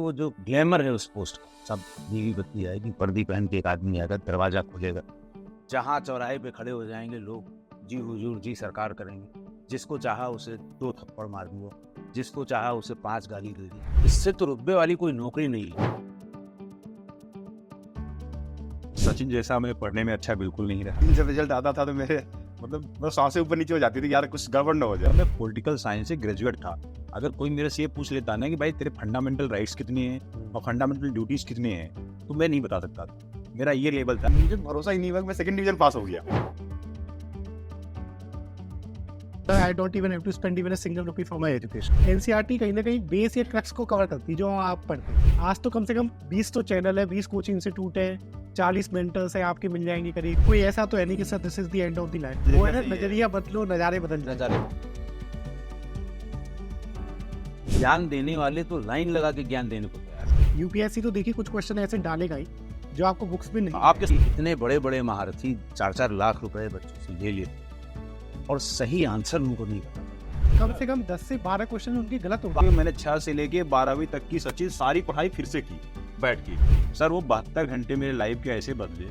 वो जो ग्लैमर है उस पोस्ट का, सब नीली बत्ती आएगी, वर्दी पहन के एक आदमी आएगा, दरवाजा खुलेगा, जहाँ चौराहे पे खड़े हो जाएंगे लोग, जी हुजूर जी सरकार करेंगे, जिसको चाहा उसे 2 थप्पड़ मार दिया, जिसको चाहा उसे 5 गाली दे दी। इससे तो रुतबे वाली कोई नौकरी नहीं है। सचिन जैसा मैं पढ़ने में अच्छा बिल्कुल नहीं रहा। जब रिजल्ट आता था तो मेरे मतलब सांसें ऊपर नीचे हो जाती थी, यार कुछ गड़बड़ ना हो जाए। मैं पॉलिटिकल साइंस से ग्रेजुएट था। अगर कोई मेरे से ये पूछ लेता ना कि भाई तेरे फंडामेंटल राइट्स कितने हैं और फंडामेंटल ड्यूटीज कितने हैं, तो मैं नहीं बता सकता था। मेरा ये लेवल था, मुझे भरोसा ही नहीं हुआ। मैं सेकंड डिवीजन पास हो गया। I don't even have to spend even a single rupee for my education. NCERT कहीं ना कहीं बेस या क्रक्स को कवर करती है जो आप पढ़ते हैं। आज तो कम से कम 20 तो चैनल है, 20 कोचिंग इंस्टीट्यूट है, 40 मेंटर्स है, आपके मिल जाएंगे करीब। कोई ऐसा तो है नहीं कि sir this is the end of the line. वो है ना, नजरिया बदलो नजारे बदल नजारे ज्ञान देने वाले तो लाइन लगा के ज्ञान देने को तैयार है। यूपीएससी तो देखिए कुछ क्वेश्चन ऐसे डालेगा ही जो आपको बुक्स में नहीं। आपके इतने बड़े बड़े महारथी 4-4 लाख रुपए बच्चों से ले लेते और सही आंसर उनको नहीं पता। कम से कम 10 से 12 क्वेश्चन उनके गलत होंगे। मैंने 6 से लेके 12वीं तक की सचिन सारी पढ़ाई फिर से की बैठ के। सर वो 72 घंटे मेरे लाइफ के ऐसे बदले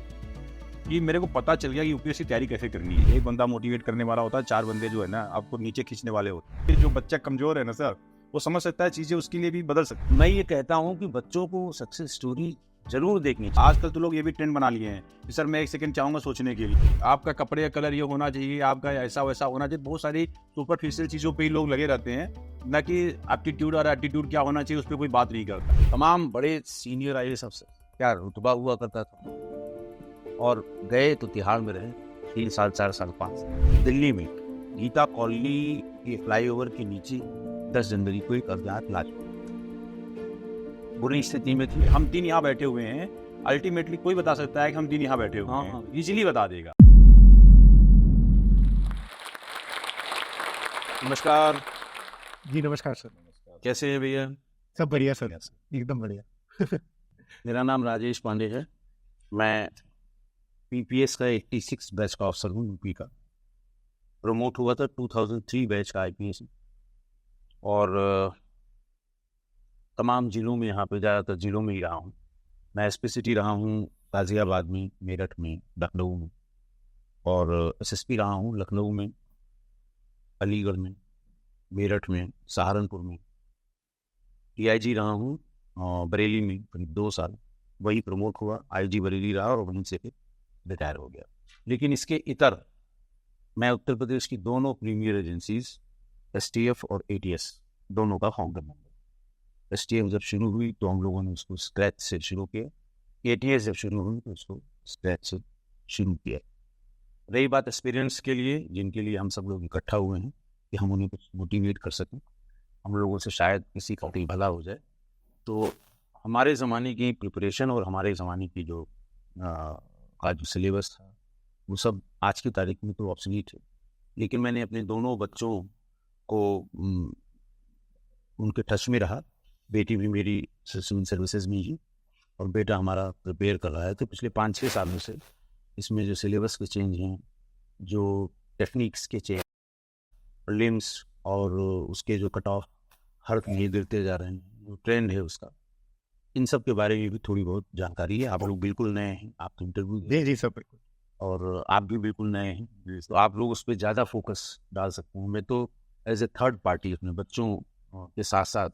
कि मेरे को पता चल गया कि यूपीएससी तैयारी कैसे करनी है। एक बंदा मोटिवेट करने वाला होता है, 4 बंदे जो है ना आपको नीचे खींचने वाले होते हैं। जो बच्चा कमजोर है ना सर, वो समझ सकता है चीजें, उसके लिए भी बदल सकता है। मैं ये कहता हूँ कि बच्चों को सक्सेस स्टोरी जरूर देखनी चाहिए। आजकल तो लोग ये भी ट्रेंड बना लिए हैं कि सर मैं 1 सेकंड चाहूंगा सोचने के लिए, आपका कपड़े का कलर ये होना चाहिए, आपका ऐसा वैसा होना चाहिए। बहुत सारी सुपरफिशियल चीजों पे ही लोग लगे रहते हैं, न कि एप्टीट्यूड और एटीट्यूड क्या होना चाहिए उस पर कोई बात नहीं करता। तमाम बड़े सीनियर आईएएस अफसर क्या रुतबा हुआ करता था, और गए तो तिहाड़ में रहे 3 साल 4 साल 5 साल। दिल्ली में गीता कॉलोनी के फ्लाईओवर के नीचे 10 जनवरी को एक अज्ञात लाश बुरी स्थिति में थी। हम 3 यहाँ बैठे हुए हैं, अल्टीमेटली कोई बता सकता है कि हम 3 यहाँ बैठे हुए हैं, इजीली बता देगा। नमस्कार जी नमस्कार सर। कैसे हैं भैया? सब बढ़िया सर, एकदम बढ़िया। मेरा नाम राजेश पांडे है। मैं पीपीएस का 86 बैच का ऑफिसर हूँ। यूपी का प्रमोट हुआ था 2003 बैच का आईपीएस, और तमाम जिलों में, यहाँ पे ज़्यादातर जिलों में ही रहा हूँ। मैं एसपी सिटी रहा हूँ गाज़ियाबाद में, मेरठ में, लखनऊ में, और एसएसपी रहा हूँ लखनऊ में, अलीगढ़ में, मेरठ में, सहारनपुर में। टीआईजी रहा हूँ बरेली में करीब 2 साल, वही प्रमोट हुआ, आईजी बरेली रहा और वहीं से रिटायर हो गया। लेकिन इसके इतर मैं उत्तर प्रदेश की दोनों प्रीमियर एजेंसीज एसटीएफ और एटीएस दोनों का फाउंडर मेंबर। एसटीएफ जब शुरू हुई तो हम लोगों ने उसको स्क्रैच से शुरू किया, एटीएस जब शुरू हुई तो उसको स्क्रैच से शुरू किया। रही बात एक्सपीरियंस के लिए, जिनके लिए हम सब लोग इकट्ठा हुए हैं कि हम उन्हें कुछ मोटिवेट कर सकें, हम लोगों से शायद किसी का भी भला हो जाए, तो हमारे ज़माने की प्रिपरेशन और हमारे ज़माने की जो का जो सिलेबस था वो सब आज की तारीख में तो ऑब्सोलीट है। लेकिन मैंने अपने दोनों बच्चों को उनके टच में रहा। बेटी भी मेरी सिविल सर्विसेज में ही, और बेटा हमारा प्रिपेयर कर रहा है। तो पिछले 5-6 सालों से इसमें जो सिलेबस के चेंज हैं, जो टेक्निक्स के चेंज, लिम्स और उसके जो कट ऑफ हर कहीं गिरते जा रहे हैं, जो ट्रेंड है उसका, इन सब के बारे में भी थोड़ी बहुत जानकारी है। आप लोग बिल्कुल नए हैं, आप तो इंटरव्यू जी सर बिल्कुल, और आप भी बिल्कुल नए हैं, तो आप लोग उस पर ज़्यादा फोकस डाल सकते हैं। मैं तो एज ए थर्ड पार्टी अपने बच्चों के साथ साथ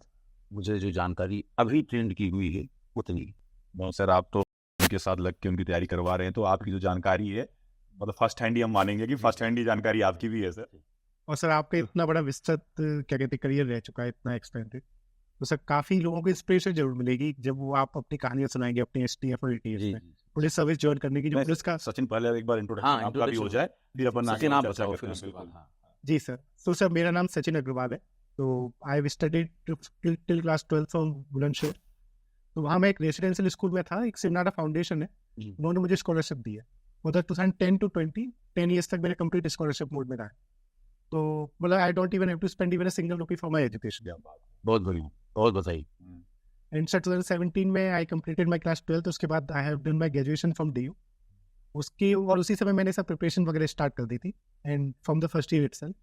मुझे जो जानकारी अभी ट्रेंड की हुई है उतनी। बहुत सर, आप तो उनके साथ लग के उनकी तैयारी करवा रहे हैं, तो आपकी जो जानकारी है मतलब फर्स्ट हैंड ही हम मानेंगे कि फर्स्ट हैंड ही जानकारी आपकी भी है सर। और सर आपका इतना बड़ा विस्तृत क्या कहते करियर रह चुका है, इतना एक्सपेंडेड, तो सर काफी लोगों को इंस्पिरेशन जरूर मिलेगी जब वो आप अपनी कहानियां सुनाएंगे अपने एसटीएफ और एटीएस में पुलिस सर्विस ज्वाइन करने की जो पुलिस का। सचिन पहले एक बार इंट्रोडक्शन आपका भी हो जाए, फिर अपन सचिन आप बताओ फिर उसके बाद। जी सर, तो सर मेरा नाम सचिन अग्रवाल है। तो I have studied till class 12 from Bulandshahr. तो वहाँ मैं एक रेसिडेंशियल स्कूल में था, एक सिमनाडा फाउंडेशन है, उन्होंने मुझे स्कॉलरशिप दी है। उधर 2010 to 10 ईयर्स तक मेरे कंप्लीट स्कॉलरशिप मोड में रहा। तो मतलब I don't even have to spend even a single rupee for my education. बहुत बढ़िया, बहुत बताइए। एंड सर 2017 में आई कंप्लीटेड माय क्लास 12। उसके बाद I have done my graduation from DU. उसकी और उसी समय मैंने सब प्रिपरेशन वगैरह स्टार्ट कर दी थी, and from the first year itself.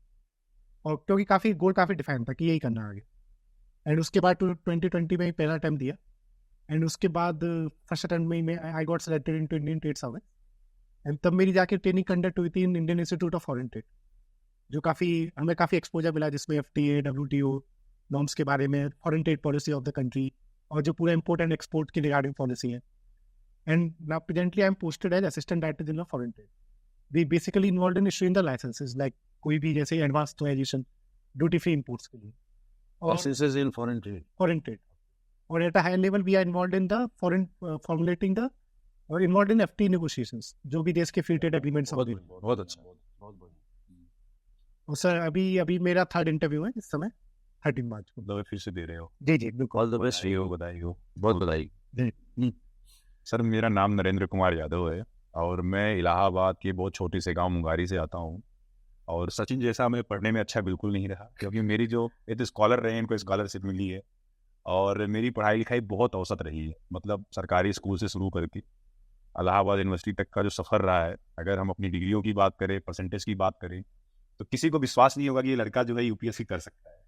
और क्योंकि काफ़ी गोल काफ़ी डिफाइन था कि यही करना आगे। एंड उसके बाद 2020 में पहला अटेम्प्ट दिया, एंड उसके बाद फर्स्ट अटेम्प्ट में I got selected into Indian trade service. And तब मेरी जाके ट्रेनिंग कंडक्ट हुई थी in Indian institute of foreign trade, जो हमें काफ़ी एक्सपोजर मिला, जिसमें FTA WTO नॉर्म्स के बारे में, foreign trade policy of the country, और जो पूरा इम्पोर्ट एंड एक्सपोर्ट की रिगार्डिंग पॉलिसी है। And now presently I am posted as assistant director general of foreign trade. We basically involve in issuing the licences, like कोई भी जैसे एडवांसडाइजेशन, duty free imports के लिए, और Licenses in foreign trade. Foreign trade. और at a high level we are involve in the foreign formulating the और involve in FTA negotiations, जो भी देश के फ्री ट्रेड एग्रीमेंट्स होते हैं। बहुत अच्छा, बहुत बढ़िया। और सर अभी मेरा 3rd इंटरव्यू है इस समय, 13 मार्च को। मतलब फिर से दे रहे हो? जी जी बिल्कुल। All the best to you. बधाई हो। बहुत बधाई। सर मेरा नाम नरेंद्र कुमार यादव है और मैं इलाहाबाद के बहुत छोटे से गांव मुंगारी से आता हूं। और सचिन जैसा मैं पढ़ने में अच्छा बिल्कुल नहीं रहा, क्योंकि मेरी जो ये तो स्कॉलर रहे हैं, इनको स्कॉलरशिप मिली है और मेरी पढ़ाई लिखाई बहुत औसत रही है। मतलब सरकारी स्कूल से शुरू करके इलाहाबाद यूनिवर्सिटी तक का जो सफ़र रहा है, अगर हम अपनी डिग्रियों की बात करें, परसेंटेज की बात करें, तो किसी को विश्वास नहीं होगा कि ये लड़का जो है UPSC कर सकता है।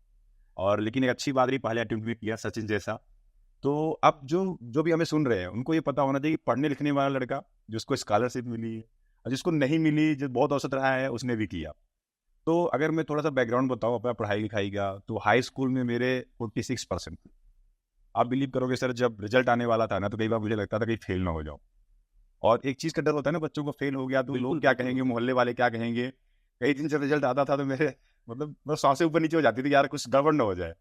और लेकिन एक अच्छी बात रही, पहले अटेम्प्ट में किया सचिन जैसा। तो अब जो भी हमें सुन रहे हैं उनको ये पता होना चाहिए कि पढ़ने लिखने वाला लड़का जिसको स्कॉलरशिप मिली है और जिसको नहीं मिली, जो बहुत औसत रहा है, उसने भी किया। तो अगर मैं थोड़ा सा बैकग्राउंड बताऊँ अपना पढ़ाई लिखाई का, तो हाई स्कूल में मेरे 46%। आप बिलीव करोगे सर, जब रिजल्ट आने वाला था ना, तो कई बार मुझे लगता था कि फेल ना हो जाऊँ। और एक चीज़ का डर होता है ना बच्चों को, फेल हो गया तो लोग क्या कहेंगे, मोहल्ले वाले क्या कहेंगे। कई दिन जब रिजल्ट आता था तो मेरे मतलब सांसें ऊपर नीचे हो जाती थी, यार कुछ गड़बड़ ना हो जाए।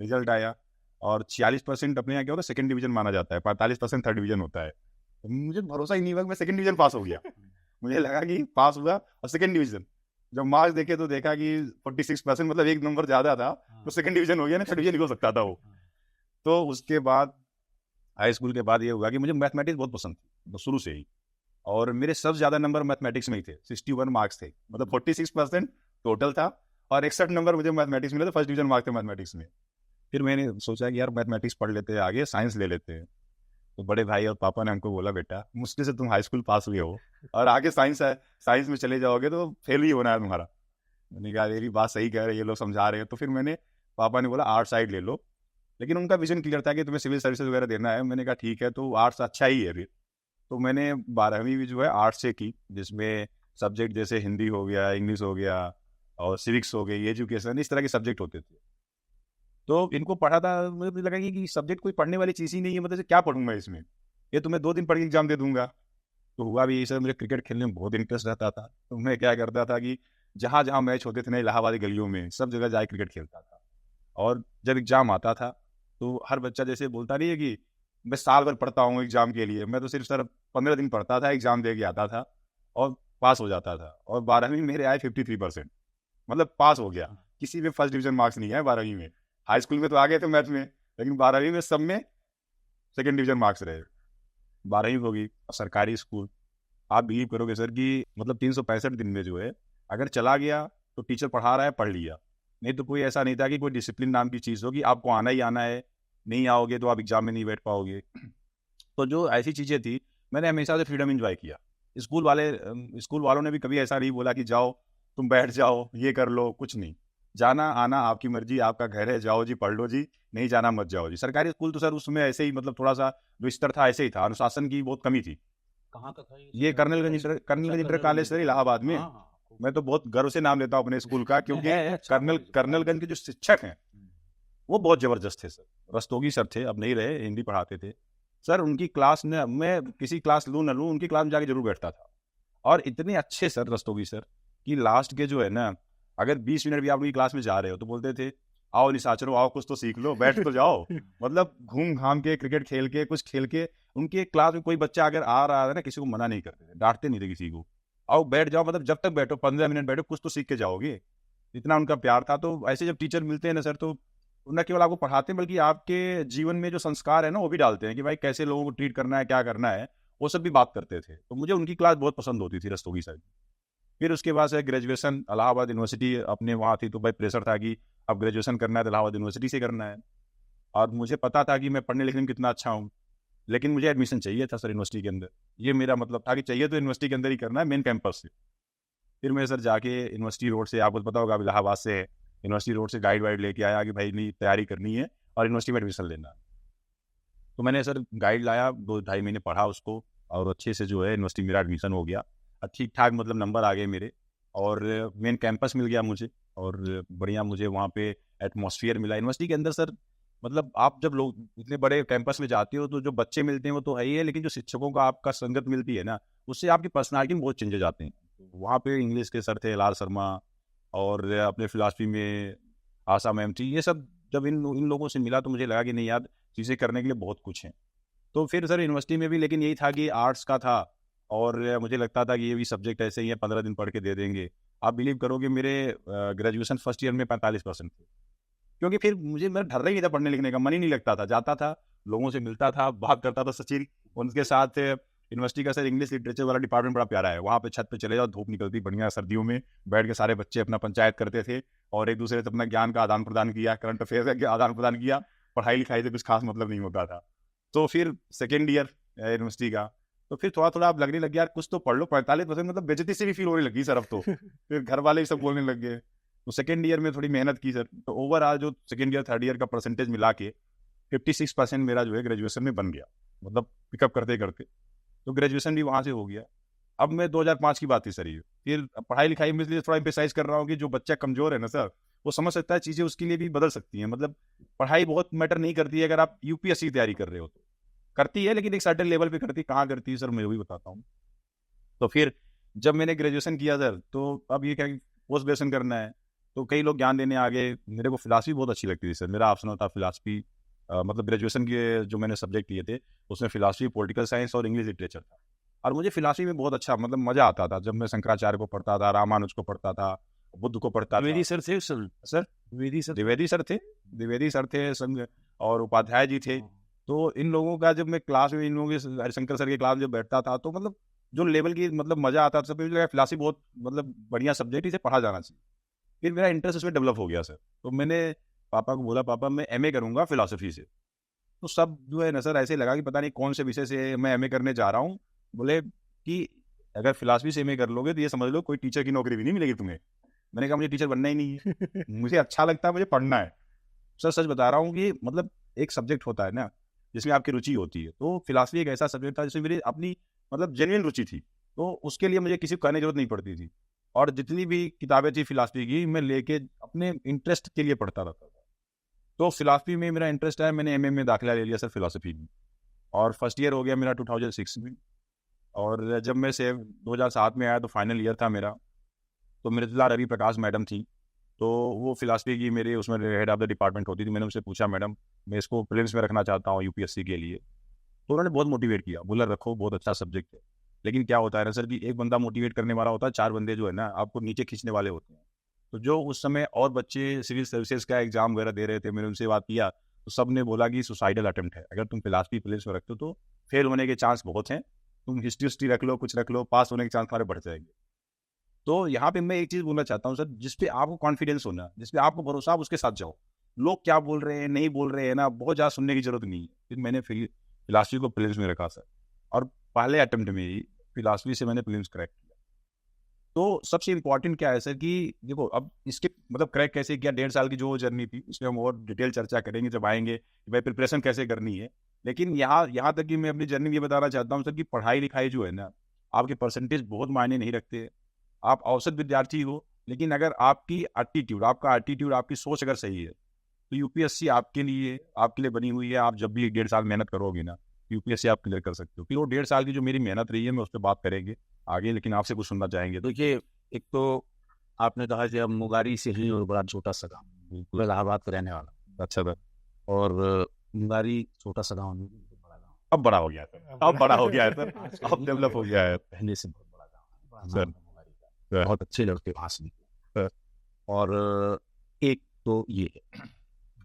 रिजल्ट आया और 46% अपने यहाँ क्या होता है, सेकंड डिवीजन माना जाता है, 45% थर्ड डिवीजन होता है। तो मुझे भरोसा ही नहीं हुआ कि मैं सेकंड डिवीजन पास हो गया। मुझे लगा कि पास हुआ और सेकंड डिवीजन। जब मार्क्स देखे तो देखा कि 46%, मतलब एक नंबर ज़्यादा था, तो सेकंड डिवीजन हो गया ना, थर्ड डिवीजन हो सकता था वो। तो उसके बाद हाई स्कूल के बाद ये हुआ कि मुझे मैथमेटिक्स बहुत पसंद थी, तो शुरू से ही। और मेरे सबसे ज़्यादा नंबर मैथमेटिक्स में ही थे, 61 मार्क्स थे, मतलब 46% टोटल था और 61 नंबर मुझे मैथमेटिक्स मिले थे, फर्स्ट डिवीजन मार्क्स थे मैथमेटिक्स में। फिर मैंने सोचा कि यार मैथमेटिक्स पढ़ लेते हैं, आगे साइंस ले लेते हैं। तो बड़े भाई और पापा ने हमको बोला, बेटा मुश्किल से तुम हाई स्कूल पास हुए हो और आगे साइंस में चले जाओगे तो फेल ही होना है तुम्हारा। मैंने कहा मेरी बात सही कह रहे हैं ये लोग, समझा रहे हैं। तो फिर पापा ने बोला आर्ट साइड ले लो, लेकिन उनका विजन क्लियर था कि तुम्हें सिविल सर्विसेज वगैरह देना है। मैंने कहा ठीक है, तो आर्ट्स अच्छा ही है। फिर तो मैंने 12वीं भी जो है आर्ट्स से की, जिसमें सब्जेक्ट जैसे हिंदी हो गया, इंग्लिश हो गया और सिविक्स हो गई, एजुकेशन, इस तरह के सब्जेक्ट होते थे। तो इनको पढ़ा था, मुझे लगा कि सब्जेक्ट कोई पढ़ने वाली चीज़ ही नहीं है, मतलब क्या पढ़ूँ मैं इसमें, ये तो मैं 2 दिन पढ़ के एग्जाम दे दूंगा। तो हुआ भी सर, मुझे क्रिकेट खेलने में बहुत इंटरेस्ट रहता था। तो मैं क्या करता था कि जहाँ जहाँ मैच होते थे ना इलाहाबादी गलियों में, सब जगह जाके क्रिकेट खेलता था। और जब एग्जाम आता था तो हर बच्चा जैसे बोलता नहीं है कि मैं साल भर पढ़ता हूँ एग्जाम के लिए, मैं तो सिर्फ सर 15 दिन पढ़ता था, एग्जाम दे के आता था और पास हो जाता था। और 12वीं मेरे आए 53%, मतलब पास हो गया। किसी में फर्स्ट डिवीजन मार्क्स नहीं है 12वीं में। हाई स्कूल में तो आ गए थे मैथ में, लेकिन 12वीं में सब में सेकंड डिवीजन मार्क्स रहे। 12वीं होगी सरकारी स्कूल। आप बिलीव करोगे सर कि मतलब 365 दिन में जो है, अगर चला गया तो टीचर पढ़ा रहा है, पढ़ लिया, नहीं तो कोई ऐसा नहीं था कि कोई डिसिप्लिन नाम की चीज़ हो कि आपको आना ही आना है, नहीं आओगे तो आप एग्जाम में नहीं बैठ पाओगे। तो जो ऐसी चीज़ें थी, मैंने हमेशा से फ्रीडम एंजॉय किया। स्कूल वालों ने भी कभी ऐसा नहीं बोला कि जाओ तुम बैठ जाओ, ये कर लो, कुछ नहीं। जाना आना आपकी मर्जी, आपका घर है, जाओ जी, पढ़ लो जी, नहीं जाना मत जाओ जी। सरकारी स्कूल तो सर उसमें ऐसे ही, मतलब थोड़ा सा जो स्तर था ऐसे ही था, अनुशासन की बहुत कमी थी। कहाँ का था ये Karnalganj inter college sir Allahabad में। मैं तो बहुत गर्व से नाम लेता हूँ अपने स्कूल का, क्योंकि कर्नलगंज के जो शिक्षक हैं वो बहुत जबरदस्त थे सर। रस्तोगी सर थे, अब नहीं रहे, हिंदी पढ़ाते थे सर। उनकी क्लास में मैं किसी क्लास लूँ न लूँ, उनकी क्लास में जाके जरूर बैठता था। और इतने अच्छे सर रस्तोगी सर कि लास्ट के जो है ना, अगर 20 मिनट भी आप उनकी क्लास में जा रहे हो तो बोलते थे आओ निशाचरो, आओ कुछ तो सीख लो, बैठ तो जाओ। मतलब घूम घाम के, क्रिकेट खेल के, कुछ खेल के, उनके क्लास में कोई बच्चा अगर आ रहा है ना, किसी को मना नहीं करते थे, डांटते नहीं थे किसी को, आओ बैठ जाओ, मतलब जब तक बैठो 15 मिनट बैठो, कुछ तो सीख के जाओगे। इतना उनका प्यार था। तो ऐसे जब टीचर मिलते हैं ना सर, तो न केवल आपको पढ़ाते हैं बल्कि आपके जीवन में जो संस्कार है ना वो भी डालते हैं कि भाई कैसे लोगों को ट्रीट करना है, क्या करना है, वो सब भी बात करते थे। तो मुझे उनकी क्लास बहुत पसंद होती थी, रस्तोगी सर। फिर उसके बाद से ग्रेजुएशन इलाहाबाद यूनिवर्सिटी अपने वहाँ थी, तो भाई प्रेशर था कि अब ग्रेजुएशन करना है तो इलाहाबाद यूनिवर्सिटी से करना है। और मुझे पता था कि मैं पढ़ने लिखने में कितना अच्छा हूँ, लेकिन मुझे एडमिशन चाहिए था सर यूनिवर्सिटी के अंदर। ये मेरा मतलब था कि चाहिए तो यूनिवर्सिटी के अंदर ही करना है, मेन कैंपस से। फिर मैं सर जाके यूनिवर्सिटी रोड से, आपको पता होगा इलाहाबाद से, यूनिवर्सिटी रोड से गाइड वाइड लेके आया कि भाई नहीं, तैयारी करनी है और यूनिवर्सिटी में एडमिशन लेना है। तो मैंने सर गाइड लाया, 2-2.5 महीने पढ़ा उसको, और अच्छे से जो है यूनिवर्सिटी मेरा एडमिशन हो गया। ठीक ठाक मतलब नंबर आ गए मेरे, और मेन कैंपस मिल गया मुझे, और बढ़िया मुझे वहाँ पे एटमॉस्फेयर मिला यूनिवर्सिटी के अंदर सर। मतलब आप जब लोग इतने बड़े कैंपस में जाते हो तो जो बच्चे मिलते हैं वो तो है ही है, लेकिन जो शिक्षकों का आपका संगत मिलती है ना, उससे आपकी पर्सनालिटी में बहुत चेंजेस आते हैं। वहाँ पे इंग्लिश के सर थे लाल शर्मा, और अपने फिलासफी में आशा मैम थी। ये सब जब इन लोगों से मिला तो मुझे लगा कि नहीं यार, चीज़ें करने के लिए बहुत कुछ है। तो फिर सर यूनिवर्सिटी में भी लेकिन यही था कि आर्ट्स का था, और मुझे लगता था कि ये भी सब्जेक्ट ऐसे ही है, 15 दिन पढ़ के दे देंगे। आप बिलीव करोगे मेरे ग्रेजुएशन फर्स्ट ईयर में 45% थे, क्योंकि फिर मेरा डर ही नहीं था पढ़ने लिखने का, मन ही नहीं लगता था। जाता था, लोगों से मिलता था, बात करता था सचिन उनके साथ। यूनिवर्सिटी का सर इंग्लिश लिटरेचर वाला डिपार्टमेंट बड़ा प्यारा है, वहाँ पे छत पे चले जाओ, धूप निकलती बढ़िया सर्दियों में, बैठ के सारे बच्चे अपना पंचायत करते थे, और एक दूसरे से अपना ज्ञान का आदान प्रदान किया, करंट अफेयर का आदान प्रदान किया। पढ़ाई लिखाई से कुछ खास मतलब नहीं होता था। तो फिर सेकेंड ईयर यूनिवर्सिटी का, तो फिर थोड़ा थोड़ा अब लगने लग गया यार कुछ तो पढ़ लो। 45% मतलब बेइज्जती से भी फील होने लगी सर अब तो। फिर घर वाले भी सब बोलने लग गए। तो सेकेंड ईयर में थोड़ी मेहनत की सर, तो ओवरऑल जो सेकेंड ईयर थर्ड ईयर का परसेंटेज मिला के 56% मेरा जो है ग्रेजुएशन में बन गया, मतलब पिकअप करते करते। तो ग्रेजुएशन भी वहाँ से हो गया। अब मैं 2005 की बात थी सर ये। फिर पढ़ाई लिखाई में इसलिए थोड़ा एम्फेसाइज कर रहा हूँ कि जो बच्चा कमजोर है ना सर, वो समझ सकता है चीज़ें, उसके लिए भी बदल सकती हैं। मतलब पढ़ाई बहुत मैटर नहीं करती है अगर आप यूपीएससी की तैयारी कर रहे हो तो। करती है लेकिन एक सर्टेन लेवल पे करती है, कहाँ करती है सर मैं भी बताता हूँ। तो फिर जब मैंने ग्रेजुएशन किया सर, तो अब ये क्या पोस्ट ग्रेजुएशन करना है, तो कई लोग ज्ञान देने आ गए। मेरे को फिलासफी बहुत अच्छी लगती थी सर, मेरा ऑप्शनल था फिलासफी। मतलब ग्रेजुएशन के जो मैंने सब्जेक्ट लिए थे उसमें फिलासफी, पॉलिटिकल साइंस और इंग्लिश लिटरेचर था। और मुझे फिलासफी में बहुत अच्छा मतलब मजा आता था जब मैं शंकराचार्य को पढ़ता था, रामानुज को पढ़ता था, बुद्ध को पढ़ता था। द्विवेदी सर थे सर? सर द्विवेदी सर थे, संघ और उपाध्याय जी थे। तो इन लोगों का जब मैं क्लास में, इन लोगों के हरिशंकर सर के क्लास में जब बैठता था, तो मतलब जो लेवल की मतलब मजा आता था, सब मुझे लगा फिलासफी बहुत मतलब बढ़िया सब्जेक्ट, इसे पढ़ा जाना चाहिए। फिर मेरा इंटरेस्ट इसमें डेवलप हो गया सर। तो मैंने पापा को बोला, पापा मैं एमए करूंगा फिलासफी से। तो सब जो है ना सर ऐसे लगा कि पता नहीं कौन से विषय से मैं एमए करने जा रहा हूँ। बोले कि अगर फिलासफी से एमए कर लोगे तो ये समझ लो कोई टीचर की नौकरी भी नहीं मिलेगी तुम्हें। मैंने कहा मुझे टीचर बनना ही नहीं है, मुझे अच्छा लगता है, मुझे पढ़ना है। सर सच बता रहा हूँ कि मतलब एक सब्जेक्ट होता है ना जिसमें आपकी रुचि होती है, तो फिलासफी एक ऐसा सब्जेक्ट था जिसमें मेरी अपनी मतलब जेन्युइन रुचि थी। तो उसके लिए मुझे किसी को कहने की जरूरत नहीं पड़ती थी, और जितनी भी किताबें थी फिलासफी की मैं लेके अपने इंटरेस्ट के लिए पढ़ता रहता था। तो फिलासफी में मेरा इंटरेस्ट है, मैंने एमए में दाखिला ले लिया सर फिलासफी में, और फर्स्ट ईयर हो गया मेरा 2006 में। और जब मैं से 2007 में आया तो फाइनल ईयर था मेरा। तो मृदुला रवि प्रकाश मैडम थी, तो वो फिलासफी की मेरी उसमें हेड ऑफ द डिपार्टमेंट होती थी। मैंने उनसे पूछा, मैडम मैं इसको प्रीलिम्स में रखना चाहता हूँ यूपीएससी के लिए। तो उन्होंने बहुत मोटिवेट किया, बोला रखो, बहुत अच्छा सब्जेक्ट है। लेकिन क्या होता है ना सर कि एक बंदा मोटिवेट करने वाला होता है, 4 बंदे जो है ना आपको नीचे खींचने वाले होते हैं। तो जो उस समय और बच्चे सिविल सर्विसेज का एग्जाम वगैरह दे रहे थे, मैंने उनसे बात किया तो सब ने बोला कि सुसाइडल अटेम्प्ट है, अगर तुम फिलासफी प्रीलिम्स में रखते हो तो फेल होने के चांस बहुत हैं, तुम हिस्ट्री रख लो, कुछ रख लो, पास होने के चांस तुम्हारे बढ़ जाएंगे। तो यहाँ पे मैं एक चीज बोलना चाहता हूँ सर, जिसपे आपको कॉन्फिडेंस होना, जिसपे आपको भरोसा, आप उसके साथ जाओ। लोग क्या बोल रहे हैं नहीं बोल रहे हैं ना, बहुत ज्यादा सुनने की जरूरत नहीं है। फिर मैंने फिलासफी को प्रीलिम्स में रखा सर, और पहले अटेम्प्ट में ही फिलासफी से मैंने प्रीलिम्स क्रैक किया। तो सबसे इम्पोर्टेंट क्या है सर कि देखो अब इसके मतलब क्रैक कैसे किया, 1.5 साल की जो जर्नी थी उसमें हम और डिटेल चर्चा करेंगे जब आएंगे कि भाई प्रिपरेशन कैसे करनी है। लेकिन यहाँ तक कि मैं अपनी जर्नी ये बताना चाहता हूँ सर कि पढ़ाई लिखाई जो है ना, आपके परसेंटेज बहुत मायने नहीं रखते। आप औसत विद्यार्थी हो, लेकिन अगर आपकी एटीट्यूड, आपकी सोच अगर सही है तो यूपीएससी आपके लिए बनी हुई है। आप जब भी 1.5 साल मेहनत करोगे ना, यूपीएससी आप क्लियर कर सकते हो। फिर वो 1.5 साल की जो मेरी मेहनत रही है मैं उस पर बात करेंगे आगे, लेकिन आपसे कुछ सुनना चाहेंगे। तो देखिए, एक तो आपने कहा कि अब मुगारी से ही और बड़ा छोटा सा गाँव, मैं इलाहाबाद का रहने वाला। अच्छा सर, और मुगारी छोटा सा गाँव नहीं, बहुत बड़ा गाँव। अब बड़ा हो गया सर, अब बड़ा हो गया है सर, अब डेवलप हो गया है पहले से बहुत बड़ा गाँव है, बड़ा सर। नाम है मुगारी का, बहुत अच्छे लड़के वहाँ से निकले। और एक तो ये है,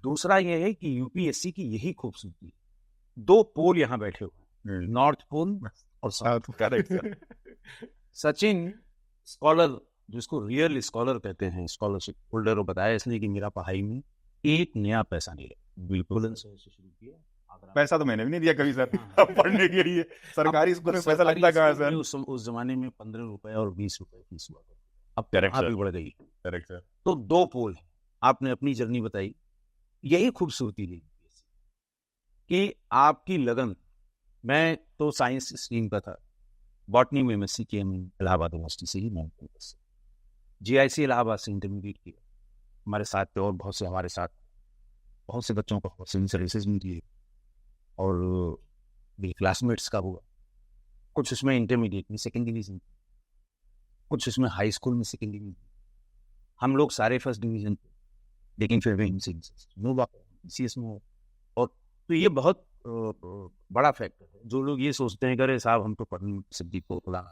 दूसरा ये है कि यूपीएससी की यही खूबसूरती है, 2 पोल यहाँ बैठे हुए हैं, नॉर्थ पोल और south. Correct sir. Sachin scholar, जिसको रियल स्कॉलर कहते हैं, स्कॉलरशिप होल्डर, बताया इसने कि मेरा पढ़ाई में एक नया पैसा नहीं लगा। बिल्कुल से शुरू किया, पैसा तो मैंने भी नहीं दिया कभी सर पढ़ने के लिए। सरकारी स्कूल में पैसा लगता कहाँ है सर? उस जमाने में 15 रुपए और 20 रुपए फीस हुआ करती, अब करेक्ट कहाँ सर, भी बढ़ गई। Correct sir. तो 2 पोल है, आपने अपनी जर्नी बताई, यही खूबसूरती है। कि आपकी लगन, मैं तो साइंस स्ट्रीम का था, बॉटनी में एमएससी किया मैंने इलाहाबाद यूनिवर्सिटी से ही, मैं जीआईसी इलाहाबाद से इंटरमीडिएट किया। हमारे साथ थे और बहुत से हमारे साथ बहुत से बच्चों को सिविल सर्विसेज में दिए और मेरे क्लासमेट्स का हुआ। कुछ उसमें इंटरमीडिएट में सेकेंड डिवीजन, कुछ उसमें हाई स्कूल में सेकेंड डिवीजन। हम लोग सारे फर्स्ट डिवीजन थे, लेकिन फिर भी सीएस में हो। और तो ये बहुत बड़ा फैक्टर है। जो लोग ये सोचते हैं कि अरे साहब हम तो पढ़ने सब्जेक्ट को खुला,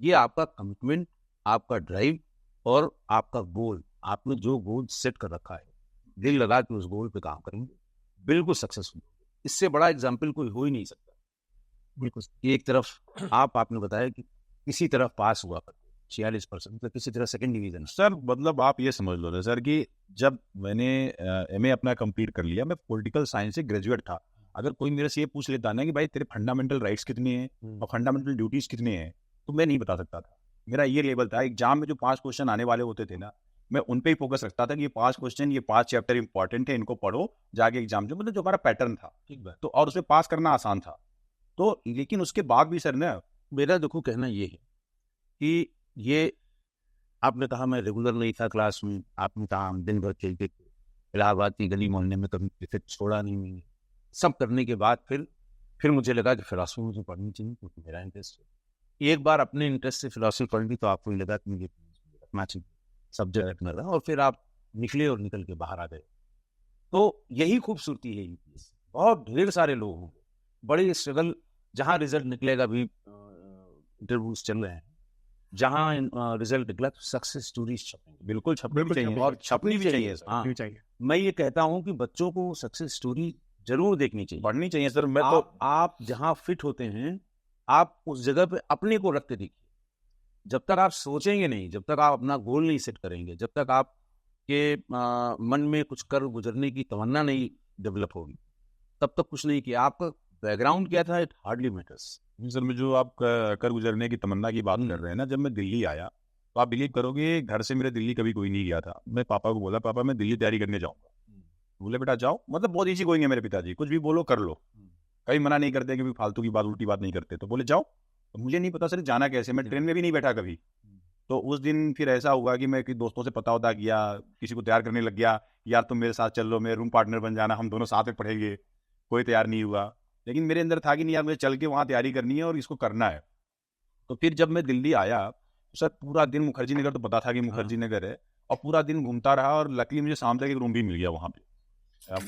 ये आपका कमिटमेंट, आपका ड्राइव और आपका गोल, आपने जो गोल सेट कर रखा है, दिल लगा के उस गोल पे काम करेंगे, बिल्कुल सक्सेसफुल। इससे बड़ा एग्जाम्पल कोई हो ही नहीं सकता। बिल्कुल एक तरफ आपने बताया कि किसी तरफ पास हुआ 46%, तो किसी तरह सेकंड डिवीजन। सर मतलब आप ये समझ लो ना सर कि जब मैंने एमए अपना कंप्लीट कर लिया, मैं पॉलिटिकल साइंस से ग्रेजुएट था। अगर कोई मेरे से ये पूछ लेता ना कि भाई तेरे फंडामेंटल राइट्स कितने हैं और फंडामेंटल ड्यूटीज कितने हैं, तो मैं नहीं बता सकता था। मेरा ये लेवल था, एग्जाम में जो 5 क्वेश्चन आने वाले होते थे ना, मैं उन पे ही फोकस रखता था कि ये 5 क्वेश्चन, ये 5 चैप्टर इंपॉर्टेंट है, इनको पढ़ो जाके एग्जाम, जो मतलब जो हमारा पैटर्न था, ठीक है, तो और उसमें पास करना आसान था। तो लेकिन उसके बाद भी सर ना, मेरा देखो कहना ये है कि ये आपने कहा मैं रेगुलर नहीं था क्लास में, आपने कहा हम दिन भर खेलते थे, इलाहाबाद की गली मोहल्ले में कभी क्रिकेट छोड़ा नहीं मैंने। सब करने के बाद फिर मुझे लगा कि फिलॉसफी मुझे पढ़नी चाहिए क्योंकि मेरा इंटरेस्ट है। एक बार अपने इंटरेस्ट से फिलॉसफी पढ़ ली तो आपको लगा कि मुझे रखना चाहिए, सब्जेक्ट रखना था, और फिर आप निकले और निकल के बाहर आ गए। तो यही खूबसूरती है यूपीएससी। बहुत ढेर सारे लोग होंगे, बड़े स्ट्रगल, जहाँ रिजल्ट निकलेगा, भी इंटरव्यूज चल रहे हैं, जहाँ रिजल्ट निकला तो सक्सेस स्टोरीज छपेंगे, बिल्कुल छपनी भी चाहिए और छपनी भी चाहिए। हाँ, मैं ये कहता हूँ कि बच्चों को सक्सेस स्टोरी जरूर देखनी चाहिए, पढ़नी चाहिए सर। मैं तो आप जहाँ फिट होते हैं, आप उस जगह पे अपने को रखते देखिए। जब तक आप सोचेंगे नहीं, जब तक आप अपना गोल नहीं सेट करेंगे, जब तक आपके मन में कुछ कर गुजरने की तमन्ना नहीं डेवलप होगी, तब तक कुछ नहीं किया। आपका बैकग्राउंड क्या था, इट हार्डली मैटर्स। सर में जो आप कर गुजरने की तमन्ना की बात कर रहे हैं ना, जब मैं दिल्ली आया तो आप बिलीव करोगे, घर से मेरे दिल्ली कभी कोई नहीं गया था। मैं पापा को बोला, पापा मैं दिल्ली तैयारी करने जाऊंगा। बोले बेटा जाओ, मतलब बहुत ईजी गोइंग है मेरे पिताजी, कुछ भी बोलो कर लो, कहीं मना नहीं करते, कभी फालतू की बात उल्टी बात नहीं करते। तो बोले जाओ। तो मुझे नहीं पता सर जाना कैसे, मैं ट्रेन में भी नहीं बैठा कभी। तो उस दिन फिर ऐसा हुआ कि मैं दोस्तों से पता होता किया, किसी को तैयार करने लग गया, यार तुम मेरे साथ चल लो, मेरे रूम पार्टनर बन जाना, हम दोनों साथ में पढ़ेंगे। कोई तैयार नहीं हुआ, लेकिन मेरे अंदर था कि नहीं यार मुझे चल के वहाँ तैयारी करनी है और इसको करना है। तो फिर जब मैं दिल्ली आया तो सर पूरा दिन मुखर्जी नगर, तो पता था कि मुखर्जी नगर है, और पूरा दिन घूमता रहा, और लकीली मुझे शाम तक एक रूम भी मिल गया वहाँ पे।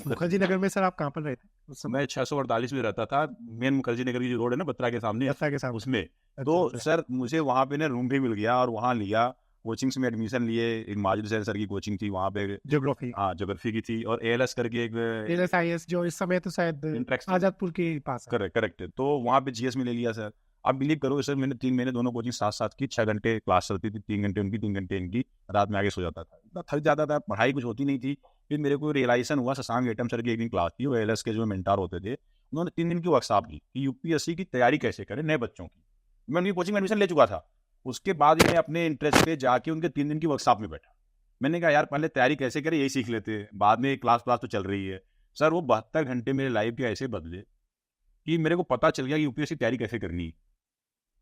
मुखर्जी नगर में सर आप कहाँ पर रहे थे उस समय? मैं 648 में रहता था, मेन मुखर्जी नगर की जो रोड है ना बत्रा के सामने, उसमें। तो सर मुझे वहाँ पे ना रूम भी मिल गया, और वहाँ लिया, कोचिंग्स में एडमिशन लिए। एक माजिद सर की कोचिंग थी वहाँ पे, ज्योग्राफी, हाँ ज्योग्राफी की थी, और एएलएस करके एक एएलएस जो इस समय तो शायद आजादपुर के पास है। करेक्ट है। तो वहाँ पे जीएस में ले लिया सर। आप बिलीव करोगे सर, मैंने 3 महीने दोनों कोचिंग साथ साथ की, 6 घंटे क्लास चलती थी, 3 घंटे उनकी 3 घंटे इनकी, रात में आगे सो जाता था, इतना थक जाता था, पढ़ाई कुछ होती नहीं थी। फिर मेरे को रियलाइजेशन हुआ, शशांक एटम सर की एक दिन क्लास थी, वो एएलएस के जो मेंटर होते थे, उन्होंने 3 दिन की वर्कशॉप दी कि यूपीएससी की तैयारी कैसे करें नए बच्चों की। मैं उनकी कोचिंग में एडमिशन ले चुका था। उसके बाद मैं अपने इंटरेस्ट पे जाके उनके 3 दिन की वर्कशॉप में बैठा। मैंने कहा यार पहले तैयारी कैसे करें यही सीख लेते, बाद में क्लास तो चल रही है। सर वो 72 घंटे मेरे लाइफ के ऐसे बदले कि मेरे को पता चल गया कि यूपीएससी तैयारी कैसे करनी है।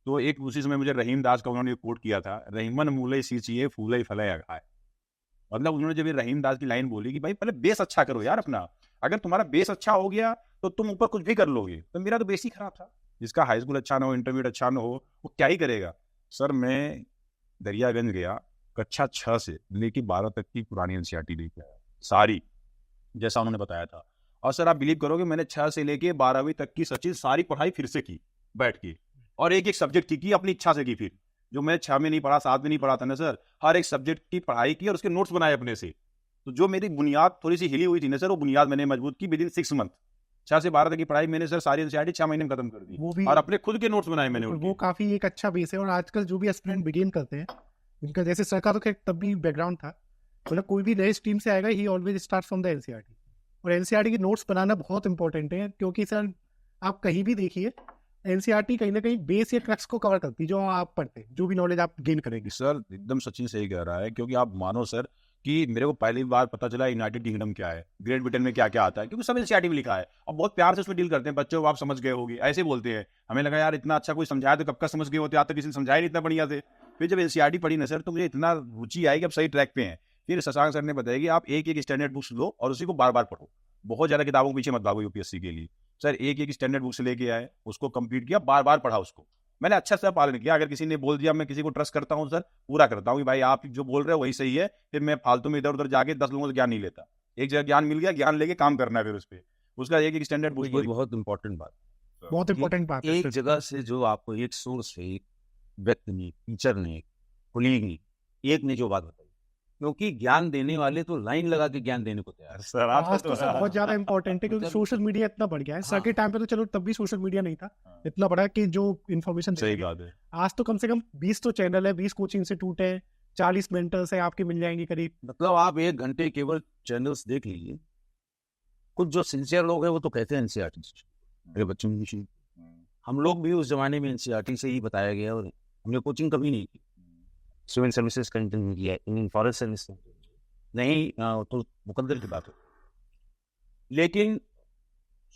तो एक उसी समय मुझे रहीम दास का उन्होंने कोट किया था, रहीमन मूले सींचिए फूले फले अघाए। मतलब उन्होंने जब ये रहीम दास की लाइन बोली कि भाई पहले बेस अच्छा करो यार अपना, अगर तुम्हारा बेस अच्छा हो गया तो तुम ऊपर कुछ भी कर लोगे। तो मेरा तो बेस ही खराब था, जिसका हाई स्कूल अच्छा ना हो, इंटरमीडिएट अच्छा ना हो, वो क्या ही करेगा। सर मैं दरियागंज गया, कक्षा 6 से लेके 12 तक की पुरानी एनसीईआरटी लेके आया सारी, जैसा उन्होंने बताया था। और सर आप बिलीव करोगे, मैंने 6 से लेके 12वीं तक की सचिन सारी पढ़ाई फिर से की बैठ के, और एक एक सब्जेक्ट की अपनी इच्छा से की। फिर जो मैं 6 में नहीं पढ़ा, 7 में नहीं पढ़ा था ना सर, हर एक सब्जेक्ट की पढ़ाई की और उसके नोट्स बनाए अपने से। तो जो मेरी बुनियाद थोड़ी सी हिली हुई थी ना सर, वो बुनियाद मैंने मजबूत की विदिन 6 मंथ। 6 से 12 तक की पढ़ाई मैंने सर सारी एनसीईआरटी 6 महीने में खत्म कर दी, और अपने खुद के नोट्स बनाए मैंने। वो काफी एक अच्छा बेस है। और आजकल जो भी एस्पिरेंट बिगिन करते हैं, उनका जैसे सर का तो तब भी बैकग्राउंड था, मतलब कोई भी नए स्ट्रीम से आएगा, ही always start from the NCERT. और एनसीईआरटी के नोट्स बनाना बहुत इंपॉर्टेंट है, क्योंकि सर आप कहीं भी देखिए, एनसीईआरटी कहीं ना कहीं बेस या क्रक्स को कवर करती है जो आप पढ़ते हैं, जो भी नॉलेज आप गेन करेंगे। सर एकदम सचिन सही कह रहा है, क्योंकि आप मानो सर कि मेरे को पहली बार पता चला यूनाइटेड किंगडम क्या है, ग्रेट ब्रिटेन में क्या क्या आता है, क्योंकि सब एनसीईआरटी में लिखा है और बहुत प्यार से उसमें डील करते हैं। बच्चों आप समझ गए होगी, ऐसे बोलते हैं। हमें लगा यार इतना अच्छा कोई समझाया तो कब का समझ गए होते, आज तक किसी ने समझाया नहीं इतना बढ़िया से। फिर जब एनसीईआरटी पढ़ी ना सर, तो मुझे इतना रुचि आई कि अब सही ट्रैक पे हैं। फिर शशांक सर ने बताया कि आप एक एक स्टैंडर्ड बुक्स लो और उसी को बार बार पढ़ो, बहुत ज़्यादा किताबों के पीछे मत भागो यूपीएससी के लिए। सर एक एक स्टैंडर्ड बुक्स लेके आए, उसको कंप्लीट किया, बार बार पढ़ा उसको। मैंने अच्छा सा पालन किया। अगर किसी ने बोल दिया, मैं किसी को ट्रस्ट करता हूँ सर, पूरा करता हूँ कि भाई आप जो बोल रहे हो वही सही है। फिर मैं फालतू में इधर उधर जाके 10 लोगों से ज्ञान नहीं लेता। एक जगह ज्ञान मिल गया, ज्ञान लेके काम करना है फिर उस पर। उसका एक एक स्टैंडर्ड बुक ये बहुत इंपॉर्टेंट बात, बहुत इंपॉर्टेंट बात है। एक जगह से जो आपको एक सोर्स से, एक व्यक्ति ने, टीचर ने, कोलीग ने, एक ने जो बात बताई, क्योंकि ज्ञान देने वाले तो लाइन लगा के ज्ञान देने को तैयार है। सर आज तो सर बहुत ज्यादा इंपॉर्टेंट है, क्योंकि मतलब- सोशल मीडिया इतना बढ़ गया है। सर के टाइम पे तो चलो तब भी सोशल मीडिया नहीं था, इतना बड़ा कि जो इन्फॉर्मेशन सही बात है। आज तो कम से कम 20 तो चैनल है, 20 कोचिंग इंस्टीट्यूट है, 40 मेंटर्स है, आपके मिल जाएंगे करीब। मतलब आप 1 घंटे केवल चैनल्स देख लीजिए। कुछ जो सिंसियर लोग हैं वो तो कहते हैं एनसीईआरटी से मेरे बच्चों की नीचे। हम लोग भी उस जमाने में एनसीईआरटी से ही बताया गया और हमने कोचिंग कभी नहीं की। सिविल सर्विसेज का इंटरव्यू किया, इंडियन फॉरेस्ट सर्विस नहीं, तो मुकद्दर की बात है। लेकिन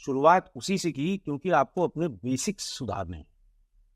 शुरुआत उसी से की क्योंकि आपको अपने बेसिक्स सुधारने हैं।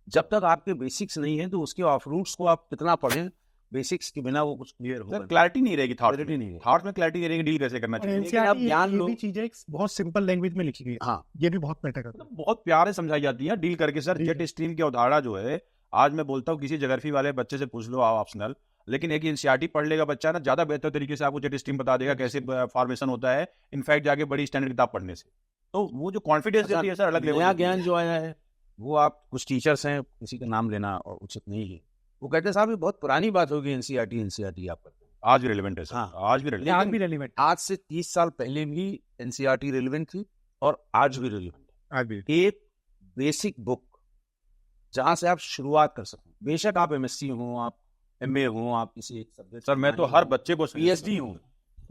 जब तक आपके बेसिक्स नहीं है तो उसके ऑफ रूट्स को आप कितना पढ़ें, बेसिक्स के बिना वो कुछ क्लियर होगा सर क्लैरिटी नहीं रहेगी, थॉट Clarity नहीं रहेगी। थॉट में क्लैरिटी नहीं रहेगी, डील कैसे करना और चाहिए। लेकिन आप NCERT ज्ञान ये लो। भी चीजें एक बहुत सिंपल लैंग्वेज में लिखी गई है, हाँ, ये भी बहुत मैटर करता है। मतलब बहुत प्यार से समझाई जाती है डील करके। सर डील जेट स्ट्रीम की अवधारणा जो है, आज मैं बोलता हूँ किसी ज्योग्राफी वाले बच्चे से पूछ लो ऑप्शनल, लेकिन एक एनसीईआरटी पढ़ लेगा बच्चा ना, ज्यादा बेहतर तरीके से आपको जेट स्ट्रीम बता देगा कैसे फॉर्मेशन होता है, इनफैक्ट जाके बड़ी स्टैंडर्ड किताब पढ़ने से। तो वो जो कॉन्फिडेंस देती है सर, अलग लेवल नया की ज्ञान जो आया है वो आप, कुछ टीचर्स हैं, किसी का नाम लेना और उचित नहीं है, वो कहते हैं साहब ये बहुत पुरानी बात होगी, एनसीईआरटी आप करते हैं। आज भी रिलेवेंट है सर। हाँ। आज भी relevant है। आज भी रेलिवेंट, आज से 30 साल पहले भी एनसीईआरटी रिलेवेंट थी और आज भी रिलेवेंट है। आज भी। एक बेसिक बुक जहां से आप शुरुआत कर सकें, बेशक आप एमएससी हो, आप एमए हो, आप किसी एक सब्जेक्ट, सर मैं तो हर बच्चे को पीएचडी हो,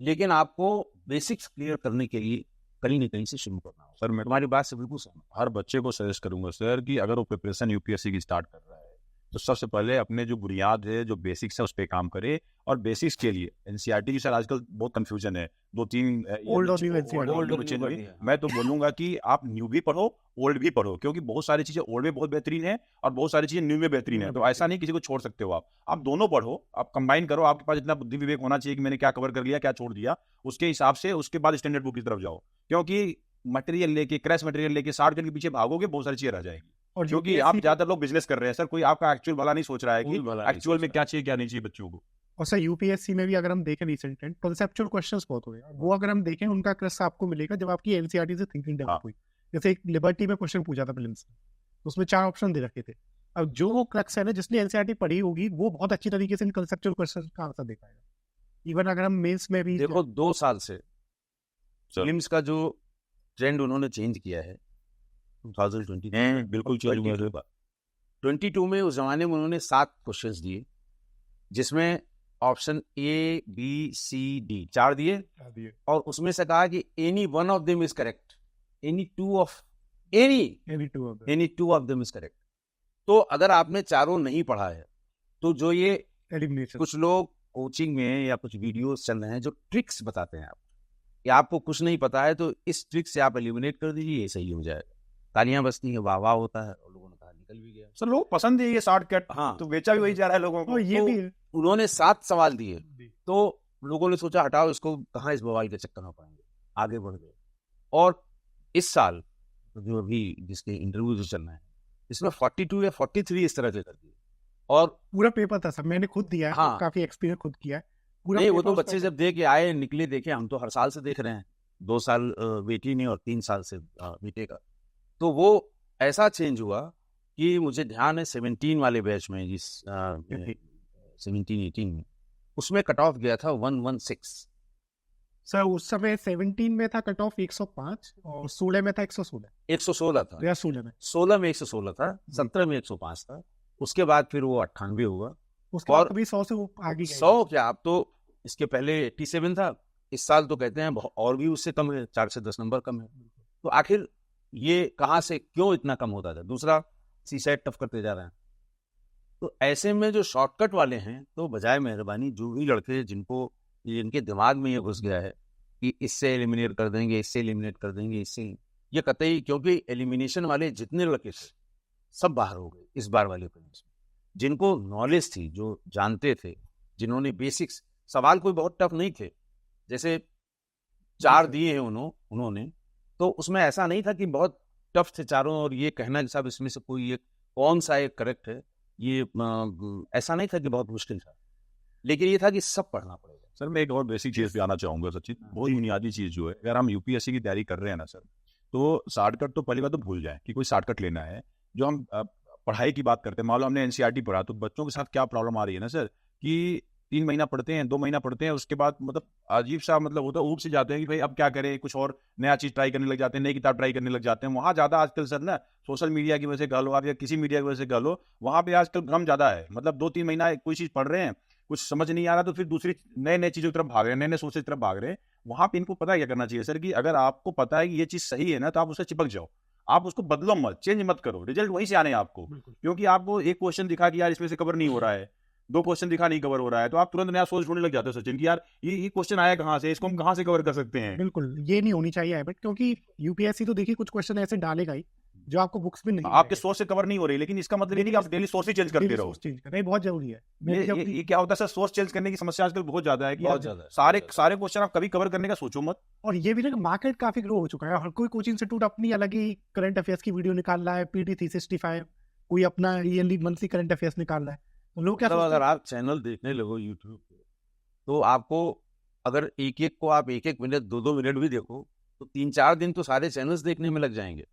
लेकिन आपको बेसिक्स क्लियर करने के लिए कहीं ना कहीं से शुरू करना हो। सर मैं तुम्हारी बात से बिल्कुल सहमत हूं। हर बच्चे को सजेस्ट करूंगा सर कि अगर वो प्रिपरेशन यूपीएससी की स्टार्ट कर रहा है तो सबसे पहले अपने जो बुनियाद है, जो बेसिक्स है, उस पर काम करे। और बेसिक्स के लिए एनसीईआरटी की सर आजकल बहुत कंफ्यूजन है, 2-3 Old और new NCERT। Old और new कर दिया। मैं तो बोलूंगा कि आप न्यू भी पढ़ो, ओल्ड भी पढ़ो, क्योंकि बहुत सारी चीजें ओल्ड में बहुत बेहतरीन है और बहुत सारी चीजें न्यू में बेहतरीन है। तो ऐसा नहीं किसी को छोड़ सकते हो आप दोनों पढ़ो, आप कंबाइन करो। आपके पास इतना बुद्धि विवेक होना चाहिए कि मैंने क्या कवर कर लिया, क्या छोड़ दिया, उसके हिसाब से उसके बाद स्टैंडर्ड बुक की तरफ जाओ। क्योंकि मटेरियल लेके, क्रैश मटेरियल लेके 60 जन के पीछे भागोगे, बहुत सारी चीजें रह जाएगी। और क्योंकि UPSC आप ज्यादातर लोग बिजनेस कर रहे हैं सर, कोई आपका एक्चुअल भला नहीं सोच रहा है कि कोई भला नहीं एक्चुअल सोच में रहा क्या चाहिए क्या नहीं चाहिए बच्चों को। और सर यूपीएससी में भी अगर हम देखें रिसेंट ट्रेंड, कंसेप्चुअल क्वेश्चंस बहुत हुए, वो अगर हम देखें उनका क्रस आपको मिलेगा जब आपकी एनसीईआरटी से थिंकिंग डेवलप हाँ। हुई। जैसे एक लिबर्टी में क्वेश्चन पूछा था प्रीलिम्स में, उसमें 4 ऑप्शन दे रखे थे। अब जो वो क्रक्स है ना, जिसने एनसीईआरटी पढ़ी होगी वो बहुत अच्छी तरीके से इन कंसेप्चुअल क्वेश्चन का आंसर दे पाएगा। इवन अगर हम मेंस में भी देखो 2 साल से फिल्म्स का जो ट्रेंड उन्होंने चेंज किया है 2020 बिल्कुल चेंज हुआ। 22 में, उस जमाने में उन्होंने 7 क्वेश्चंस दिए, जिसमें option A B C D 4 दिए और उसमें से कहा कि any one of them is correct, any two of them is correct. तो अगर आपने चारों नहीं पढ़ा है तो जो ये एलिमिनेशन, कुछ लोग कोचिंग में या कुछ वीडियोस चल रहे हैं जो ट्रिक्स बताते हैं, आप या आपको कुछ नहीं पता है तो इस ट्रिक से आप एलिमिनेट कर दीजिए, ये सही हो जाएगा। तालियां बजती हैं, वाह वाह होता है और लोगों ने कहा निकल भी गया। सर लोग पसंद है ये शॉर्टकट, हाँ, तो बेचा भी वही जा रहा है लोगों को। और ये तो भी उन्होंने 7 सवाल दिए तो लोगों ने सोचा हटाओ इसको, कहाँ इस बवाल के चक्कर में पाएंगे, आगे बढ़ गए। और इस साल जो अभी जिसके इंटरव्यू जो चल रहे हैं, इसमें 42 या 43 इस तरह के कर दिए। और पूरा पेपर था सब, मैंने खुद दिया है, हाँ। काफी एक्सपीरियंस खुद किया है। पूरा नहीं, वो पेपर तो उसका बच्चे जब दे के आए निकले, देखे, हम तो हर साल से देख रहे हैं, 2 साल बेटी ने और 3 साल से बेटे का। तो वो ऐसा चेंज हुआ कि मुझे ध्यान है 17 वाले बैच में, जिस 17-18 में, उसमें कट ऑफ गया था 116। सर उस समय 17 में था कट ऑफ 105 और 16 में था 116 116 था, या 16 में 16 में 116 था, 17 में 105 था, उसके बाद फिर वो 98 हुआ। उसके और बाद कभी 100 से वो आगे गए। 100 क्या, अब तो इसके पहले 87 था, इस साल तो कहते हैं और भी उससे कम है, 4 से 10 नंबर कम है। तो आखिर ये कहाँ से क्यों इतना कम होता था? दूसरा, सीसेट टफ करते जा रहे हैं। तो ऐसे में जो शॉर्टकट वाले हैं, तो बजाय मेहरबानी जो भी लड़के जिनको इनके दिमाग में ये घुस गया है कि इससे एलिमिनेट कर देंगे, इससे एलिमिनेट कर देंगे, इससे ये कतई, क्योंकि एलिमिनेशन वाले जितने लड़के थे सब बाहर हो गए इस बार वाले प्रीलिम्स में। जिनको नॉलेज थी, जो जानते थे, जिन्होंने बेसिक्स, सवाल कोई बहुत टफ नहीं थे, जैसे 4 दिए हैं उन्होंने, तो उसमें ऐसा नहीं था कि बहुत टफ थे चारों और ये कहना कि साहब इसमें से कोई एक कौन सा एक करेक्ट है, ये ऐसा नहीं था कि बहुत मुश्किल था, लेकिन ये था कि सब पढ़ना पड़ेगा। सर मैं एक और बेसिक चीज़ पे आना चाहूँगा सचिन, बहुत बुनियादी चीज़ जो है, अगर हम यूपीएससी की तैयारी कर रहे हैं ना सर, तो शॉर्टकट तो पहली बात तो भूल जाएं कि कोई शॉर्टकट लेना है। जो हम पढ़ाई की बात करते हैं, मान लो हमने एनसीईआरटी पढ़ा, तो बच्चों के साथ क्या प्रॉब्लम आ रही है ना सर कि 3 महीना पढ़ते हैं, 2 महीना पढ़ते हैं, उसके बाद मतलब अजीब सा मतलब होता है, ऊब से जाते हैं कि भाई अब क्या करें, कुछ और नया चीज़ ट्राई करने लग जाते हैं, नई किताब ट्राई करने लग जाते हैं। वहाँ ज़्यादा आजकल सर ना सोशल मीडिया की वजह से कह लो आप या किसी मीडिया की वजह से कह लो, वहाँ पे आजकल भ्रम ज़्यादा है। मतलब 2-3 महीना कोई चीज़ पढ़ रहे हैं, कुछ समझ नहीं आ रहा, तो फिर दूसरी नए चीज़ों की तरफ भाग रहे हैं, नए सोच की तरफ भाग रहे हैं। वहाँ पे इनको पता क्या करना चाहिए सर कि अगर आपको पता है कि ये चीज़ सही है ना, तो आप उससे चिपक जाओ, आप उसको बदलो मत, चेंज मत करो, रिजल्ट वहीं से आने हैं आपको। क्योंकि आपको एक क्वेश्चन दिखा कि यार इसमें से कवर नहीं हो रहा है, 2 क्वेश्चन दिखा नहीं कवर हो रहा है, तो आप तुरंत नया सोच ढूंढने लग जाते हो सचिन कि यार ये क्वेश्चन आया कहाँ से, इसको हम कहाँ से कवर कर सकते हैं। बिल्कुल, ये नहीं होनी चाहिए हैबिट, क्योंकि यूपीएससी तो देखिए कुछ क्वेश्चन ऐसे डालेगा ही जो आपको बुक्स में नहीं आपके सोर्स से कवर नहीं हो रही, लेकिन इसका मतलब ये नहीं कि आप डेली सोर्स ही चेंज करते रहो। चेंज करना बहुत जरूरी है। ये क्या होता है सर, सोर्स चेंज करने की समस्या आजकल बहुत ज्यादा है कि बहुत यार ज्यादा है, सारे बहुत सारे क्वेश्चन आप कभी कवर करने का सोचो मत। और ये भी ना मार्केट काफी ग्रो हो चुका है, हर कोई कोचिंग इंस्टीट्यूट अपनी अलग ही करंट अफेयर्स की वीडियो निकाल रहा है, पीटी 365, कोई अपना ईयरली मंथली करंट अफेयर्स निकाल रहा है। तो लोग क्या मतलब सोचते अगर हैं, आप चैनल देखने लगो यूट्यूब पे, तो आपको अगर एक-एक को आप 1-1 मिनट, 2-2 मिनट भी देखो, तो 3-4 दिन तो सारे चैनल्स देखने में लग जाएंगे।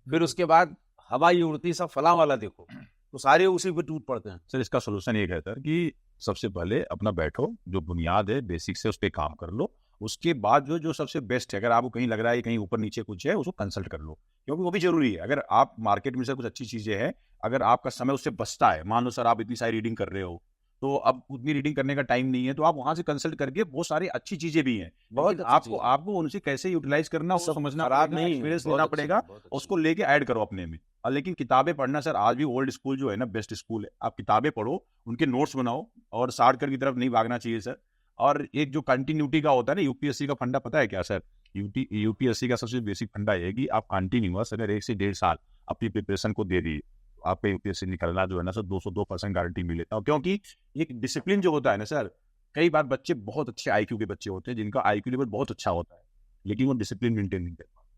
फिर उसके बाद हवाई उड़ती सब फलां वाला देखो, तो सारे उसी पे टूट पड़ते हैं। सर इसका सोल्यूशन ये है सर कि सबसे पहले अपना बैठो, जो बुनियाद है बेसिक से उस पर काम कर लो, उसके बाद जो सबसे बेस्ट है, अगर आपको कहीं लग रहा है कहीं ऊपर नीचे कुछ है, उसको कंसल्ट कर लो, क्योंकि वो भी जरूरी है। अगर आप मार्केट में से कुछ अच्छी चीजें हैं, अगर आपका समय उससे बचता है, मान लो सर आप इतनी सारी रीडिंग कर रहे हो, तो अब उतनी रीडिंग करने का टाइम नहीं है, तो आप वहां से कंसल्ट करके, बहुत सारी अच्छी चीजें भी हैं, बहुत लेकिन अच्छी आपको चीज़ है। आपको उनसे कैसे यूटिलाइज करना वो समझना खराब पड़ेगा, नहीं है, एक्सपीरियंस बहुत लेना अच्छी, पड़ेगा, बहुत अच्छी। उसको लेके ऐड करो अपने में। लेकिन किताबें पढ़ना सर आज भी ओल्ड स्कूल जो है ना बेस्ट स्कूल है। आप किताबें पढ़ो, उनके नोट्स बनाओ, और शॉर्टकट की तरफ नहीं भागना चाहिए सर। और एक जो कंटिन्यूटी का होता है ना यूपीएससी का फंडा, पता है क्या सर? यूपीएससी का सबसे बेसिक फंडा है कि आप कंटिन्यूअस अगर 1 से 1.5 साल अपनी प्रिपरेशन को दे दीजिए, आपका यूपीएससी निकलना जो है ना सर 202% गारंटी मिलेगा। क्योंकि एक डिसिप्लिन जो होता है ना सर, कई बार बच्चे बहुत अच्छे आईक्यू के बच्चे होते हैं, जिनका आईक्यू लेवल बहुत अच्छा होता है, लेकिन वो डिसिप्लिन मेंटेन नहीं कर पाते,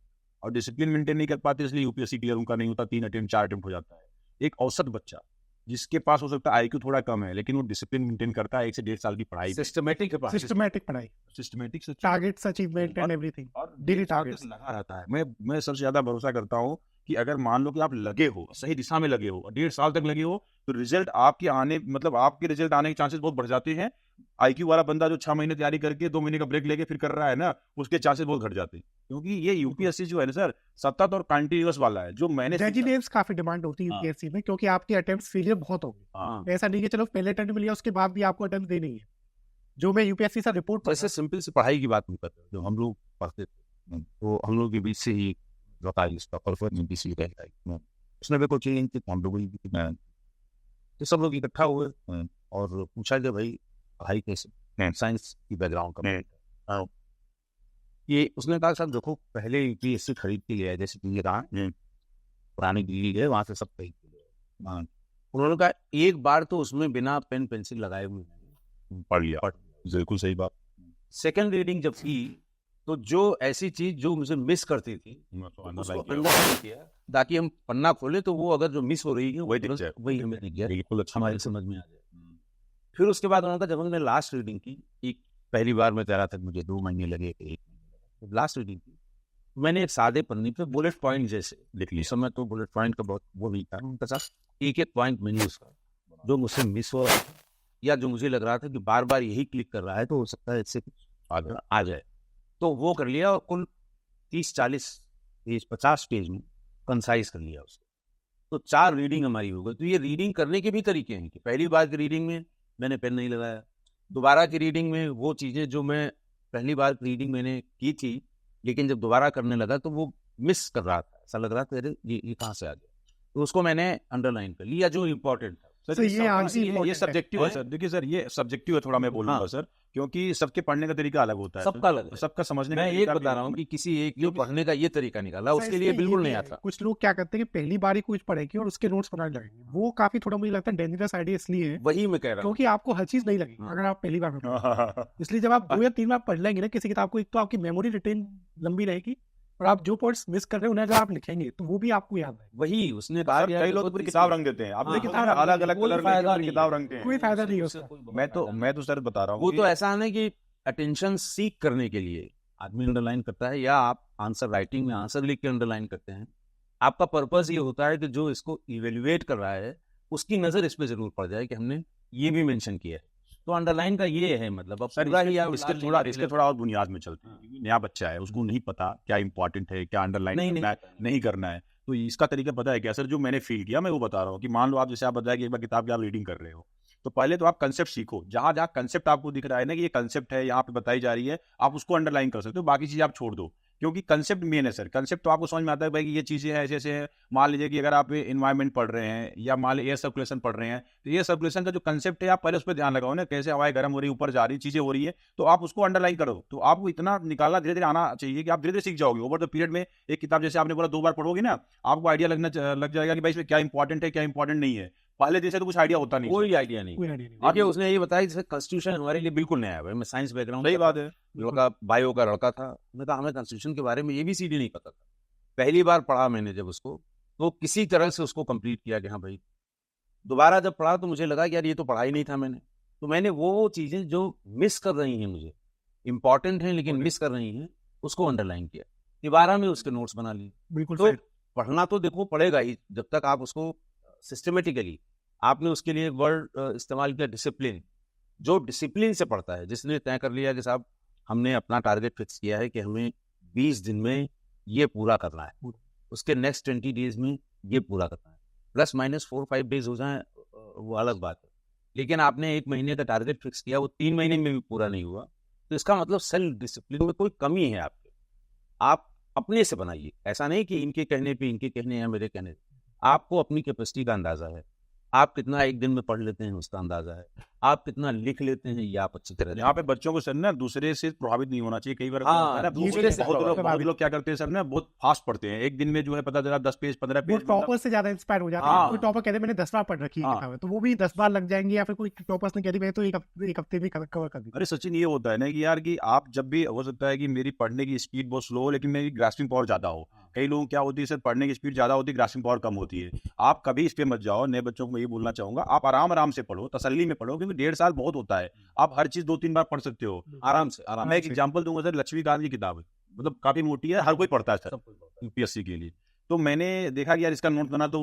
और डिसिप्लिन मेंटेन नहीं कर पाते इसलिए यूपीएससी क्लियर उनका नहीं होता, 3 अटेम्प्ट 4 अटेम्प्ट हो जाता है। एक औसत बच्चा जिसके पास हो सकता है आईक्यू थोड़ा कम है, लेकिन वो डिसिप्लिन मेंटेन करता है 1 से 1.5 साल की पढ़ाई, सिस्टमैटिक सिस्टमैटिक पढ़ाई, systematic targets achievement and everything, और डेली 1.5 साल टारगेट्स। तक लगा रहता है। मैं सबसे ज्यादा भरोसा करता हूँ कि अगर मान लो कि आप लगे हो, सही दिशा में लगे हो, और 1.5 साल तक लगे हो, तो रिजल्ट आपके आने, मतलब आपके रिजल्ट आने के चांसेस बहुत बढ़ जाते हैं। आईक्यू वाला बंदा जो 6 महीने तैयारी करके 2 महीने का ब्रेक लेके फिर कर रहा है ना, उसके चांसेस बहुत घट जाते हैं। क्योंकि ये यूपीएससी जो है ना सर, सतत और कंटिन्यूअस वाला है, जो मैंने रेजिलियंस काफी डिमांड होती है हाँ। यूपीएससी में, क्योंकि आपके अटेम्प्ट्स फेलियर बहुत होंगे। हाँ। ऐसा नहीं कि चलो पहले अटेम्प्ट मिल गया उसके बाद भी आपको अटेम्प्ट देनी है। जो मैं यूपीएससी से रिपोर्ट वैसे सिंपल से पढ़ाई की बात नहीं करते, जो हम लोग पढ़ते थे, तो हम लोग के बीच से ही बताइए इसका परफॉर्मेंस बीसी रहता है, उसने भी कोचिंग इन हम लोग तो सब लोग इकट्ठा हुए और पूछा कि भाई पढ़ाई कैसे, साइंस की बैकग्राउंड का, ये उसने कहा साहब देखो पहले यूपीएससी खरीद के लिया है, जैसे कि ये कहा पुरानी दिल्ली है वहां से सब खरीद के लिया। उन्होंने कहा एक बार तो उसमें बिना पेन पेंसिल लगाए हुए पढ़ लिया, बिल्कुल सही बात। सेकंड रीडिंग जब की, तो जो ऐसी चीज जो मुझे मिस करती थी उसको अंडरलाइन किया, ताकि हम पन्ना खोले तो वो अगर जो मिस हो रही है वही हमें दिख गया, बिल्कुल अच्छा, हमारी समझ में आ जाए। फिर उसके बाद उन्होंने कहा जब हमने लास्ट रीडिंग की, एक पहली बार मैं तैयार था, मुझे 2 महीने लगे, लास्ट रीडिंग की मैंने एक सादे पन्ने पे बुलेट पॉइंट जैसे लिख लिया। समय तो बुलेट पॉइंट का बहुत वो नहीं था, उनका साथ एक पॉइंट मैंने उसका जो मुझसे मिस हुआ या जो मुझे लग रहा था कि बार बार यही क्लिक कर रहा है, तो हो सकता है इससे कुछ आ जाए, तो वो कर लिया और कुल 30-40 पेज 50 पेज में कंसाइज कर लिया उसको। तो 4 रीडिंग हमारी हो गई। तो ये रीडिंग करने के भी तरीके हैं कि पहली बार की रीडिंग में मैंने पेन नहीं लगाया, दोबारा की रीडिंग में वो चीज़ें जो मैं पहली बार रीडिंग मैंने की थी, लेकिन जब दोबारा करने लगा तो वो मिस कर रहा था, ऐसा लग रहा था ये कहाँ से आ गया, तो उसको मैंने अंडरलाइन कर लिया जो इम्पोर्टेंट था। सर तो ये आंसर ये important है। सब्जेक्टिव है सर। देखिए सर, ये सब्जेक्टिव है थोड़ा, मैं बोलूंगा हाँ। सर, क्योंकि सबके पढ़ने का तरीका अलग होता है, सबका अलग है। सबका समझने का मैं एक तरीका बता भी- रहा हूँ कि किसी एक जो पढ़ने का ये तरीका निकाला सर, उसके इसमें लिए ये बिल्कुल भी नहीं है, आता। कुछ लोग क्या करते हैं कि पहली बार ही कुछ पढ़ेंगे और उसके नोट्स बनाने लगेंगे, वो काफी थोड़ा मुझे लगता है डेंजरस आइडिया इसलिए है वही मैं कह रहा हूँ। क्योंकि आपको हर चीज नहीं लगेगी हाँ। अगर आप पहली बार में पढ़ें। हाँ, इसलिए जब आप 2 या 3 बार पढ़ लेंगे ना किसी किताब को, एक तो आपकी मेमोरी रिटेन लंबी रहेगी और आप जो पॉइंट्स मिस कर रहे हैं उन्हें अगर आप लिखेंगे तो वो भी आपको याद है। वही उसने कहा सर, कि कई यार लोग देखो पूरी किसी- किताब रंग देते हैं, आप हाँ, देखिए किताब अलग अलग कोई कलर फायदा में नहीं किताब है। रंगते हैं। कोई फायदा नहीं है उससे उसका। कोई मैं फायदा नहीं। तो सर बता रहा हूँ वो कि- तो ऐसा है कि अटेंशन सीक करने के लिए आदमी अंडरलाइन करता है, या आप आंसर राइटिंग में आंसर लिख के अंडरलाइन करते हैं। आपका पर्पस ये होता है कि जो इसको इवेल्युएट कर रहा है उसकी नजर इस पे जरूर पड़ जाए कि हमने ये भी मेंशन किया है। तो अंडरलाइन का ये है मतलब। अब सर पूरा ही आप इसके लाल थोड़ा लिख इसके ले- थोड़ा और बुनियाद में चलते हैं, क्योंकि नया बच्चा है, उसको नहीं पता क्या इंपॉर्टेंट है, क्या अंडरलाइन नहीं, करना है, नहीं करना है। तो इसका तरीका पता है क्या सर? जो मैंने फील किया मैं वो बता रहा हूँ कि मान लो आप, जैसे आप बताया कि एक बार किताब की आप रीडिंग कर रहे हो, तो पहले तो आप कंसेप्ट सीखो। जहां जहां कंसेप्ट आपको दिख रहा है ना कि ये कंसेप्ट है, यहाँ पे बताई जा रही है, आप उसको अंडरलाइन कर सकते हो, बाकी चीजें आप छोड़ दो, क्योंकि कंसेप्ट मेन है सर। कंसेप्ट तो आपको समझ में आता है भाई कि ये चीजें ऐसे ऐसे हैं। मान लीजिए कि अगर आप एनवायरमेंट पढ़ रहे हैं या मान लीजिए एयर सर्कुलेशन पढ़ रहे हैं, तो एयर सर्कुलेशन का जो कंसेप्ट है आप पहले उस पर ध्यान लगाओ ना, कैसे हवाएं गर्म हो रही है, ऊपर जा रही चीजें हो रही है, तो आप उसको अंडरलाइन करो। तो आपको इतना निकालना धीरे धीरे आना चाहिए कि आप धीरे धीरे सीख जाओगे ओवर द पीरियड में। एक किताब जैसे आपने बोला 2 बार पढ़ोगे ना, आपको आइडिया लग जाएगा कि भाई इसमें क्या इंपॉर्टेंट है, क्या इंपॉर्टेंट नहीं है। पहले जैसे तो कुछ आइडिया होता नहीं। कोई आइडिया नहीं। कोई आइडिया नहीं। देखिए उसने ये बताया जैसे कॉन्स्टिट्यूशन हमारे लिए बिल्कुल नया है। मैं साइंस बैकग्राउंड सही बात है। लड़का बायो का लड़का था। मैं कहा हमें कॉन्स्टिट्यूशन के बारे में ABCD नहीं पता था। पहली बार पढ़ा मैंने जब उसको, तो किसी तरह से उसको कंप्लीट किया कि हाँ भाई। दोबारा जब पढ़ा तो मुझे लगा कि यार ये तो पढ़ा ही नहीं था मैंने। तो मैंने वो चीजें जो मिस कर रही हैं, मुझे इंपॉर्टेंट हैं लेकिन मिस कर रही हैं, उसको अंडरलाइन किया। दोबारा में उसके नोट्स बना लिए। बिल्कुल तो सही। पढ़ना तो देखो पड़ेगा ही, जब तक आप उसको सिस्टमेटिकली, आपने उसके लिए वर्ड इस्तेमाल किया डिसिप्लिन। जो डिसिप्लिन से पढ़ता है, जिसने तय कर लिया कि साहब हमने अपना टारगेट फिक्स किया है कि हमें 20 दिन में ये पूरा करना है, उसके नेक्स्ट 20 डेज में ये पूरा करना है, प्लस माइनस 4-5 डेज हो जाए वो अलग बात है। लेकिन आपने 1 महीने का टारगेट फिक्स किया, वो 3 महीने में भी पूरा नहीं हुआ, तो इसका मतलब सेल्फ डिसिप्लिन में कोई कमी है आपके। आप अपने से बनाइए, ऐसा नहीं कि इनके कहने पे, इनके कहने या मेरे कहने पे। आपको अपनी कैपेसिटी का अंदाजा है, आप कितना एक दिन में पढ़ लेते हैं उसका अंदाजा है, आप कितना लिख लेते हैं ये आप अच्छी तरह। यहाँ पे बच्चों को सर ना दूसरे से प्रभावित नहीं होना चाहिए। कई बार हाँ, होता है ना, दूसरे से बहुत लोग क्या करते हैं सर ना, बहुत फास्ट पढ़ते हैं। एक दिन में जो है पता चला 10 पेज 15 वो पेज। टॉपर से ज्यादा इंस्पायर हो जाते हैं। हाँ। कोई टॉपर कहते हैं मैंने 10 बार पढ़ रखी है हाँ। किताब, तो वो भी 10 बार लग जाएंगे, या फिर कोई टॉपर्स ने कह दी मैं तो एक हफ्ते में कवर कर दी। अरे सचिन, ये होता है ना कि यार कि आप जब भी, हो सकता है कि मेरी पढ़ने की स्पीड बहुत स्लो हो लेकिन मेरी ग्रास्पिंग पावर ज्यादा हो। कई लोगों क्या होती है सर, पढ़ने की स्पीड ज्यादा होती है, ग्रास्पिंग पावर कम होती है। आप कभी इस पे मत जाओ। नए बच्चों को मैं ये बोलना चाहूंगा, आप आराम आराम से पढ़ो, तसल्ली में पढ़ो, क्योंकि 1.5 साल बहुत होता है। आप हर चीज 2-3 बार पढ़ सकते हो आराम से। मैं एक एग्जाम्पल दूंगा सर, लक्ष्मीकांत की किताब है, मतलब काफी मोटी है, हर कोई पढ़ता है सर UPSC के लिए। तो मैंने देखा कि यार इसका नोट बना तो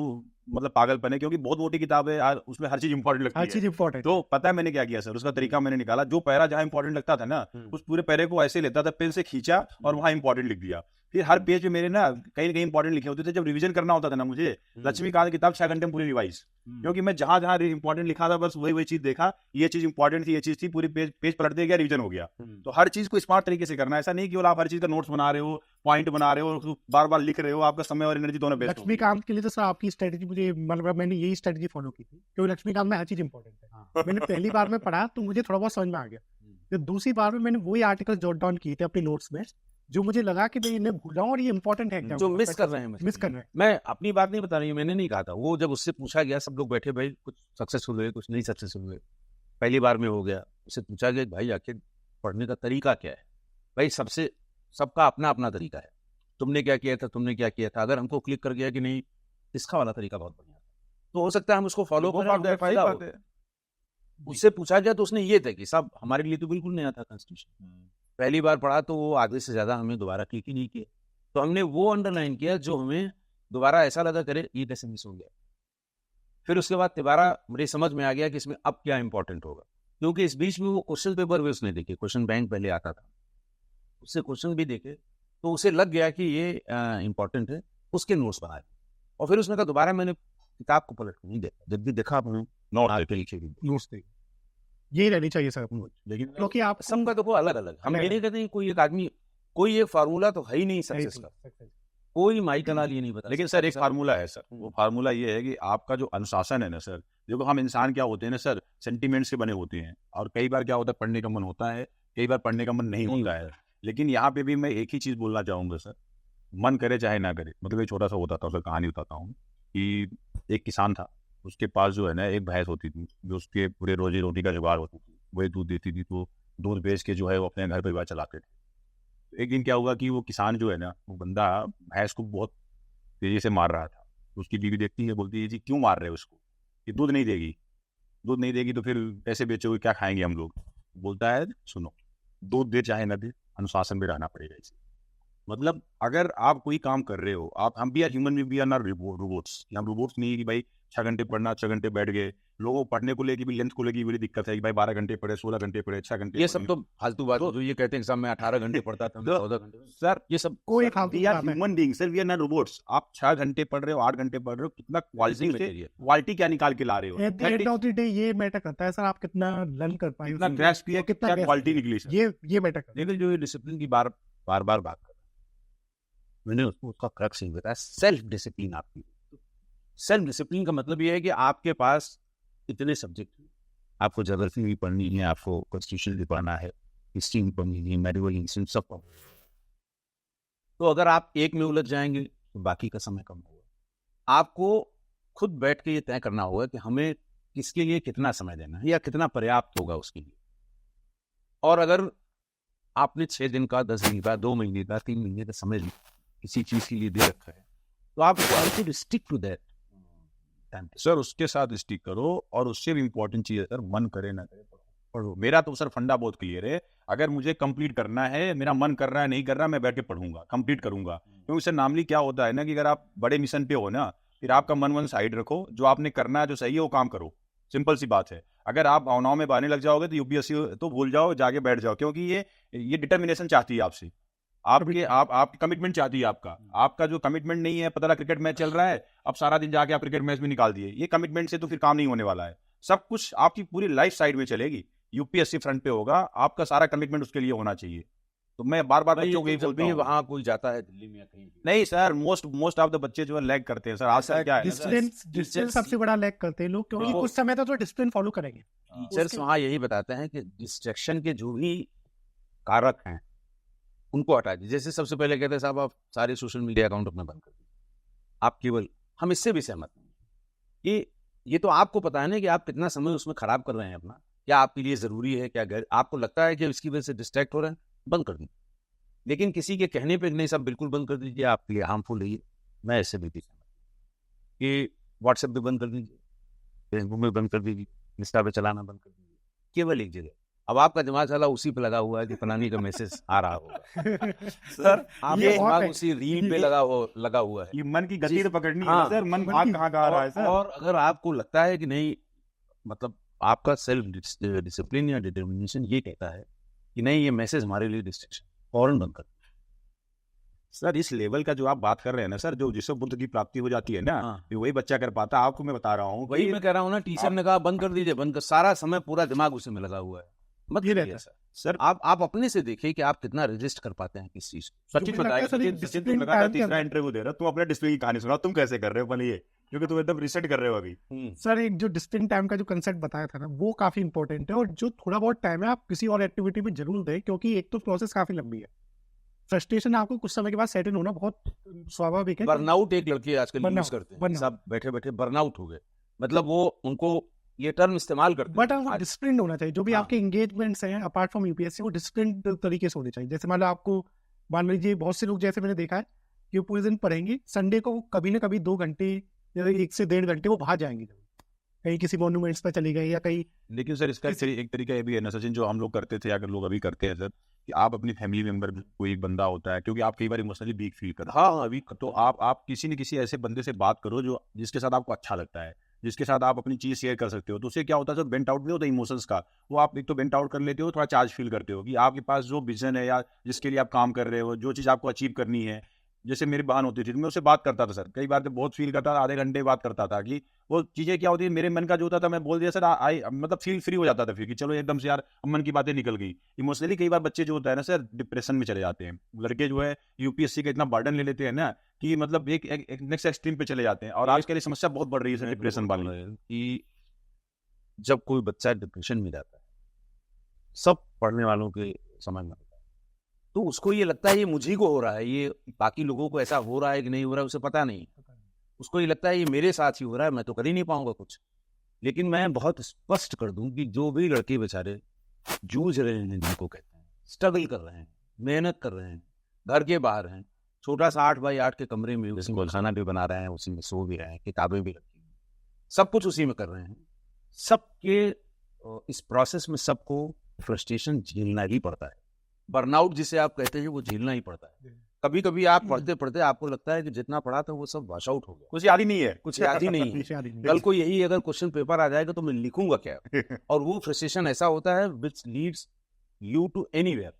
मतलब पागलपन है, क्योंकि बहुत मोटी किताब है यार, उसमें हर चीज इंपॉर्टेंट लगती हर है। चीज इंपॉर्टेंट। तो पता है मैंने क्या किया सर, उसका तरीका मैंने निकाला। जो पैरा जहां इंपॉर्टेंट लगता था ना, उस पूरे पैरे को ऐसे लेता था, पेन से खींचा और वहां इंपॉर्टेंट लिख दिया। फिर हर पेज पे मेरे ना कहीं ना कहीं इंपॉर्टेंट लिखे होते थे। जब रिवीजन करना होता था ना मुझे, लक्ष्मीकांत की किताब 6 घंटे में पूरी रिवाइज, क्योंकि मैं जहां जहां इंपॉर्टेंट लिखा था बस वही चीज देखा, ये चीज इंपॉर्टेंट थी, ये चीज थी, पूरी पेज पलट दिया गया, रिवीजन हो गया। तो हर चीज को स्मार्ट तरीके से करना है। ऐसा नहीं कि आप हर चीज का नोट्स बना रहे हो, पॉइंट बना रहे हो, बार बार लिख रहे हो, आपका समय और एनर्जी दोनों बेस्ट। लक्ष्मीकांत के लिए तो सर आपकी स्ट्रेटेजी, मुझे मतलब मैंने यही स्ट्रेटेजी फॉलो की थी, क्योंकि लक्ष्मीकांत में हर चीज इंपॉर्टेंट है। मैंने पहली बार में पढ़ा तो मुझे थोड़ा बहुत समझ में आ गया। तो दूसरी बार में मैंने वही आर्टिकल जॉट डाउन किए थे अपने नोट्स में, जो मुझे लगा कि मैं इन्हें भूल रहा हूँ और ये इंपॉर्टेंट है, जो मिस कर रहे हैं, मिस कर रहे हैं। मैं अपनी बात नहीं बता रही हूँ, मैंने नहीं कहा था। वो जब उससे पूछा गया, सब लोग बैठे, भाई कुछ सक्सेसफुल हुए, कुछ नहीं सक्सेसफुल हुए, पहली बार में हो गया, उससे पूछा गया भाई आखिर पढ़ने का तरीका क्या है। भाई सबका अपना अपना तरीका है। तुमने क्या किया था, तुमने क्या किया था। अगर हमको क्लिक कर गया कि नहीं इसका वाला तरीका बहुत बढ़िया है, तो हो सकता है हम उसको फॉलो करें। उससे पूछा गया तो उसने ये था कि साहब हमारे लिए तो बिल्कुल नया था कॉन्स्टिट्यूशन, पहली बार पढ़ा, तो वो आधे से ज्यादा हमें दोबारा क्लिक ही नहीं किया। तो हमने वो अंडरलाइन किया जो हमें दोबारा ऐसा लगा करे ये कैसे मिस हो गया। फिर उसके बाद दोबारा मुझे समझ में आ गया कि इसमें अब क्या इंपॉर्टेंट होगा, क्योंकि इस बीच में वो क्वेश्चन पेपर भी उसने देखे, क्वेश्चन बैंक पहले आता था, उससे क्वेश्चन भी देखे, तो उसे लग गया कि ये इंपॉर्टेंट है, उसके नोट्स बनाए। और फिर उसने कहा दोबारा मैंने किताब को पलट नहीं देखा, जब भी देखा आपने नोट्स थे, यही रहनी चाहिए सर अपनी। लेकिन क्योंकि आप सबका देखो अलग अलग, हम ये नहीं कहते कोई एक आदमी, कोई एक फार्मूला तो है ही नहीं सक्सेस का। कोई माई कनाल ये नहीं बता लेकिन सकता सर एक कि फार्मूला है सर, वो फार्मूला ये है कि आपका जो अनुशासन है ना सर, देखो हम इंसान क्या होते हैं ना सर, सेंटिमेंट से बने होते हैं, और कई बार क्या होता है पढ़ने का मन होता है, कई बार पढ़ने का मन नहीं होता है। लेकिन यहाँ पे भी मैं एक ही चीज़ बोलना चाहूँगा सर, मन करे चाहे ना करे, मतलब एक छोटा सा होता था, उसका कहानी बताता हूँ कि एक किसान था, उसके पास जो है ना एक भैंस होती थी, जो उसके पूरे रोजी रोटी का जुगाड़ होती थी, वही दूध देती थी, तो दूध बेच के जो है वो अपने घर परिवार चलाते थे। एक दिन क्या हुआ कि वो किसान जो है ना, वो बंदा भैंस को बहुत तेजी से मार रहा था। तो उसकी बीवी देखती है, बोलती है जी क्यों मार रहे हो उसको, ये दूध नहीं देगी, दूध नहीं देगी तो फिर पैसे बेचोगे, क्या खाएंगे हम लोग। बोलता है सुनो, दूध दे चाहे ना दे, अनुशासन में रहना पड़ेगा इसे। मतलब अगर आप कोई काम कर रहे हो, आप हम भी आर ह्यूमन, भी आर नॉट रोबोट्स। हम रोबोट्स नहीं है कि भाई 6 घंटे पढ़ना, 6 घंटे बैठ गए। लोगों को पढ़ने को लेकर भी, लेंथ को लेकर भी बड़ी दिक्कत है कि भाई 12 घंटे पढ़े, 16 घंटे पढ़े, 6 घंटे ये सब तो फालतू बात है। जो ये कहते हैं कि साहब मैं 18 घंटे पढ़ता था, मैं 14 घंटे, सर ये सब कोई we are human being sir, we are not robots. आप 6 घंटे पढ़ रहे हो, 8 घंटे पढ़ रहे हो, कितना क्वालिटी मटेरियल। क्वालिटी क्या निकाल के ला रहे हो, at the end of the day ये मैटर करता है सर, आप कितना लर्न कर पाए, कितना ग्रैस्प किया, कितना क्या grasp क्वालिटी किया। निकली सर। ये मैटर करता लेकिन जो ये डिसिप्लिन की बार बार बात कर, मैंने उसका क्रक्स नहीं बताया, सेल्फ डिसिप्लिन आपकी। सेल्फ डिसिप्लिन का मतलब ये है कि आपके पास इतने सब्जेक्ट हैं, आपको ज्योग्राफी भी पढ़नी है, आपको कॉन्स्टिट्यूशन भी पढ़ना है, हिस्ट्री भी पढ़नी है, मेडिवल इंग्लिश सब पढ़ना है। तो अगर आप एक में उलझ जाएंगे तो बाकी का समय कम होगा। आपको खुद बैठ के ये तय करना होगा कि हमें किसके लिए कितना समय देना है या कितना पर्याप्त होगा उसके लिए। और अगर आपने 6 दिन का, 10 दिन का, 2 महीने का, 3 महीने का समय किसी चीज के लिए दे रखा है, तो आप स्टिक टू दैट। सर उसके साथ स्टिक करो, और उससे भी इम्पोर्टेंट चीज है सर, मन करे ना करे पढ़ो। मेरा तो सर फंडा बहुत क्लियर है, अगर मुझे कंप्लीट करना है, मेरा मन कर रहा है, नहीं कर रहा, मैं बैठ के पढ़ूंगा, कंप्लीट करूंगा। क्योंकि सर नॉर्मली क्या होता है ना कि अगर आप बड़े मिशन पे हो ना, फिर आपका मन साइड रखो, जो आपने करना है, जो सही है वो काम करो। सिंपल सी बात है। अगर आप भावनाओं में बहने लग जाओगे तो यूपीएससी तो भूल जाओ, जाके बैठ जाओ, क्योंकि ये डिटर्मिनेशन चाहती है आपसे, आपकी कमिटमेंट चाहती है। आपका जो कमिटमेंट नहीं है, पता लगा क्रिकेट मैच चल रहा है, अब सारा दिन जाके आप क्रिकेट मैच में निकाल दिए, ये कमिटमेंट से तो फिर काम नहीं होने वाला है। सब कुछ आपकी पूरी लाइफ साइड में चलेगी, यूपीएससी फ्रंट पे होगा, आपका सारा कमिटमेंट उसके लिए होना चाहिए। तो मैं बार बार बच्चों को यही बोलता हूँ, वहां कोई जाता है दिल्ली में या कहीं भी, नहीं सर, मोस्ट ऑफ द बच्चे जो है लैग करते हैं सर। आज सर क्या है ना सर, डिसिप्लिन सबसे बड़ा लैक करते हैं लोग, क्योंकि हाँ। कुछ समय तक तो डिसिप्लिन फॉलो करेंगे। टीचर्स वहाँ यही बताते हैं कि डिस्ट्रैक्शन के जो भी कारक हैं उनको हटा दीजिए। जैसे सबसे पहले कहते हैं साहब आप सारे सोशल मीडिया अकाउंट अपने बंद कर दीजिए, आप केवल, हम इससे भी सहमत नहीं। ये तो आपको पता है ना कि आप कितना समय उसमें खराब कर रहे हैं अपना, क्या आपके लिए जरूरी है, क्या आपको लगता है कि इसकी वजह से डिस्ट्रैक्ट हो रहे हैं, बंद कर दीजिए। लेकिन किसी के कहने पे नहीं सब बिल्कुल बंद कर दीजिए, आपके लिए हार्मफुल है ये, मैं इससे भी सहमत कि व्हाट्सएप भी बंद कर दीजिए, फेसबुक में बंद कर दीजिए, इंस्टा पे चलाना बंद कर दीजिए, केवल एक जगह। अब आपका दिमाग साला उसी पे लगा हुआ है कि फलानी का मैसेज आ रहा होगा सर आपका ये दिमाग उसी रील पे लगा हुआ है। ये मन की गति जी, तो पकड़नी है हाँ, ना सर, मन भाग कहाँ कहाँ रहा है सर। और अगर आपको लगता है कि नहीं, मतलब आपका सेल्फ डिसिप्लिन या डिटर्मिनेशन ये कहता है कि नहीं ये मैसेज हमारे लिए डिस्ट्रैक्शन, फौरन बंद कर। सर इस लेवल का जो आप बात कर रहे हैं ना सर, जो जिससे बुद्ध की प्राप्ति हो जाती है ना, हाँ। ये वही बच्चा कर पाता है। आपको मैं बता रहा हूँ, वही मैं कह रहा हूँ ना, टीचर ने कहा बंद कर दीजिए, बंद कर, सारा समय पूरा दिमाग उसी में लगा हुआ है, मत ये करिए रहता सर। सर आप अपने से देखिए कि आप कितना रजिस्ट कर पाते हैं किस चीज को। सचिन मुझे लगता है बताइए, सर, एक सचिन discipline तुम लगातार time के तीसरा अंदर- इंटरव्यू दे रहे हो, तुम अपने डिस्प्ले की कहानी सुनाओ, तुम कैसे कर रहे हो पहले ये, क्योंकि तुम एकदम रिसेट कर रहे हो अभी। सर एक जो डिसिप्लिन टाइम का जो कंसेप्ट बताया था ना, वो काफी इंपॉर्टेंट है, और जो थोड़ा बहुत टाइम है आप किसी और एक्टिविटी में जरूर दें, क्योंकि एक तो प्रोसेस काफी लंबी है। फ्रस्ट्रेशन आपको कुछ समय के बाद सेटल होना बहुत स्वाभाविक है। बर्नआउट एक लड़के आजकल यूज Burnout, करते हैं, burnout। सब बैठे बैठे बर्नआउट हो गए, मतलब वो उनको ये टर्म इस्तेमाल करते बट हैं। डिसिप्लिन होना चाहिए, जो भी हाँ। आपके एंगेजमेंट्स हैं अपार्ट फ्रॉम यूपीएससी, वो डिसिप्लिन तरीके से होने चाहिए। जैसे मान लो आपको, मान लीजिए बहुत से लोग जैसे मैंने देखा है कि वो पूरे दिन पढ़ेंगे, संडे को कभी ना कभी 2 घंटे या 1 से 1.5 घंटे वो बाहर जाएंगे, कहीं किसी मॉन्यूमेंट्स पर चले गए या कहीं। लेकिन सर इसका एक तरीका ये भी है ना सचिन, जो हम लोग करते थे, अगर लोग अभी करते हैं सर, कि आप अपनी फैमिली मेंबर कोई एक बंदा होता है, क्योंकि आप कई बार इमोशनली वीक फील करते हैं। हाँ अभी तो आप किसी न किसी ऐसे बंदे से बात करो जो जिसके साथ आपको अच्छा लगता है, जिसके साथ आप अपनी चीज शेयर कर सकते हो। तो उससे क्या होता है सर, बेंट आउट नहीं होता इमोशंस का, वो आप एक तो बेंट आउट कर लेते हो, थोड़ा चार्ज फील करते हो कि आपके पास जो विजन है या जिसके लिए आप काम कर रहे हो, जो चीज आपको अचीव करनी है, जैसे मेरी बहन होती थी तो मैं उससे बात करता था सर, कई बार तो बहुत फील करता था, आधे घंटे बात करता था कि वो चीज़ें क्या होती है, मेरे मन का जो होता था मैं बोल दिया सर, आई मतलब फील फ्री हो जाता था फिर कि चलो एकदम से यार मन की बातें निकल गई। इमोशनली कई बार बच्चे जो होता है ना सर डिप्रेशन में चले जाते हैं, लड़के जो है यूपीएससी का इतना बर्डन ले लेते हैं ना कि मतलब एक नेक्स्ट एक्सट्रीम पे चले जाते हैं, और आज के लिए समस्या बहुत बढ़ रही है सर डिप्रेशन वाली। कि जब कोई बच्चा डिप्रेशन में जाता है, सब पढ़ने वालों के समझ में आता है, तो उसको ये लगता है ये मुझी को हो रहा है, ये बाकी लोगों को ऐसा हो रहा है कि नहीं हो रहा है उसे पता नहीं। उसको ये लगता है ये मेरे साथ ही हो रहा है, मैं तो कर ही नहीं पाऊंगा कुछ। लेकिन मैं बहुत स्पष्ट कर दूं कि जो भी लड़के बेचारे जूझ रहे हैं, जिनको कहते हैं स्ट्रगल कर रहे हैं, मेहनत कर रहे हैं, घर के बाहर हैं, छोटा सा 8x8 के कमरे में उसी में खाना भी बना रहे हैं, उसी में सो भी रहे हैं, किताबें भी रखी हैं, सब कुछ उसी में कर रहे हैं। सबके इस प्रोसेस में सबको फ्रस्ट्रेशन झेलना ही पड़ता है। बर्नआउट जिसे आप कहते हैं वो झेलना ही पड़ता है। कभी कभी आप पढ़ते पढ़ते आपको लगता है कि जितना पढ़ा था वो सब वॉश आउट हो गया, कुछ याद ही नहीं है, कुछ याद ही नहीं है। कल को यही अगर क्वेश्चन पेपर आ जाएगा तो मैं लिखूंगा क्या? और वो फ्रस्ट्रेशन ऐसा होता है which leads you to anywhere.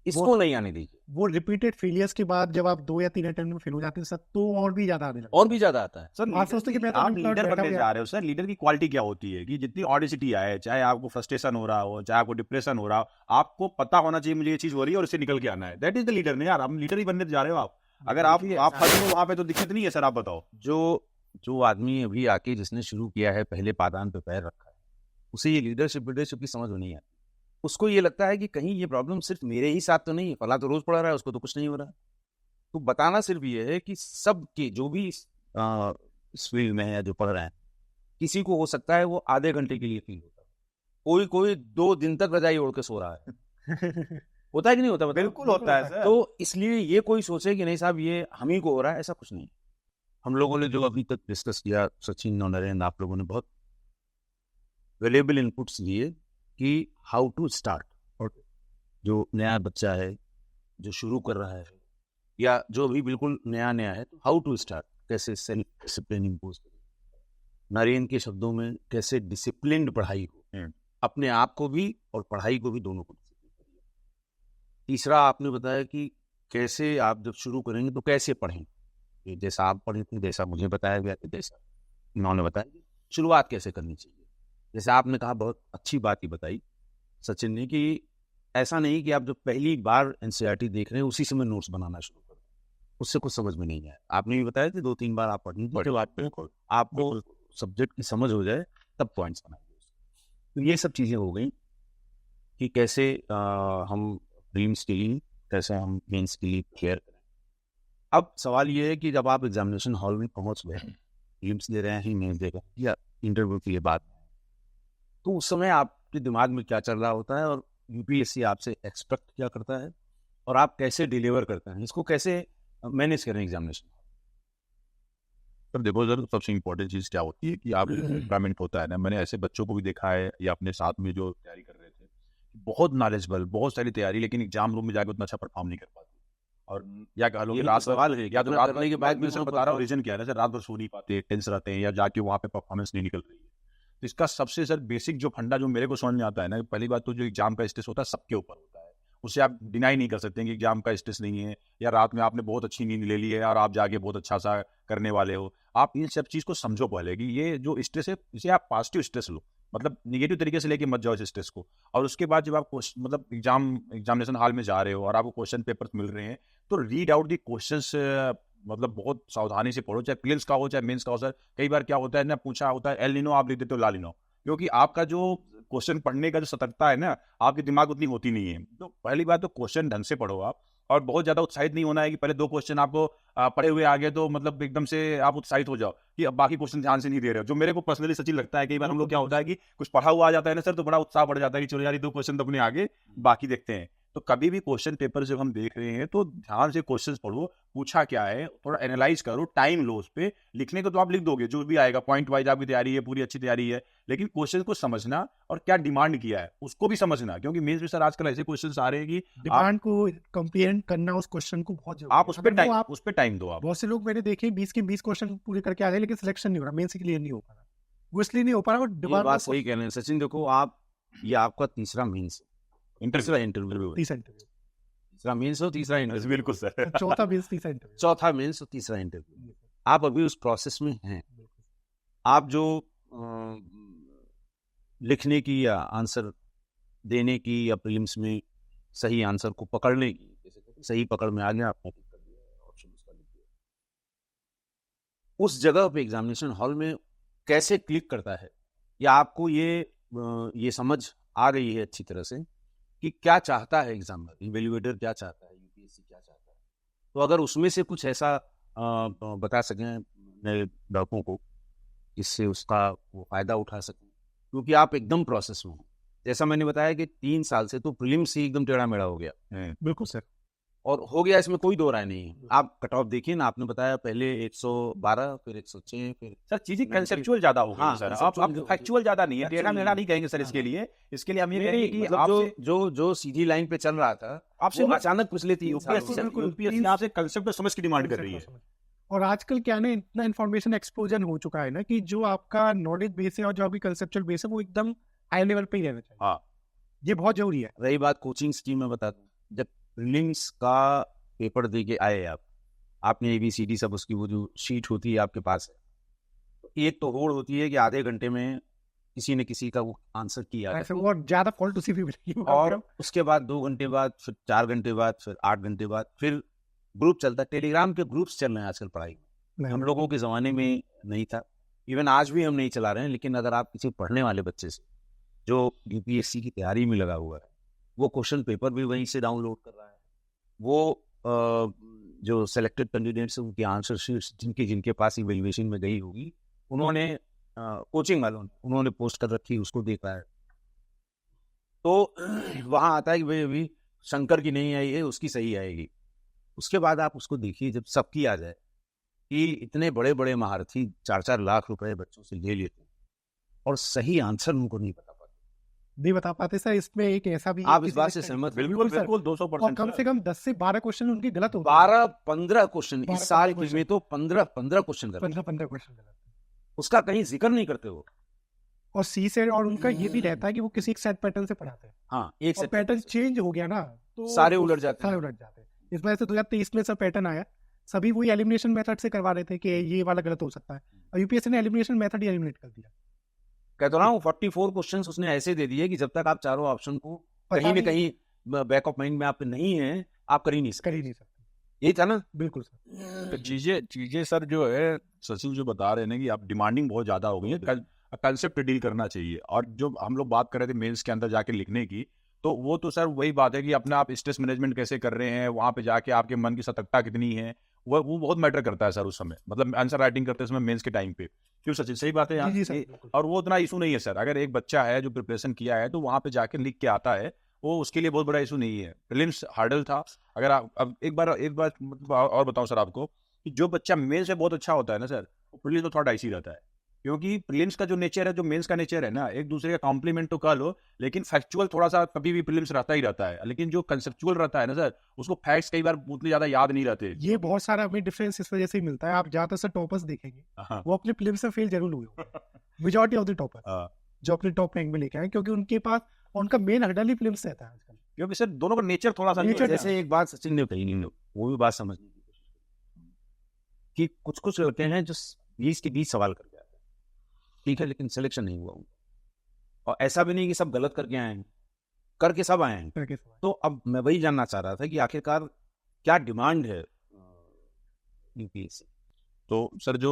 इसको नहीं आने दीजिए। वो रिपीटेड फेलियर्स के बाद जब आप 2 या 3 अटेम्प्ट में फेल हो जाते हैं सर, तो और भी ज्यादा आने लगता है। और भी ज्यादा आता है सर। आप सोचते हैं कि मैं तो आप अपनी लीडर cloud बनने बैठा जा रहे हो सर, लीडर की क्वालिटी क्या होती है कि जितनी ऑडिसिटी आए, चाहे आपको फ्रस्ट्रेशन हो रहा हो, चाहे आपको डिप्रेशन हो रहा हो, आपको पता होना चाहिए मुझे ये चीज हो रही है और इससे निकल के आना है। That is the leader. नहीं यार, आप लीडर ही बनने जा रहे हो। आप अगर आप फंसे हो वहां पे तो दिक्कत नहीं है सर। आप बताओ, जो आदमी अभी आके जिसने शुरू किया है, पहले पादान पे पैर रखा है, उसे ये लीडरशिप की समझ में नहीं आती। उसको ये लगता है कि कहीं ये प्रॉब्लम सिर्फ मेरे ही साथ तो नहीं है, फला तो रोज पढ़ा रहा है, उसको तो कुछ नहीं हो रहा। तो बताना सिर्फ ये है कि सबके जो भी इस फील्ड में है या जो पढ़ रहे हैं, किसी को हो सकता है वो आधे घंटे के लिए फील होता है, कोई 2 दिन तक रजाई ओढ़ के सो रहा है। होता है कि नहीं होता? बिल्कुल होता है सर। तो इसलिए ये कोई सोचे कि नहीं साहब ये हम ही को हो रहा है, ऐसा कुछ नहीं। हम लोगों ने जो अभी तक डिस्कस किया, सचिन और नरेंद्र, आप लोगों ने बहुत वैल्यूएबल इनपुट्स दिए कि हाउ टू स्टार्ट। और जो नया बच्चा है जो शुरू कर रहा है या जो अभी बिल्कुल नया है, तो हाउ टू स्टार्ट, कैसे सेल्फ डिसिप्लिन इम्पोज करें। नरेंद्र के शब्दों में कैसे डिसिप्लिन्ड पढ़ाई हो, अपने आप को भी और पढ़ाई को भी, दोनों को डिसिप्लिन करिए। तीसरा आपने बताया कि कैसे आप जब शुरू करेंगे तो कैसे पढ़ें, जैसा आप पढ़े थे, जैसा मुझे बताया गया था, जैसा इन्होंने बताया, शुरुआत कैसे करनी चाहिए। जैसे आपने कहा, बहुत अच्छी बात ही बताई सचिन ने, कि ऐसा नहीं कि आप जब पहली बार एनसीईआरटी देख रहे हैं उसी समय नोट्स बनाना शुरू कर, उससे कुछ समझ में नहीं आया। आपने भी बताया कि 2-3 बार आप पढ़ेंगे, आपको सब्जेक्ट की समझ हो जाए तब पॉइंट्स बनाइए। तो ये सब चीज़ें हो गई कि कैसे हम प्रीलिम्स के लिए, कैसे हम मेंस के लिए प्रिपेयर करें। अब सवाल ये है कि जब आप एग्जामिनेशन हॉल में पहुंच गए, प्रीलिम्स दे रहे हैं, मेंस दे रहे हैं या इंटरव्यू के लिए बात, तो उस समय आपके दिमाग में क्या चल रहा होता है और यूपीएससी आपसे एक्सपेक्ट क्या करता है और आप कैसे डिलीवर करते हैं, इसको कैसे मैनेज करें एग्जामिनेशन। तब देखो सर, सबसे इम्पोर्टेंट चीज़ क्या होती है कि आप एनवायरमेंट होता है ना, मैंने ऐसे बच्चों को भी देखा है या अपने साथ में जो तैयारी कर रहे थे, बहुत नॉलेजेबल, बहुत सारी तैयारी, लेकिन एग्जाम रूम में जाकर उतना अच्छा परफॉर्म नहीं कर पाते। और या कह लो कि रात सवाल है, या तो रात करने के बाद मैं बता रहा हूँ रीजन क्या है ना सर, रात भर सो नहीं पाते, टेंस रहते हैं, या जाके वहाँ पे परफॉर्मेंस नहीं निकल रही है। तो इसका सबसे सर बेसिक जो फंडा जो मेरे को समझ में आता है ना, पहली बात तो जो एग्जाम का स्ट्रेस होता है सबके ऊपर होता है, उसे आप डिनाई नहीं कर सकते कि एग्जाम का स्ट्रेस नहीं है, या रात में आपने बहुत अच्छी नींद ले ली है और आप जाके बहुत अच्छा सा करने वाले हो। आप इन सब चीज़ को समझो पहले कि ये जो स्ट्रेस है इसे आप पॉजिटिव स्ट्रेस लो, मतलब निगेटिव तरीके से लेके मत जाओ इस स्ट्रेस को। और उसके बाद जब आप मतलब एग्जामिनेशन हॉल में जा रहे हो और आपको क्वेश्चन पेपर्स मिल रहे हैं, तो रीड आउट दी क्वेश्चंस, मतलब बहुत सावधानी से पढ़ो, चाहे प्रीलिम्स का हो चाहे मेंस का हो। सर कई बार क्या होता है ना, पूछा होता है एल निनो, आप लिख देते हो ला लिनो, क्योंकि आपका जो क्वेश्चन पढ़ने का जो सतर्कता है ना, आपके दिमाग उतनी होती नहीं है। तो पहली बात तो क्वेश्चन ढंग से पढ़ो आप, और बहुत ज़्यादा उत्साहित नहीं होना है कि पहले 2 क्वेश्चन आपको पढ़े हुए आ गए तो मतलब एकदम से आप उत्साहित हो जाओ कि अब बाकी क्वेश्चन ध्यान से नहीं दे रहे हो। जो मेरे को पर्सनली सचिन लगता है, कई बार हम लोग क्या होता है कि कुछ पढ़ा हुआ आ जाता है ना सर, तो बड़ा उत्साह बढ़ जाता है कि चलो यार ये 2 क्वेश्चन तो अपने आगे, बाकी देखते हैं। तो कभी भी क्वेश्चन पेपर जब हम देख रहे हैं तो ध्यान से क्वेश्चन पढ़ो, पूछा क्या है थोड़ा एनालाइज करो, टाइम लो उस पर। लिखने को तो आप लिख दोगे जो भी आएगा, पॉइंट वाइज आपकी तैयारी है, पूरी अच्छी तैयारी है, लेकिन क्वेश्चन को समझना और क्या डिमांड किया है उसको भी समझना, क्योंकि मेंस में सर आजकल ऐसे क्वेश्चन आ रहे हैं कि डिमांड को कंप्लीट करना उस क्वेश्चन को बहुत जरूरी है। आप उस पर टाइम दो। आप बहुत से लोग मैंने देखे 20 के 20 क्वेश्चन पूरे करके आ गए, लेकिन सिलेक्शन नहीं हो रहा, मेंस के लिए नहीं हो पा रहा। वो इसलिए नहीं हो पा रहा, ये बात सही कह रहे हैं सचिन। देखो आप, ये आपका तीसरा मेंस, तीसरा इंटरव्यू, तीसरा मेंस और तीसरा इंटरव्यू, बिल्कुल सर। चौथा बेस तीसरा इंटरव्यू। चौथा मेंस और तीसरा इंटरव्यू। आप अभी उस प्रोसेस में हैं। आप जो लिखने की या आंसर देने की या प्रीलिम्स में सही आंसर को पकड़ने की, जैसे कहते हैं, सही पकड़ में आ गया, आपने टिक कर दिया, ऑप्शन उसका लिख दिया, उस जगह पे एग्जामिनेशन हॉल में कैसे क्लिक करता है, या आपको ये समझ आ गई है अच्छी तरह से कि क्या चाहता है एग्जामिनर, इवेल्युएटर क्या चाहता है, यूपीएससी क्या चाहता है? तो अगर उसमें से कुछ ऐसा बता सकें नए लड़कों को, इससे उसका वो फायदा उठा सकें, क्योंकि आप एकदम प्रोसेस में हो। जैसा मैंने बताया कि 3 साल से तो प्रीलिम्स ही एकदम टेढ़ा मेढ़ा हो गया। बिल्कुल सर। और हो गया, इसमें कोई दो राय नहीं है। आप कट ऑफ देखिए ना, आपने बताया पहले 112, फिर 106, फिर सर चीजें कंसेप्चुअल ज्यादा हो गई हाँ, सर। conceptual आप जो- फैक्चुअल ज्यादा नहीं है, Factual टेढ़ा मेढ़ा नहीं कहेंगे सर। हाँ, इसके हाँ। लिए हम ये नहीं, कहेंगे कि मतलब आपसे जो सीधी लाइन पे चल रहा था, आपसे वो अचानक पिछले 3 साल बिल्कुल, बिल्कुल। यूपीएससी आपसे कंसेप्ट समझ की डिमांड कर रही है। और आजकल क्या है ना, इतना इन्फॉर्मेशन एक्सपोजर हो चुका है ना कि जो आपका नॉलेज बेस है और जो आपकी कंसेप्चुअल बेस है वो एकदम हाई लेवल पे ही रहना चाहिए। हाँ। ये बहुत जरूरी है। रही बात कोचिंग की, मैं बता दूं, जब प्रीलिम्स का पेपर दे के आए आपने ABCD सब, उसकी वो जो शीट होती है आपके पास है, तो एक तो होड़ होती है कि आधे घंटे में किसी न किसी का वो आंसर किया है, ऐसे और ज्यादा फॉल्ट उसी पे मिलेगी। और उसके बाद 2 घंटे बाद, फिर 4 घंटे बाद, फिर 8 घंटे बाद, फिर ग्रुप चलता है। टेलीग्राम के ग्रुप्स चल रहे हैं आजकल पढ़ाई में, हम लोगों के ज़माने में नहीं था, इवन आज भी हम नहीं चला रहे हैं। लेकिन अगर आप किसी पढ़ने वाले बच्चे से जो यूपीएससी की तैयारी में लगा हुआ है, वो क्वेश्चन पेपर भी वहीं से डाउनलोड कर रहा है, वो जो सेलेक्टेड कैंडिडेट्स हैं उनकी आंसर शीट्स जिनके पास इवेल्युएशन में गई होगी, उन्होंने कोचिंग वालों ने उन्होंने पोस्ट कर रखी, उसको देख रहा है। तो वहाँ आता है कि भाई अभी शंकर की नहीं आई है, उसकी सही आएगी। उसके बाद आप उसको देखिए, जब सबकी आ जाए कि इतने बड़े बड़े महारथी 4-4 लाख रुपए बच्चों से ले लेते हैं और सही आंसर उनको नहीं बता पाते सर। इसमें एक ऐसा भी आप इस बात से सहमत? बिल्कुल सर। बिल्कुल और 200%। कम से कम 10 से 12 क्वेश्चन उनके गलत होते हैं। 12-15 क्वेश्चन 12 इस साल question। में तो 15 क्वेश्चन कर 15 क्वेश्चन गलत। उसका कहीं जिक्र नहीं करते हो। और सी सेट, और उनका ये भी रहता है कि वो किसी एक सेट पैटर्न से पढ़ाते हैं, हाँ, एक और से पैटर्न चेंज हो गया ना तो सारे उलट जाते हैं। सारे उलट जाते हैं। इस वजह से 2023 में सब पैटर्न आया, सभी वही एलिमिनेशन मेथड से करवा रहे थे कि ये वाला गलत हो सकता है, और यूपीएससी ने एलिमिनेशन मेथड ही एलिमिनेट कर दिया। कहता रहा हूँ 44 क्वेश्चंस उसने ऐसे दे दिए कि जब तक आप चारों ऑप्शन को कहीं न कहीं बैक ऑफ माइंड में आप नहीं है, आप कर ही नहीं सकते। यही था ना? बिल्कुल सर। तो चीजें सर जो है सचिव जो बता रहे हैं ना कि आप डिमांडिंग बहुत ज्यादा हो गई है, कंसेप्ट डील करना चाहिए। और जो हम लोग बात कर रहे थे मेंस के अंदर जाके लिखने की, तो वो तो सर वही बात है कि अपने आप स्ट्रेस मैनेजमेंट कैसे कर रहे हैं, वहां पे जाके आपके मन की सतर्कता कितनी है, वो बहुत मैटर करता है सर उस समय, मतलब आंसर राइटिंग करते समय मेंस के टाइम पे। क्यों सचिन, सही बात है जी, जी, यहाँ? सर। और वो उतना इशू नहीं है सर। अगर एक बच्चा है जो प्रिपरेशन किया है तो वहां पे जाके लिख के आता है, वो उसके लिए बहुत बड़ा इशू नहीं है। प्रीलिम्स हार्डल था। अगर आप अब एक बार मतलब और बताऊं सर आपको कि जो बच्चा मेंस में बहुत अच्छा होता है ना सर, वो प्रीलिम्स में थोड़ा डाइसी रहता है। क्योंकि प्रीलिम्स का जो नेचर है, जो मेंस का नेचर है ना, एक दूसरे का कॉम्प्लीमेंट तो कर लो, लेकिन फैक्चुअल थोड़ा सा कभी भी प्रीलिम्स रहता ही रहता है। लेकिन जो कंसेप्चुअल रहता है ना सर, उसको फैक्ट्स कई बार उतने ज्यादा याद नहीं रहते। ये बहुत सारा हमें डिफरेंस इस वजह से ही मिलता है। आप ज्यादातर सर टॉपर्स देखेंगे, हाँ। वो अपने प्रीलिम्स में फेल जरूर हुए होंगे, मेजॉरिटी ऑफ द टॉपर हाँ। जो अपने टॉप रैंक में लेके आए, क्योंकि उनके पास उनका मेन हर्डल ही प्रीलिम्स रहता है आजकल। क्योंकि सर दोनों का नेचर थोड़ा सा Nature जैसे एक बात सचिन ने कही, नहीं वो भी बात समझने की कोशिश की कि कुछ लड़के हैं जो 20 के 20 सवाल करके आते हैं, ठीक है, लेकिन सिलेक्शन नहीं हुआ उनका। और ऐसा भी नहीं कि सब गलत करके आए हैं, करके सब आए हैं। तो अब मैं वही जानना चाह रहा था कि आखिरकार क्या डिमांड है यूपीएससी? तो सर जो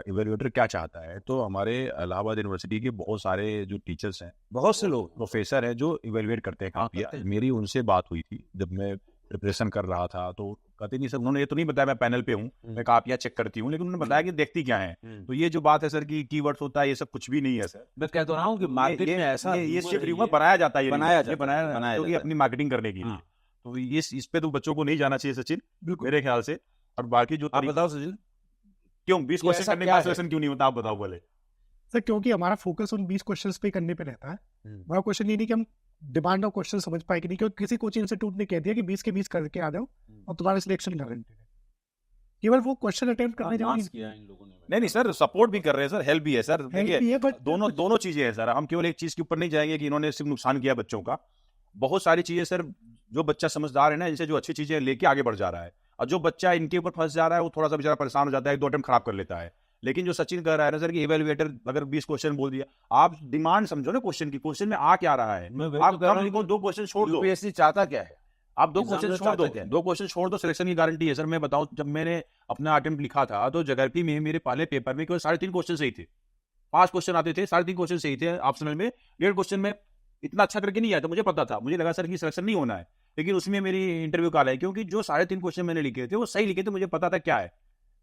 इवेल्युएटर क्या चाहता है, तो हमारे इलाहाबाद यूनिवर्सिटी के बहुत सारे जो टीचर्स हैं, बहुत से लोग प्रोफेसर हैं जो इवेल्युएट करते हैं काम किया। मेरी उनसे बात हुई थी जब मैं प्रिपरेशन कर रहा था, तो कहते नहीं सर, उन्होंने ये तो नहीं बताया मैं पैनल पे हूँ, मैं कापियाँ चेक करती हूँ, लेकिन उन्होंने बताया कि देखती क्या है। तो ये जो बात है सर कि कीवर्ड्स होता है, ये सब कुछ भी नहीं है सर। मैं कहता रहा हूँ कि मार्केट में ऐसा ये शिफ्ट ह्यूमर बनाया जाता है, बनाया क्योंकि अपनी मार्केटिंग करने के लिए। तो इस पे तो बच्चों को नहीं जाना चाहिए सचिन, मेरे ख्याल से। और बाकी जो आप बताओ सचिन, क्यों 20 क्वेश्चन करने का सेशन क्यों नहीं होता, आप बताओ बोले सर। क्योंकि हमारा फोकस उन 20 क्वेश्चंस पे करने पे रहता है। हमारा क्वेश्चन ये नहीं कि हम डिमांड ऑफ क्वेश्चन समझ पाए कि नहीं, क्योंकि किसी कोचिंग इंस्टीट्यूट ने कह दिया कि 20 के 20 करके आ जाओ और तुम्हारा सिलेक्शन गारंटेड है। केवल वो क्वेश्चन अटेम्प्ट करने जाओगे। नहीं सर, सपोर्ट भी कर रहे हैं सर, हेल्प भी है सर। देखिए बट दोनों चीजें हैं सर। हम केवल एक चीज के ऊपर नहीं जाएंगे कि इन्होंने सिर्फ नुकसान किया बच्चों का। बहुत सारी चीजें सर, जो बच्चा समझदार है ना, इनसे जो अच्छी चीजें लेके आगे बढ़ जा रहा है, और जो बच्चा इनके ऊपर फंस जा रहा है वो थोड़ा सा बेचारा परेशान हो जाता है, 1-2 अटेम्प्ट खराब कर लेता है। लेकिन जो सचिन कह रहा है ना सर कि इवेलुएटर अगर 20 क्वेश्चन बोल दिया, आप डिमांड समझो ना क्वेश्चन की, क्वेश्चन में आ क्या रहा है, आप कम लिखो, 2 क्वेश्चन छोड़ दो। यूपीएससी चाहता क्या है? आप 2 एग्जामिनर क्वेश्चन छोड़ दो, चाहता क्या है? 2 क्वेश्चन छोड़ दो, सिलेक्शन की गारंटी है सर। मैं बताऊं, जब मैंने अपना अटेम्प्ट लिखा था तो ज्योग्राफी में मेरे पहले पेपर में केवल 3.5 क्वेश्चन सही थे, 5 क्वेश्चन आते थे, 3.5 क्वेश्चन सही थे ऑप्शनल में, 1.5 क्वेश्चन में इतना अच्छा करके नहीं आया, तो मुझे पता था, मुझे लगा सर कि सिलेक्शन नहीं होना है, लेकिन उसमें मेरी इंटरव्यू कॉल है, क्योंकि जो 3.5 क्वेश्चन मैंने लिखे थे वो सही लिखे थे, मुझे पता था क्या है।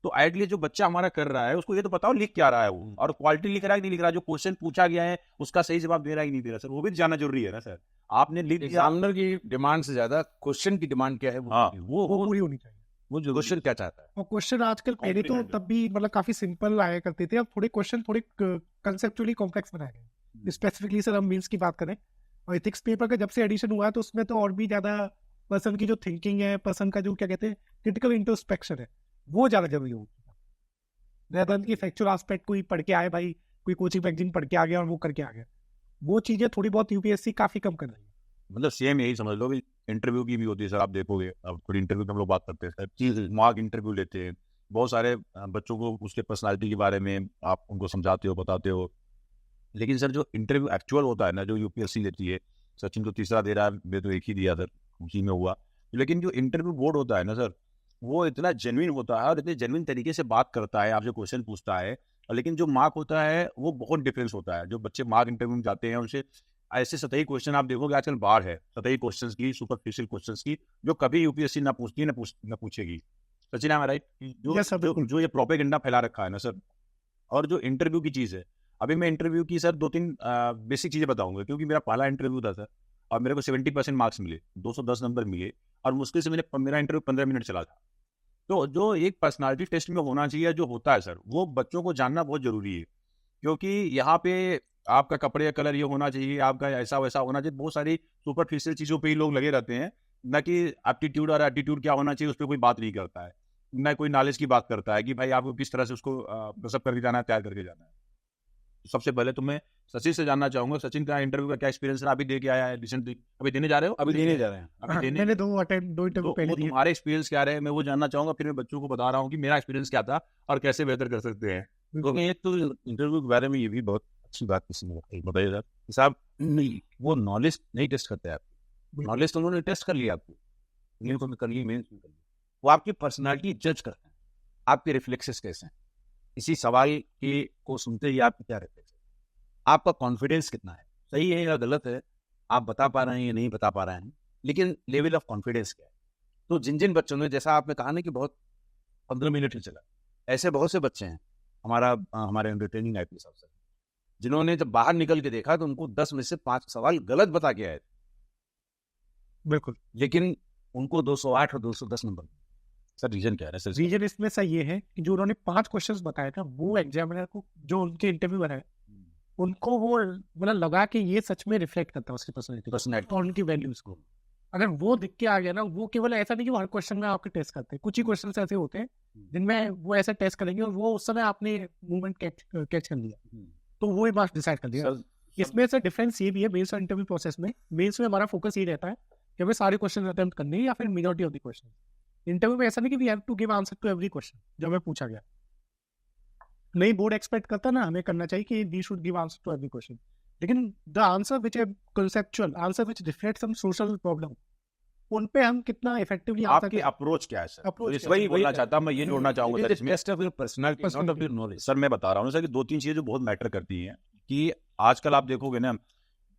तो एटलीस्ट जो बच्चा हमारा कर रहा है उसको ये तो बताओ लिख क्या रहा है वो, और क्वालिटी लिख रहा है कि नहीं लिख रहा है, जो क्वेश्चन पूछा गया है उसका सही जवाब दे रहा है कि नहीं दे रहा, सर वो भी जानना जरूरी है ना सर। आपने लिख दिया, एग्जामिनर की डिमांड से ज्यादा क्वेश्चन की डिमांड क्या है हाँ, वो पूरी होनी चाहिए। वो जो क्वेश्चन क्या चाहता है। और क्वेश्चन आजकल पहले तो Comprehensive। तब भी मतलब काफी सिंपल आया करते थे, अब थोड़े क्वेश्चन थोड़े कंसेप्चुअली कॉम्प्लेक्स बनाए गए। स्पेसिफिकली सर हम मीन्स की बात करें, और एथिक्स पेपर का जब से एडिशन हुआ है तो उसमें तो और भी ज्यादा पर्सन की जो थिंकिंग है, पर्सन का जो क्या कहते हैं क्रिटिकल इंट्रोस्पेक्शन है, वो ज्यादा जरूरी हो गया। की फैक्चुअल एस्पेक्ट कोई पढ़ के आए भाई, कोई कोचिंग मैगजीन पढ़ के आ गया और वो करके आ गया, वो चीजें थोड़ी बहुत यूपीएससी काफी कम कर रही है। मतलब सेम यही समझ लो कि इंटरव्यू की भी होती है सर, आप देखोगे, अब थोड़ी इंटरव्यू की हम लोग बात करते हैं सर, मार्क इंटरव्यू लेते हैं, बहुत सारे बच्चों को उसके पर्सनालिटी के बारे में आप उनको समझाते हो, बताते हो, लेकिन सर जो इंटरव्यू एक्चुअल होता है ना, जो यूपीएससी लेती है, सचिन तो तीसरा दे रहा है, मैं तो एक ही दिया सर, उसी में हुआ, लेकिन जो इंटरव्यू बोर्ड होता है ना सर, वो इतना जेन्युइन होता है और इतने जेन्युइन तरीके से बात करता है, आपसे क्वेश्चन पूछता है, लेकिन जो मार्क होता है वो बहुत डिफरेंस होता है। जो बच्चे मार्क इंटरव्यू में जाते हैं उनसे ऐसे सतही क्वेश्चन आप देखोगे आजकल बाढ़ है सतही क्वेश्चंस की, सुपरफिशियल क्वेश्चंस की, जो कभी यूपीएससी ना पूछती है ना पूछेगी। Sachin am I right? जो Yes, sir, जो, बिल्कुल। जो ये प्रोपेगेंडा फैला रखा है ना सर, और जो इंटरव्यू की चीज़ है, अभी मैं इंटरव्यू की सर 2-3 बेसिक चीज़ें बताऊंगा, क्योंकि मेरा पहला इंटरव्यू था सर, और मेरे को 70% मार्क्स मिले, 210 नंबर मिले, और मुश्किल से मेरा इंटरव्यू 15 मिनट चला था। तो जो एक पर्सनालिटी टेस्ट में होना चाहिए, जो होता है सर, वो बच्चों को जानना बहुत जरूरी है, क्योंकि यहाँ पे आपका कपड़े का कलर ये होना चाहिए, आपका ऐसा वैसा होना चाहिए, बहुत सारी सुपरफिशियल चीज़ों पे ही लोग लगे रहते हैं, न कि एप्टीट्यूड और एटीट्यूड क्या होना चाहिए उस पर कोई बात नहीं करता है, न कोई नॉलेज की बात करता है कि भाई आपको किस तरह से उसको प्रसव करके जाना है, तैयार करके जाना है। तो सबसे पहले तो मैं सचिन से जानना चाहूंगा, सचिन का इंटरव्यू का क्या एक्सपीरियंस रहा, अभी दे के आया है रिसेंटली, अभी देने जा रहे हो? अभी देने जा रहे हैं। अभी देने, मैंने 2 इंटरव्यू पहले वो दिए। तुम्हारे एक्सपीरियंस क्या रहे, मैं वो जानना चाहूंगा, फिर मैं बच्चों को बता रहा हूँ कि मेरा एक्सपीरियंस क्या था और कैसे बेहतर कर सकते हैं। तो एक तो इंटरव्यू के बारे में ये भी बहुत अच्छी बात किसी ने बताई, बताइए सर कि साहब नहीं, वो नॉलेज नहीं टेस्ट करते आप, नॉलेज तो उन्होंने टेस्ट कर लिया आपको, मेन्स में कर लिए, मेन्स में कर लिए, वो आपकी पर्सनालिटी जज करते हैं, आपके रिफ्लेक्सेस कैसे हैं, इसी सवाल के को सुनते ही आपके क्या रिफ्लेक्स है, आपका कॉन्फिडेंस कितना है, सही है या गलत है, आप बता पा रहे हैं या नहीं बता पा रहे हैं, लेकिन लेवल ऑफ कॉन्फिडेंस क्या है। तो जिन जिन बच्चों ने, जैसा आपने कहा ना कि बहुत 15 मिनट ही चला, ऐसे बहुत से बच्चे हैं हमारे अंडर ट्रेनिंग आईपीएस अफसर, जिन्होंने जब बाहर निकल के देखा तो उनको 10 में से 5 सवाल गलत बता के आए, बिल्कुल। लेकिन उनको 208 और 210 नंबर। सर रीजन क्या है सर? रीजन इसमें सही ये है कि जो उन्होंने 5 क्वेश्चंस बताए था, वो एग्जामिनर को, जो उनके इंटरव्यू बनाए, उनको वो मतलब लगा कि ये सच में रिफ्लेक्ट करता है उसकी पर्सनैलिटी और उनकी वैल्यूज को। अगर वो दिख के आ गया ना, वो केवल ऐसा नहीं कि वो हर क्वेश्चन में आपके टेस्ट करते हैं, कुछ ही क्वेश्चन ऐसे होते हैं जिनमें वो ऐसा टेस्ट करेंगे और वो उस समय आपने मूवमेंट कैच कर लिया, तो वो ही मार्क्स डिसाइड कर दिया। इसमें से डिफरेंस ये भी है, मेंस और इंटरव्यू प्रोसेस में, मेंस में हमारा फोकस ये रहता है कि हमें सारे क्वेश्चन अटेम्प्ट करने हैं या फिर majority of the question. Interview में ऐसा नहीं कि we have to give answer to every question जो हमें पूछा गया। नहीं, बोर्ड एक्सपेक्ट करता ना हमें करना चाहिए कि we should give answer to every question, लेकिन द आंसर विच है conceptual answer which reflect some social problem, उन पे हम कितना इफेक्टिवली आपकी अप्रोच क्या है सर? Approach वही क्या है? बोलना चाहता हूं, मैं ये जोड़ना चाहूंगा सर इसमें। Test of your personality, not of your knowledge. Sir मैं बता रहा हूँ सर कि 2-3 चीजें जो बहुत मैटर करती हैं, कि आजकल आप देखोगे ना,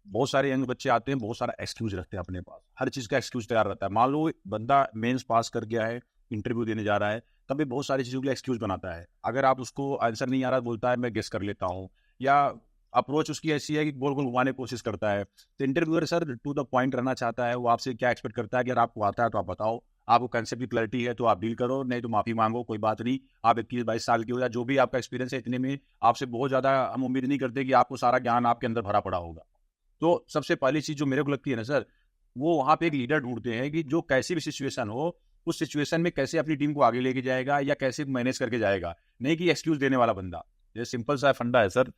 बहुत सारे यंग बच्चे आते हैं, बहुत सारा एक्सक्यूज रखते हैं अपने पास, हर चीज का एक्सक्यूज तैयार रहता है। मान लो बंदा मेंस पास कर गया है, इंटरव्यू देने जा रहा है, तभी बहुत सारी चीजों के लिए एक्सक्यूज बनाता है। अगर आप उसको आंसर नहीं आ रहा, बोलता है मैं गेस कर लेता हूँ, या अप्रोच उसकी ऐसी है कि गोल गोल घुमाने की कोशिश करता है। तो interviewer sir to the point रहना चाहता है, वो आपसे क्या एक्सपेक्ट करता है कि अगर आपको आता है तो आप बताओ, आपको कंसेप्ट की क्लैरिटी है तो आप डील करो, नहीं तो माफी मांगो, कोई बात नहीं, आप 21-22 साल के हो या जो भी आपका एक्सपीरियंस है, इतने में आपसे बहुत ज्यादा हम उम्मीद नहीं करते कि आपको सारा ज्ञान आपके अंदर भरा पड़ा होगा। तो सबसे पहली चीज जो मेरे को लगती है ना सर, वो वहाँ पे एक लीडर ढूंढते हैं कि जो कैसी भी सिचुएशन हो, उस सिचुएशन में कैसे अपनी टीम को आगे लेके जाएगा या कैसे मैनेज करके जाएगा, नहीं कि एक्सक्यूज देने वाला बंदा। ये सिंपल सा फंडा है सर,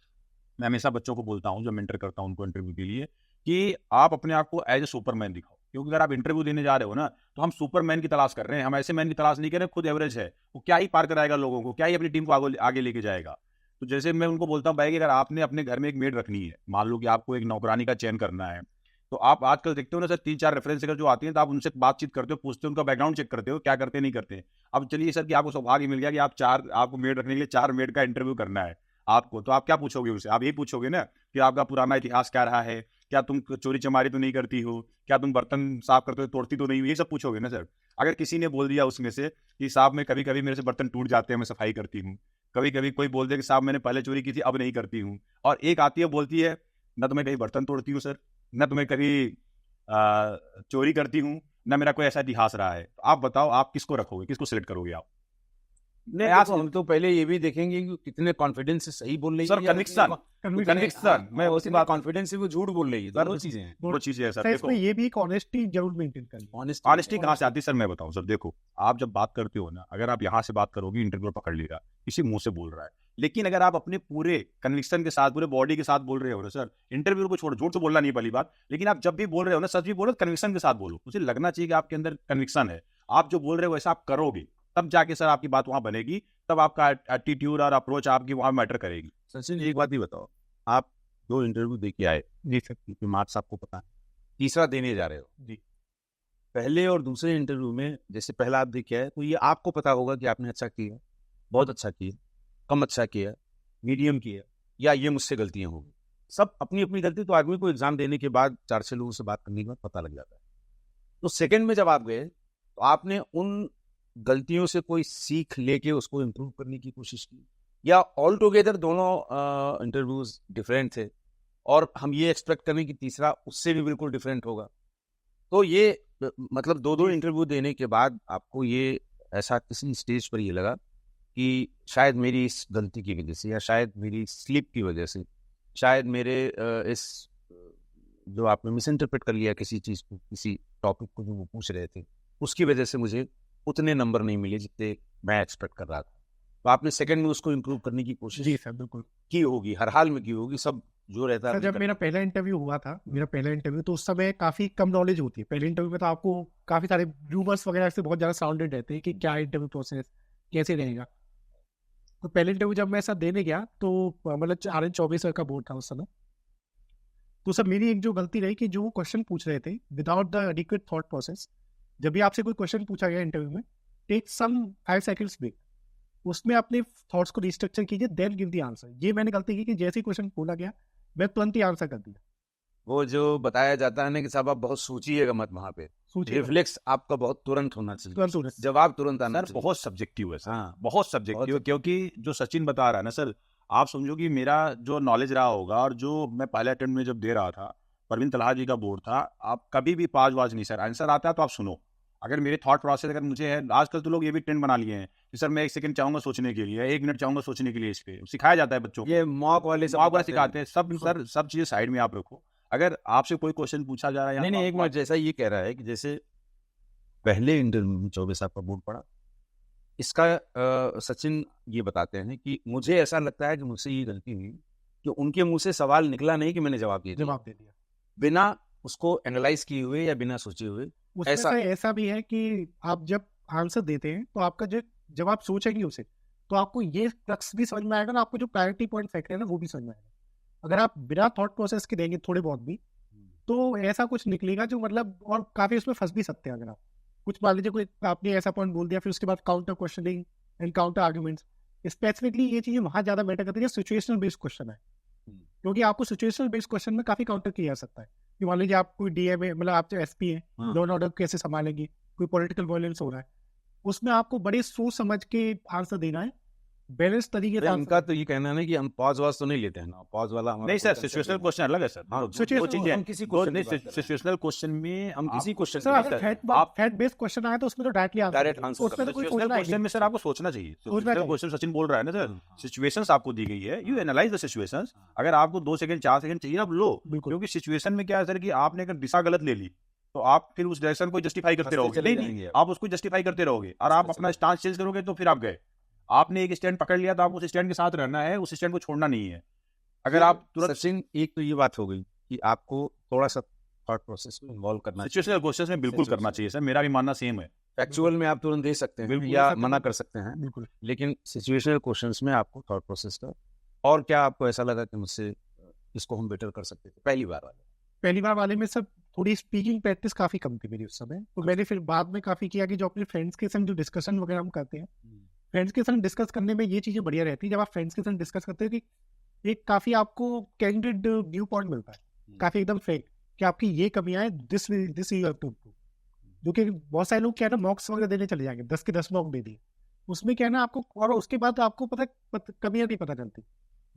मैं हमेशा बच्चों को बोलता हूँ जब मेंटर करता हूँ उनको इंटरव्यू के लिए, कि आप अपने आप को एज ए सुपरमैन दिखाओ, क्योंकि अगर आप इंटरव्यू देने जा रहे हो ना, तो हम सुपरमैन की तलाश कर रहे हैं, हम ऐसे मैन की तलाश नहीं कर रहे, खुद एवरेज है, वो क्या ही पार कराएगा लोगों को, क्या ही अपनी टीम को आगे लेके जाएगा। तो जैसे मैं उनको बोलता हूँ भाई कि अगर आपने अपने घर में एक मेड रखनी है, मान लो कि आपको एक नौकरानी का चयन करना है, तो आप आजकल देखते हो ना सर 3-4 रेफरेंस अगर जो आती हैं, तो आप उनसे बातचीत करते हो, पूछते हो, उनका बैकग्राउंड चेक करते हो, क्या करते नहीं करते। अब चलिए सर कि आपको सौभाग्य मिल गया कि आपको मेड रखने के लिए 4 मेड का इंटरव्यू करना है आपको, तो आप क्या पूछोगे उनसे? आप यही पूछोगे ना कि आपका पुराना इतिहास क्या रहा है, क्या तुम चोरी चमारी तो नहीं करती हो, क्या तुम बर्तन साफ करते हो, तोड़ती तो नहीं हो, ये सब पूछोगे ना सर। अगर किसी ने बोल दिया उसमें से कि साहब मैं कभी कभी मेरे से बर्तन टूट जाते हैं, मैं सफाई करती हूँ, कभी कभी कोई बोल दे कि साहब मैंने पहले चोरी की थी अब नहीं करती हूँ, और एक आती है बोलती है न तो मैं कहीं बर्तन तोड़ती हूँ सर, न तो मैं कभी चोरी करती हूँ, ना मेरा कोई ऐसा इतिहास रहा है, तो आप बताओ आप किसको रखोगे, किसको सिलेक्ट करोगे आप? नहीं, देखो, हम तो पहले ये भी देखेंगे कि कितने कॉन्फिडेंस से सही बोल रही सर कन्विक्शन मैं उसी बात कॉन्फिडेंस से वो झूठ बोल रही है, दोनों चीजें हैं। वो चीजें है सर। सर देखो इसमें ये भी एक ऑनेस्टी जरूर मेंटेन करनी। ऑनेस्टी कहाँ से आती है सर, मैं बताऊं सर। देखो आप जब बात करते हो ना, अगर आप यहाँ से बात करोगे इंटरव्यू पकड़ लेगा, इसी मुंह से बोल रहा है, लेकिन अगर आप अपने पूरे कन्विक्शन के साथ, पूरे बॉडी के साथ बोल रहे हो ना सर, इंटरव्यू को छोड़ो, झूठ तो बोलना नहीं पहली बात, लेकिन आप जब भी बोल रहे हो ना, सच भी बोलो, कन्विक्शन के साथ बोलो, मुझे लगना चाहिए कि आपके अंदर कन्विक्शन है, आप जो बोल रहे हो वैसा आप करोगे, तब जाके सर आपकी बात वहां बनेगी, तब आपका एटीट्यूड और अप्रोच आपकी वहां मैटर करेगी। सचिन एक बात ही बताओ, आप 2 इंटरव्यू दे के आए, जी सर। क्योंकि मार्क्स आपको पता है, तीसरा देने जा रहे हो जी। पहले और दूसरे इंटरव्यू में जैसे पहला आप दे के आए, तो ये आपको पता होगा कि आपने अच्छा किया, बहुत अच्छा किया, कम अच्छा किया, मीडियम किया, या ये मुझसे गलतियां होगी। सब अपनी अपनी गलती तो आदमी को एग्जाम देने के बाद 4-6 लोगों से बात करने के बाद पता लग जाता है। तो सेकंड में जब आप गए, तो आपने उन गलतियों से कोई सीख लेके उसको इम्प्रूव करने की कोशिश की, या ऑल टुगेदर दोनों इंटरव्यूज डिफरेंट थे और हम ये एक्सपेक्ट करें कि तीसरा उससे भी बिल्कुल डिफरेंट होगा? तो ये मतलब 2-2 इंटरव्यू देने के बाद आपको ये ऐसा किसी स्टेज पर ये लगा कि शायद मेरी इस गलती की वजह से, या शायद मेरी स्लिप की वजह से, शायद मेरे जो आपने मिस इंटरप्रेट कर लिया किसी चीज़ को, किसी टॉपिक को जो वो पूछ रहे थे, उसकी वजह से मुझे उतने नंबर नहीं मिले जितने मैं एक्सपेक्ट कर रहा था। तो आपने सेकंड में उसको इम्प्रूव करने की कोशिश जी सर बिल्कुल की होगी, हर हाल में की होगी, सब जो रहता सर। है। जब मेरा पहला इंटरव्यू हुआ था, तो उस समय काफी कम नॉलेज होती है पहले इंटरव्यू में, तो आपको काफी सारे रूमर्स वगैरह से बहुत ज्यादा साउंडेड रहते हैं कि क्या इंटरव्यू प्रोसेस कैसे रहेगा। तो पहले इंटरव्यू जब मैं ऐसा देने गया, तो मतलब RN 24 का बोर्ड था उस समय। तो सर मेरी एक जो गलती रही कि जो वो क्वेश्चन पूछ रहे थे without the adequate thought process, जब भी आपसे कोई क्वेश्चन पूछा गया इंटरव्यू में, टेक सम 5 सेकंड्स ब्रेक, उसमें अपने थॉट्स को रिस्ट्रक्चर कीजिए, देन गिव द आंसर। ये मैंने गलती की कि जैसे ही क्वेश्चन बोला गया मैं तुरंत ही आंसर कर दिया। वो जो बताया जाता है ना कि साहब आप बहुत सोचिएगा मत, वहां पे रिफ्लेक्स आपका बहुत तुरंत होना चाहिए, जवाब तुरंत आना सर। बहुत सब्जेक्टिव है सर, हाँ, बहुत सब्जेक्टिव है, क्योंकि जो सचिन बता रहा है ना सर, आप समझो कि मेरा जो नॉलेज रहा होगा और जो मैं पहले अटेम्प्ट में जब दे रहा था, परवीन तलहा जी का बोर्ड था, आप कभी भी पाज वाज नहीं सर, आंसर आता है तो आप सुनो। अगर मेरे थॉट प्रोसेस अगर मुझे है, आजकल तो लोग ये भी ट्रेंड बना लिए हैं कि सर मैं 1 सेकंड चाहूंगा सोचने के लिए, 1 मिनट चाहूंगा सोचने के लिए, इस पे सिखाया जाता है बच्चों को, ये मॉक वाले सिखाते हैं सब। सर सब चीजें साइड में आप रखो, अगर आपसे कोई क्वेश्चन पूछा जा रहा है, नहीं एक मिनट, जैसा ये कह रहा है कि जैसे पहले इंटरव्यू में 24 का बोर्ड पड़ा, इसका सचिन ये बताते हैं कि मुझे ऐसा लगता है कि मुझसे ये गलती हुई कि उनके मुंह से सवाल निकला नहीं कि मैंने जवाब दे दिया, बिना उसको एनालाइज किए हुए या बिना सोचे हुए। ऐसा भी है कि आप जब आंसर देते हैं तो आपका जब आप सोचेंगे उसे, तो आपको ये फ्लक्स भी समझ में आएगा ना, आपको जो प्रायोरिटी पॉइंट फैक्टर है ना वो भी समझ में आएगा। अगर आप बिना थॉट प्रोसेस के देंगे थोड़े बहुत भी, तो ऐसा कुछ निकलेगा जो मतलब, और काफी उसमें फंस भी सकते हैं। अगर आप कुछ मान लीजिए कोई आपने ऐसा पॉइंट बोल दिया, फिर उसके बाद counter questioning and counter arguments, specifically ये चीजें वहां ज्यादा मैटर करती है। सिचुएशनल बेस्ड क्वेश्चन है, क्योंकि आपको सिचुएशनल बेस्ड क्वेश्चन में काफी काउंटर किया जा सकता है कि मान लीजिए आप कोई डीएम है, मतलब आप जो एसपी है, लॉ एंड ऑर्डर कैसे संभालेंगे, कोई पॉलिटिकल वायलेंस हो रहा है, उसमें आपको बड़े सोच समझ के आंसर देना है, बैलेंस तरीके से। उनका तो ये कहना है ना कि हम पॉज वाज तो नहीं लेते हैं ना, पॉज वाला नहीं सर, सिचुएशनल क्वेश्चन अलग है सर। हाँ, हम किसी सिचुएशनल क्वेश्चन में हम किसी क्वेश्चन सर अगर फैक्ट बेस्ड क्वेश्चन आए तो उसमें तो डायरेक्टली डायरेक्ट आंसर, उसमें तो कोई क्वेश्चन में सर आपको सोचना चाहिए। क्वेश्चन सचिन बोल रहा है ना सर, सिचुएशंस आपको दी गई है, यू एनालाइज द सिचुएशंस। अगर आपको 2 सेकंड 4 सेकंड चाहिए आप लो, क्योंकि सिचुएशन में क्या है सर कि आपने अगर दिशा गलत ले ली तो आप फिर उस डायरेक्शन को जस्टिफाई करते रहोगे, नहीं आप उसको जस्टिफाई करते रहोगे, और आप अपना स्टांस चेंज करोगे तो फिर आप गए। आपने एक स्टैंड पकड़ लिया तो आप उस स्टैंड के साथ रहना है, उस स्टैंड को छोड़ना नहीं है। अगर आप तुरंत सचिन, एक तो ये बात हो गई कि आपको थोड़ा सा थॉट प्रोसेस में इन्वॉल्व करना चाहिए। सिचुएशनल क्वेश्चंस में बिल्कुल करना चाहिए सर, मेरा भी मानना सेम है। फैक्चुअल में आप तुरंत दे सकते हैं बिल्कुल, या ऐसा मना करना- कर सकते हैं, बिल्कुल। लेकिन सिचुएशनल क्वेश्चंस में आपको थॉट प्रोसेस का। और क्या आपको ऐसा लगा कि मुझसे इसको हम बेटर कर सकते थे पहली बार वाले? पहली बार वाले में सब थोड़ी स्पीकिंग प्रैक्टिस काफी कम थी मेरी उस समय, तो मैंने फिर बाद में काफी किया कि जो अपने फ्रेंड्स के संग जो डिस्कशन वगैरह हम करते हैं, फ्रेंड्स के संग डिस्कस करने में ये चीजें बढ़िया रहती है। जब आप फ्रेंड्स के संग डिस्कस करते हो कि एक काफी आपको कैंडिड व्यू पॉइंट मिलता है, काफी एकदम फेक, कि आपकी ये कमियां हैं, this you have to improve. जो कि बहुत सारे लोग क्या है ना, मॉक्स वगैरह देने चले जाएंगे, 10 के 10 मॉक दे दिए, उसमें क्या है ना आपको, और उसके बाद आपको कमियां नहीं पता चलती।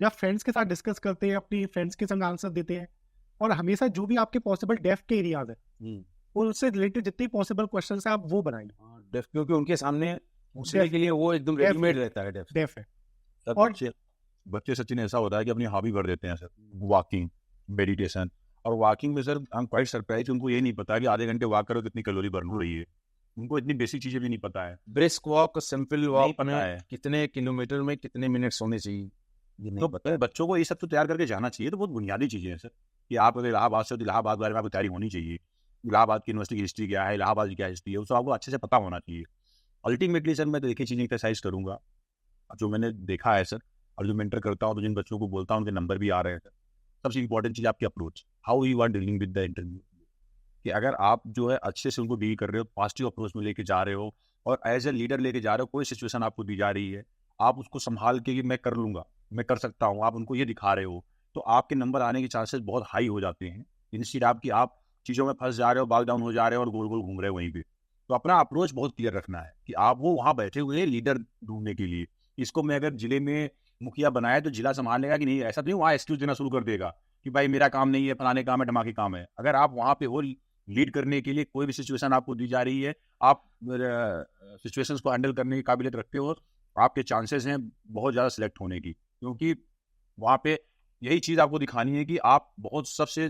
जब फ्रेंड्स के साथ डिस्कस करते हैं, अपनी फ्रेंड्स के संग आंसर देते हैं, और हमेशा जो भी आपके पॉसिबल डेफ के एरियाज है उनसे रिलेटेड जितने पॉसिबल क्वेश्चन है आप वो बनाएंगे। क्योंकि उनके सामने पूछने के लिए वो एकदम रेडीमेड रहता है। डेफ है। सर और- बच्चे सचिन ऐसा होता है कि अपनी हॉबी भर देते हैं सर, वॉकिंग, मेडिटेशन। और वॉकिंग में सर हम क्वाइट सरप्राइज, उनको ये नहीं पता कि आधे घंटे वॉक करो कितनी कैलोरी बर्न हो रही है। उनको इतनी बेसिक चीजें भी नहीं पता है। ब्रिस्क वॉक, सिंपल वॉक पता में है। कितने किलोमीटर में कितने मिनट्स होने चाहिए ये नहीं तो पता है। बच्चों को ये सब तो तैयार करके जाना चाहिए। तो बहुत बुनियादी चीजें हैं सर, कि आप अगर इलाहाबाद से हो तो इलाहाबाद के बारे में आपको तैयारी होनी चाहिए। इलाहाबाद की यूनिवर्सिटी की हिस्ट्री क्या है, इलाहाबाद की क्या हिस्ट्री है, उसको आपको अच्छे से पता होना चाहिए। अल्टीमेटली सर मैं तो एक ही चीज़ एक्सरसाइज करूंगा जो मैंने देखा है सर, और जो मेंटर करता हूँ, तो जिन बच्चों को बोलता हूँ उनके नंबर भी आ रहे हैं सर। सबसे इंपॉर्टेंट चीज़ आपकी approach, how you are dealing with the interview. कि अगर आप जो है अच्छे से उनको डील कर रहे हो, पॉजिटिव अप्रोच में लेके जा रहे हो, और एज ए लीडर लेके जा रहे हो, कोई सिचुएशन आपको दी जा रही है, आप उसको संभाल के कि मैं कर लूंगा, मैं कर सकता हूँ, आप उनको ये दिखा रहे हो, तो आपके नंबर आने के चांसेस बहुत हाई हो जाते हैं। इंस्टेड आपकी आप चीज़ों में फंस जा रहे हो, बाग डाउन हो जा रहे हो और गोल गोल घूम रहे हो वहीं पे। तो अपना अप्रोच बहुत क्लियर रखना है कि आप वो वहाँ बैठे हुए हैं लीडर ढूंढने के लिए। इसको मैं अगर जिले में मुखिया बनाया तो जिला संभाल लेगा कि नहीं, ऐसा नहीं वहाँ एक्सक्यूज देना शुरू कर देगा कि भाई मेरा काम नहीं है, फलाने काम है, ढमाके काम है। अगर आप वहाँ पे हो लीड करने के लिए, कोई भी सिचुएशन आपको दी जा रही है, आप सिचुएशंस को हैंडल करने की काबिलियत रखते हो, आपके चांसेस हैं बहुत ज़्यादा सिलेक्ट होने की। क्योंकि वहाँ पे यही चीज़ आपको दिखानी है कि आप बहुत, सबसे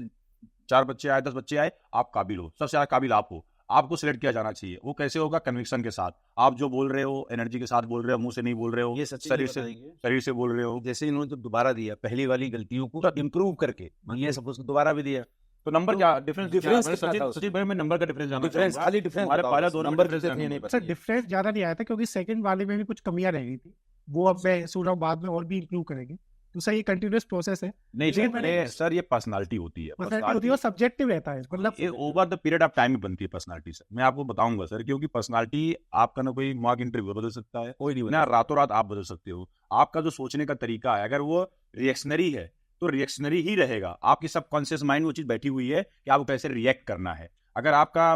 4 बच्चे आए 10 बच्चे आए, आप काबिल हो, सबसे ज़्यादा काबिल आप हो, आपको सिलेक्ट किया जाना चाहिए। वो कैसे होगा? कन्विक्शन के साथ। आप जो बोल रहे हो एनर्जी के साथ बोल रहे हो, मुंह से नहीं बोल रहे हो, ये सच्ची शरीर से बोल रहे हो। जैसे इन्होंने तो दोबारा दिया, पहली वाली गलतियों को इम्प्रूव करके, ये सपोज दोबारा भी दिया, तो नंबर क्या डिफरेंस क्या? सचिन भाई मैं नंबर का डिफरेंस जानना डिफरेंस चाहूंगा। खाली डिफरेंस हमारे पहला 2 नंबर कितने थे नहीं सर डिफरेंस ज्यादा नहीं आया था, क्योंकि सेकंड वाले में भी कुछ कमियां रह गई थी, वो अब मैं सोच रहा हूँ बाद में और भी इंप्रूव करेंगे। तो सर ये कंटिन्यूअस प्रोसेस है, नहीं लेकिन मैंने- सर, ये पर्सनालिटी होती है। पर्सनैलिटी होती है और सब्जेक्टिव रहता है, मतलब ये over the period of time में बनती है पर्सनालिटी सर। मैं आपको बताऊंगा सर, क्योंकि पर्सनालिटी आपका ना कोई मॉक इंटरव्यू बदल सकता है, कोई नहीं ना रातों रात आप बदल सकते हो। आपका जो सोचने का तरीका है, अगर वो रिएक्शनरी है तो रिएक्शनरी ही रहेगा। आपकी सबकॉन्शियस माइंड वो चीज बैठी हुई है कि आपको कैसे रिएक्ट करना है। अगर आपका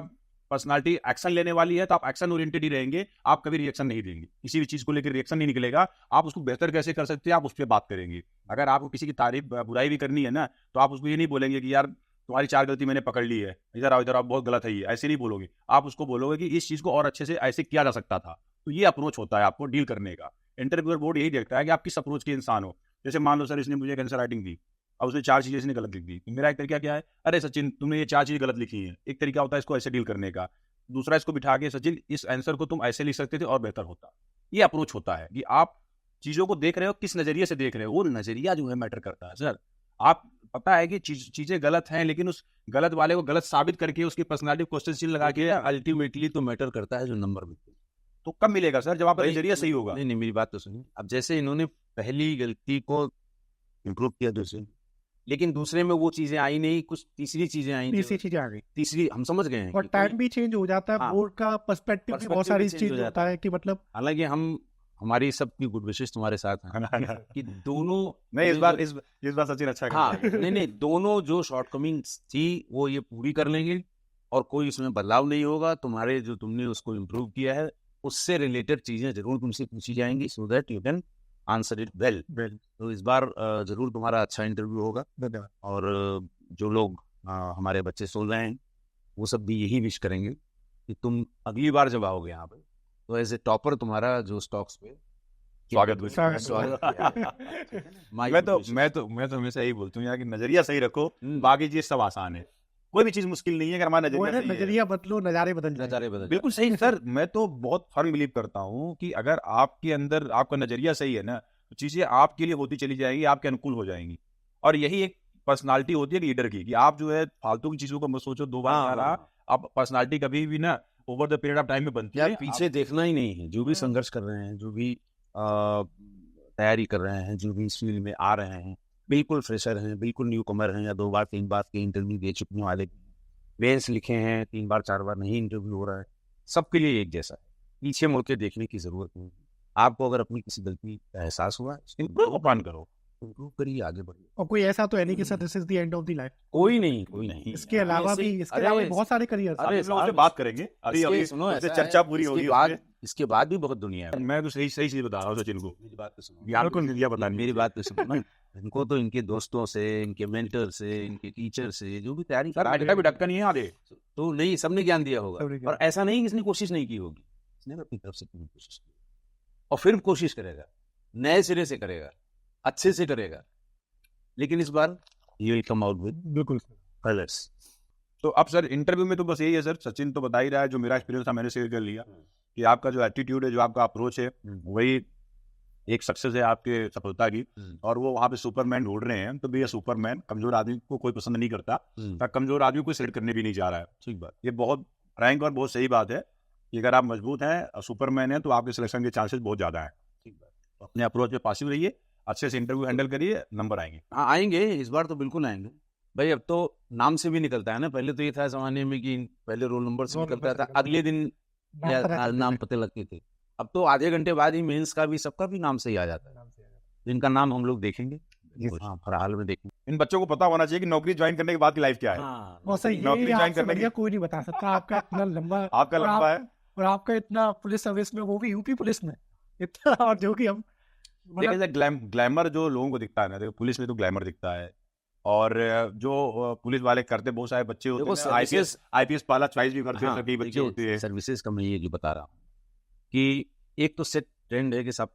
पर्सनालिटी एक्शन लेने वाली है तो आप एक्शन ओरिएंटेड ही रहेंगे, आप कभी रिएक्शन नहीं देंगे। किसी भी चीज को लेकर रिएक्शन नहीं निकलेगा। आप उसको बेहतर कैसे कर सकते हैं, आप उस पर बात करेंगे। अगर आपको किसी की तारीफ बुराई भी करनी है ना, तो आप उसको ये नहीं बोलेंगे कि यार तुम्हारी 4 गलती मैंने पकड़ ली है, इधर आओ इधर आओ, बहुत गलत है ये, ऐसे नहीं बोलोगे। आप उसको बोलोगे कि इस चीज को और अच्छे से ऐसे किया जा सकता था। तो ये अप्रोच होता है आपको डील करने का। इंटरव्यूअर बोर्ड यही देखता है कि आप किस अप्रोच के इंसान हो। जैसे मान लो सर, इसने मुझे आंसर राइटिंग दी, अब उसने 4 चीजें इसने गलत लिख दी, तो मेरा एक तरीका क्या है, अरे सचिन तुमने ये 4 चीजें गलत लिखी हैं। एक तरीका होता है इसको ऐसे डील करने का। दूसरा, इसको बिठा के सचिन इस आंसर को तुम ऐसे लिख सकते थे और बेहतर होता। ये अप्रोच होता है कि आप चीजों को देख रहे हो, किस नजरिए से देख रहे हो। वो नजरिया जो है मैटर करता है सर। आप पता है कि चीजें गलत हैं, लेकिन उस गलत वाले को गलत साबित करके उसकी पर्सनालिटी क्वेश्चन चिन्ह लगा के अल्टीमेटली तो मैटर करता है जो नंबर मिलते हैं। तो कब मिलेगा सर, जब आपका नजरिया सही होगा। नहीं नहीं, मेरी बात तो सुनिए। अब जैसे इन्होंने पहली गलती को इम्प्रूव किया दूसरे, लेकिन दूसरे में वो चीजें आई नहीं, कुछ तीसरी चीजें आई। तीसरी चीजें आ गई, तीसरी हम समझ गए हैं और कि टाइम भी चेंज हो जाता है। हाँ, बोर्ड का पर्सपेक्टिव भी बहुत perspective सारी भी change चीज हो जाता होता है कि मतलब हालांकि हम हमारी सबकी गुड विशेष तुम्हारे साथ हैं कि दोनों नहीं, इस बार सचिन अच्छा हाँ नहीं दोनों जो शॉर्टकमिंग्स थी वो ये पूरी कर लेंगे, और कोई इसमें बदलाव नहीं होगा। तुम्हारे जो तुमने उसको इम्प्रूव किया है उससे रिलेटेड चीजें जरूर तुमसे पूछी जाएंगी, so that you can answer it well. तो इस बार जरूर तुम्हारा अच्छा इंटरव्यू होगा। धन्यवाद। और जो लोग हमारे बच्चे सुन रहे हैं वो सब भी यही विश करेंगे कि तुम अगली बार जब आओगे यहाँ पे तो एज ए टॉपर तुम्हारा जो स्टॉक्स पे स्वागत मैं तो हमेशा यही बोलता हूँ यार कि नजरिया सही रखो, बाकी चीज सब आसान है। कोई भी चीज मुश्किल नहीं है अगर हमारा नजरिया सही है। नजरिया बदलो, नजारे बदल जाएंगे। नजारे बदल बिल्कुल सही सर। मैं तो बहुत फर्म बिलीव करता हूँ कि अगर आपके अंदर आपका नजरिया सही है ना, तो चीजें आपके लिए होती चली जाएंगी, आपके अनुकूल हो जाएंगी। और यही एक पर्सनालिटी होती है लीडर की, कि आप जो है फालतू की चीजों को मत सोचो, दो बार आ रहा, आप पर्सनालिटी कभी भी ना over the period of time में बनती यार है। पीछे देखना ही नहीं है, जो भी संघर्ष कर रहे हैं, जो भी तैयारी कर रहे हैं, जो भी इस फील्ड में आ रहे हैं, बिल्कुल फ्रेशर हैं, बिल्कुल न्यू कमर हैं, या 2 बार 3 बार के इंटरव्यू दे चुकने वाले, मेंस लिखे हैं 3 बार 4 बार नहीं इंटरव्यू हो रहा है, सबके लिए एक जैसा है। पीछे मुड़ के देखने की जरूरत नहीं है। आपको अगर अपनी किसी गलती का एहसास हुआ, इम्प्रूव करो, इम्प्रूव करिए, आगे बढ़िए। और कोई ऐसा तो है नहीं कि sir this is the end of the life. कोई नहीं। इसके अलावा भी बहुत सारे करियर। अरे हम लोग उससे बात करेंगे, अभी सुनो, उससे चर्चा पूरी होगी। इसके बाद भी बहुत दुनिया है। मैं तो सही चीज बता रहा हूँ सचिन को, मेरी बात तो सुनो, यार को नहीं बतानी। मेरी बात तो सुनो ना। इनको तो इनके दोस्तों से, इनके मेंटर से, इनके टीचर से, जो भी तैयारी कर आज का भी ढक्कन नहीं है आधे, तो नहीं, सबने ज्ञान दिया होगा। सबने ज्ञान। और ऐसा नहीं कि इसने कोशिश नहीं की होगी, इसने अपनी तरफ से पूरी कोशिश की और फिर कोशिश करेगा, नए सिरे से करेगा, अच्छे से करेगा, लेकिन इस बार ये विल कम आउट विद बिल्कुल कलर्स। तो अब सर इंटरव्यू में तो बस यही है सर, सचिन तो बता ही रहा है, जो मेरा एक्सपीरियंस था मैंने शेयर कर लिया, कि आपका जो एटीट्यूड है, जो आपका अप्रोच है, वही एक सक्सेस है आपके सफलता की। और वो वहाँ पे सुपरमैन ढूंढ रहे हैं, तो भैया सुपरमैन कमजोर आदमी को कोई पसंद नहीं करता, कमजोर आदमी को सिलेक्ट करने भी नहीं जा रहा है। ठीक बात, ये बहुत फ्रैंक और बहुत सही बात है कि अगर आप मजबूत हैं और सुपरमैन हैं, तो आपके सिलेक्शन के चांसेस बहुत ज्यादा है। ठीक बात। अपने अप्रोच पे पासिव रहिए, अच्छे से इंटरव्यू हैंडल करिए, नंबर आएंगे। हाँ आएंगे, इस बार तो बिल्कुल आएंगे भाई। अब तो नाम से भी निकलता है ना, पहले तो ये था जमाने में कि पहले रोल नंबर से निकलता था, अगले दिन नाम पते लगते थे। अब तो आधे घंटे बाद ही मेंस का भी, सबका भी नाम से ही आ जाता है, जिनका नाम हम लोग देखेंगे। हाँ, फिलहाल में देखेंगे। इन बच्चों को पता होना चाहिए कि नौकरी ज्वाइन करने के बाद की लाइफ क्या है। नौकरी ज्वाइन करने के कोई नहीं बता सकता। आपका इतना लंबा आपका लंबा है, और आपका इतना पुलिस सर्विस में, वो भी यूपी पुलिस में इतना, और जो कि हम ग्लैमर जो लोगों को दिखता है ना, देखो पुलिस में तो ग्लैमर दिखता है, और जो पुलिस वाले करते बहुत सारे बच्चे होते हैं, आईपीएस पाला चॉइस भी करते हैं, कई बच्चे होते हैं। सर्विसेज का मैं ये जो बता रहा हूँ कि एक तो सेट ट्रेंड है कि सब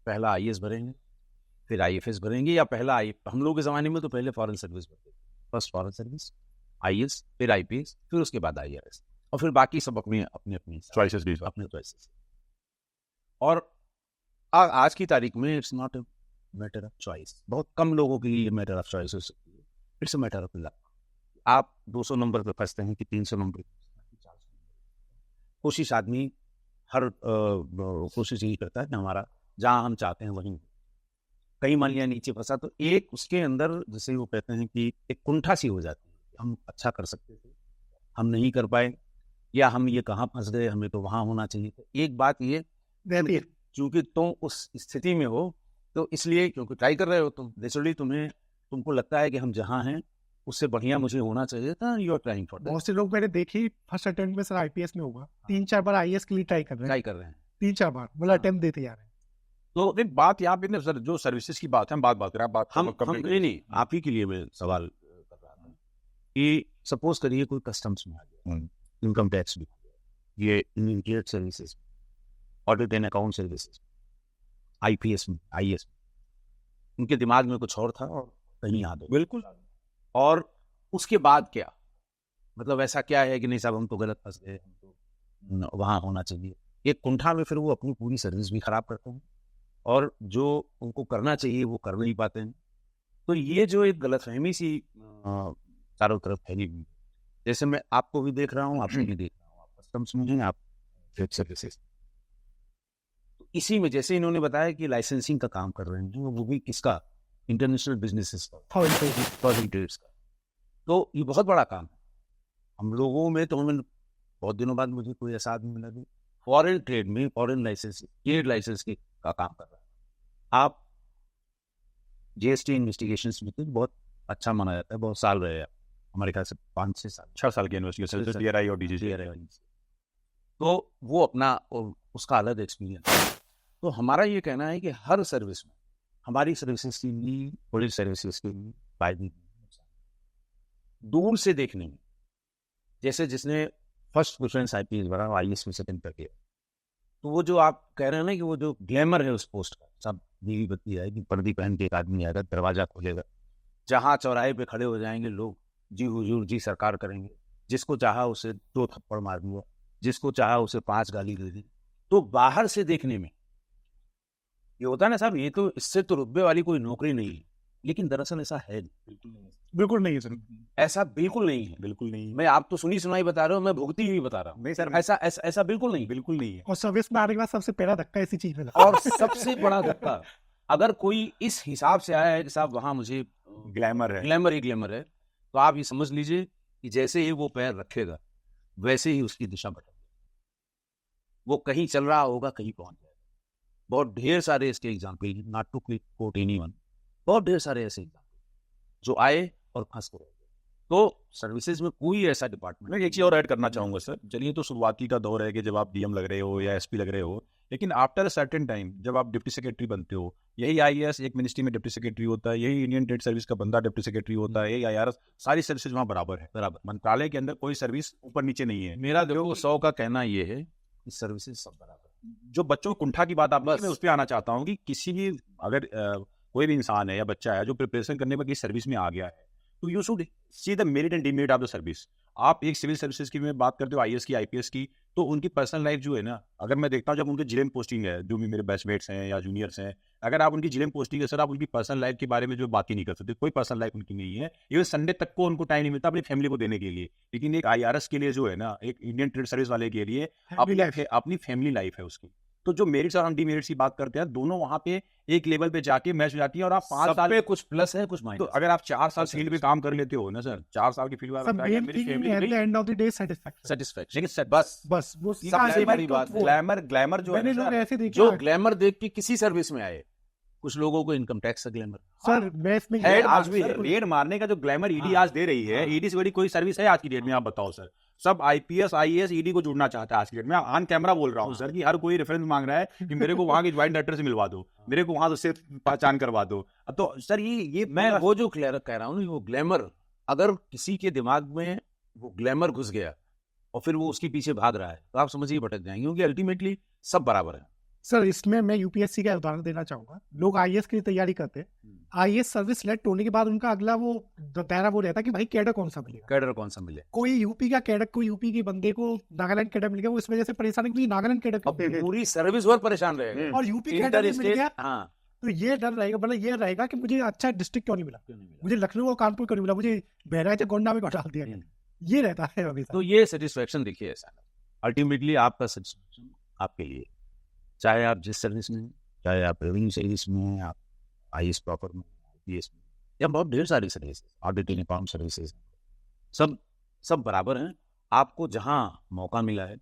पहला आईएएस भरेंगे, फिर आईएफएस भरेंगे, या पहला हम लोग के जमाने में तो पहले फॉरेन सर्विस भरते थे, फर्स्ट फॉरेन सर्विस, आईएएस, फिर आईपीएस, फिर उसके बाद आईआरएस, और फिर बाकी सब अपनी चॉइसेस भी अपने चॉइसेस। और आज की तारीख में it's not a matter of choice, बहुत कम लोगों के लिए मैटर ऑफ चॉइस हो सकती है, it's a matter of luck. आप 200 नंबर पे फंसते हैं कि 300 नंबर पे, कोशिश आदमी हर कोशिश यही करता है कि हमारा जहाँ हम चाहते हैं वहीं। कई मान लिया नीचे फंसा, तो एक उसके अंदर, जैसे वो कहते हैं कि एक कुंठा सी हो जाती है, हम अच्छा कर सकते थे, हम नहीं कर पाए, या हम ये कहाँ फंस गए, हमें तो वहां होना चाहिए था। एक बात ये रहती है, क्योंकि तुम उस स्थिति में हो, तो इसलिए क्योंकि ट्राई कर रहे हो तुम, नेचुरली तुमको लगता है कि हम जहाँ हैं उससे बढ़िया मुझे होना चाहिए था, you are trying for that. बहुत से लोग मैंने देखी फर्स्ट अटेम्प्ट में सर आईपीएस में होगा, 3-4 बार आईएएस के लिए ट्राई कर रहे हैं, 3-4 बार मतलब अटेम्प्ट देते जा रहे हैं। तो एक बात यहाँ पे सर, जो सर्विसेज की बात है, हम बात करें, हम नहीं, आप ही के लिए मैं सवाल कर रहा था कि सपोज करिए कोई कस्टम्स में आ गया, इनकम टैक्स भी, ये immediate services, audit and account services, IPS में, आईएएस में, उनके दिमाग में कुछ और था और कहीं याद हो। बिल्कुल। और उसके बाद क्या, मतलब ऐसा क्या है कि नहीं साहब हम तो गलत फंस गए, हम तो वहाँ होना चाहिए, एक कुंठा में फिर वो अपनी पूरी सर्विस भी खराब करते हैं, और जो उनको करना चाहिए वो कर नहीं पाते हैं। तो ये जो एक गलतफहमी सी चारों तरफ फैली हुई, जैसे मैं आपको भी देख रहा हूँ, आपको भी देख रहा हूँ, आप कस्टम्स में हैं, आप सर्विसेज, तो इसी में जैसे इन्होंने बताया कि लाइसेंसिंग का काम कर रहे हैं, वो भी किसका, इंटरनेशनल बिजनेसेस का, फॉरेन ट्रेड्स का, तो ये बहुत बड़ा काम है। हम लोगों में तो हमें बहुत दिनों बाद मुझे कोई ऐसा आदमी मिला भी फॉरेन ट्रेड में, फॉरेन लाइसेंस, ट्रेड लाइसेंस का काम कर रहा है। आप जीएसटी इन्वेस्टिगेशंस में तो बहुत अच्छा माना जाता है, बहुत साल रहे हैं हमारे ख्याल से 5 से 6 साल की इन्वेस्टिगेशन, DRI और DGCI, तो वो अपना उसका अलग एक्सपीरियंस। तो हमारा ये कहना है कि हर सर्विस में, हमारी सर्विसेज की भी, पुलिस सर्विसेज की भी फायदे, दूर से देखने में, जैसे जिसने फर्स्ट प्रेफरेंस आईपीएस भरा, आईएएस में सेकंड कर गया, तो वो जो आप कह रहे हैं ना कि वो जो ग्लैमर है उस पोस्ट का, सब दीवी बत्ती आएगी, पर्दी पहन के एक आदमी आएगा, दरवाजा खोलेगा, जहाँ चौराहे पे खड़े हो जाएंगे लोग, जी हुजूर जी सरकार करेंगे, जिसको चाहा उसे 2 थप्पड़ मार दिया, जिसको चाहा उसे 5 गाली दे दी। तो बाहर से देखने में ये होता है ना साहब, ये तो इससे तो रुतबे वाली कोई नौकरी नहीं है, लेकिन दरअसल ऐसा है नहीं। बिल्कुल नहीं है सर। ऐसा बिल्कुल नहीं है। बिल्कुल नहीं। मैं आप तो सुनी सुनाई बता रहे हो, मैं भुगती हुई बता रहा हूँ। नहीं सर, ऐसा बिल्कुल नहीं। बिल्कुल नहीं है। और सर्विस में आने के बाद सबसे पहला धक्का इसी चीज में लगा। और सबसे बड़ा धक्का, अगर कोई इस हिसाब से आया है कि साहब वहां मुझे ग्लैमर है, ग्लैमर है, तो आप ये समझ लीजिए कि जैसे ही वो पैर रखेगा वैसे ही उसकी दिशा भटक, वो कहीं चल रहा होगा, कहीं पहुंच जाएगा। बहुत ढेर सारे इसके example, not to quote anyone, बहुत ढेर सारे ऐसे एग्जाम्पल जो आए और फंस गए। तो सर्विसेज में कोई ऐसा डिपार्टमेंट। मैं एक चीज और ऐड करना चाहूंगा सर। चलिए, तो शुरुआती का दौर है कि जब आप डीएम लग रहे हो या एसपी लग रहे हो, लेकिन आफ्टर अ सर्टेन टाइम जब आप डिप्टी सेक्रेटरी बनते हो, यही आईएएस एक मिनिस्ट्री में डिप्टी सेक्रेटरी होता है, यही इंडियन ट्रेड सर्विस का बंदा डिप्टी सेक्रेटरी होता है, यही आईआरएस, सारी सर्विसेज वहाँ बराबर है। बराबर, मंत्रालय के अंदर कोई सर्विस ऊपर नीचे नहीं है। मेरा देखो 100 का कहना ये है कि सर्विसेज सब बराबर। जो बच्चों कुंठा की बात आप, मैं उस पर आना चाहता हूँ कि किसी भी अगर कोई भी इंसान है या बच्चा है जो प्रिपरेशन करने पर किसी सर्विस में आ गया है, तो you should see the merit and demerit of the service. आप एक सिविल सर्विसेज की में बात करते हो, आईएएस की, आईपीएस की, तो उनकी पर्सनल लाइफ जो है ना, अगर मैं देखता हूँ जब उनके जिले में पोस्टिंग है, जो भी मेरे बैचमेट्स हैं या जूनियर्स हैं, अगर आप उनकी जिले में पोस्टिंग है सर, आप उनकी पर्सनल लाइफ के बारे में जो बात ही नहीं कर सकते। कोई पर्सनल लाइफ उनकी नहीं है, इवन संडे तक को उनको टाइम नहीं मिलता अपनी फैमिली को देने के लिए। लेकिन एक आईआरएस के लिए जो है ना, एक इंडियन ट्रेड सर्विस वाले के लिए अपनी फैमिली लाइफ है उसकी। तो जो मेरिट्स और हम डीमेरिट्स की बात करते हैं, दोनों वहां पे एक लेवल पे जाके मैच हो जाती है। और आप 5 साल पे कुछ प्लस है, कुछ माइनस। तो अगर आप 4 साल फील्ड में काम कर लेते हो ना सर, 4 साल की फील्ड में end of the day satisfaction. लेकिन बस वो सबसे बड़ी बात, ग्लैमर जो मैंने है लोग ना, ऐसे देखे जो ग्लैमर देख के किसी सर्विस में आए, कुछ लोगों को इनकम टैक्स का ग्लैमर सर, मैं इसमें है, आज भी है। रेड मारने का जो ग्लैमर ईडी आज दे रही है, ईडी से बड़ी कोई सर्विस है आज की डेट में? आप बताओ सर। सब आईपीएस आईएएस ईडी को जुड़ना चाहता है आज की डेट में। ऑन कैमरा बोल रहा हूँ सर कि हर कोई रेफरेंस मांग रहा है कि मेरे को वहां के ज्वाइंट डायरेक्टर से मिलवा दो, मेरे को वहां से पहचान करवा दो। तो सर ये मैं वो जो क्लियर कह रहा हूँ, वो ग्लैमर, अगर किसी के दिमाग में वो ग्लैमर घुस गया और फिर वो उसके पीछे भाग रहा है, तो आप समझिए भटक जाएंगे, क्योंकि अल्टीमेटली सब बराबर है। सर, इसमें मैं यूपीएससी का उदाहरण देना चाहूंगा। लोग आईएएस की तैयारी करते हैं, आईएएस सर्विस सिलेक्ट होने के बाद उनका अगला वो दायरा वो रहता है कि भाई कैडर कौन सा मिलेगा। कैडर कौन सा मिले? कोई यूपी का कैडर, कोई यूपी के बंदे को नागालैंड कैडर मिल गया, वो इस वजह से परेशान है कि नागालैंड कैडर पूरी सर्विस और परेशान रहेगा। और यूपी कैडर मिल गया, हाँ, तो ये डर रहेगा, मतलब ये रहेगा कि मुझे अच्छा डिस्ट्रिक्ट क्यों नहीं मिला, मुझे लखनऊ और कानपुर क्यों नहीं मिला, मुझे बहराइच गोंडा में क्यों डाल दिया गया। ये रहता है अभी। तो ये सेटिस्फैक्शन देखिए ऐसा, अल्टीमेटली आपका सेटिस्फैक्शन आपके लिए, चाहे आप जिस सर्विस में, चाहे आप रेवेन्यू सर्विस में, आप आईएएस प्रॉपर में, आईपीएस में, या बहुत ढेर सारी सर्विसेज, ऑडिटिंग अकाउंट सर्विसेज, सब बराबर हैं। आपको जहाँ मौका मिला है,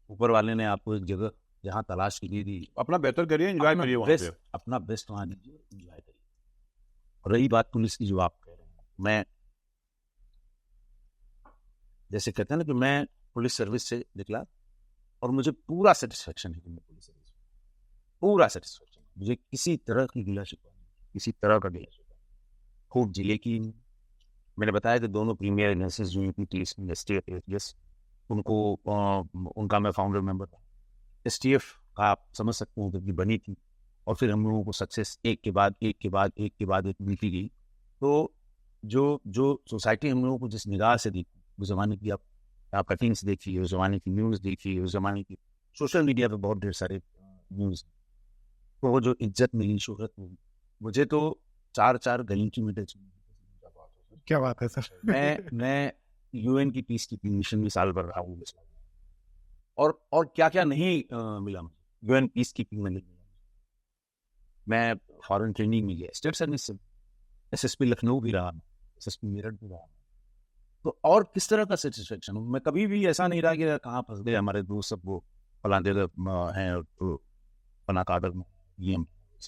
ऊपर वाले ने आपको एक जगह जहाँ तलाश की दी, अपना बेहतर करिए, एंजॉय करिए वहाँ पे, अपना बेस्ट वहाँ दीजिए, एंजॉय करिए। और रही बात पुलिस की, जो आप कह रहे हैं, मैं जैसे कहते हैं ना कि मैं पुलिस सर्विस से निकला और मुझे पूरा सेटिस्फेक्शन है कि मैं पुलिस सर्विस में, पूरा सेटिस्फेक्शन, मुझे किसी तरह की गिला शिकवा नहीं, किसी तरह का गिला शिकवा। खूब जिले की, मैंने बताया कि दोनों प्रीमियर एजेंसीज जो यूपी एसटीएफ एटीएस, उनको उनका मैं फाउंडर मेंबर था। एसटीएफ का आप समझ सकते हो कि बनी थी, और फिर हम लोगों को सक्सेस एक के बाद एक मिलती गई। तो जो सोसाइटी हम लोगों को जिस निगाह से देखी, उस जमाने की आप कटिंग्स देखिए, उस जमाने की न्यूज़ देखिए, उस जमाने की सोशल मीडिया पे बहुत ढेर सारे न्यूज़, तो वो जो इज्जत मिली, शोहरत मिली, मुझे तो 4 गली की मीटर। क्या बात है सर। मैं यूएन की पीस की मिशन में साल भर रहा हूँ, और क्या क्या नहीं मिला मुझे, यूएन पीस की में नहीं मिला। मैं फॉरेन ट्रेनिंग में गया, स्टेट सर्विस से, एसएसपी लखनऊ भी रहा, एसएसपी मेरठ भी रहा। तो और किस तरह का सेटिस्फेक्शन, मैं कभी भी ऐसा नहीं रहा कि कहाँ फंस गए हमारे दोस्त, सब वो फलाने हैं तो फला काडर में ये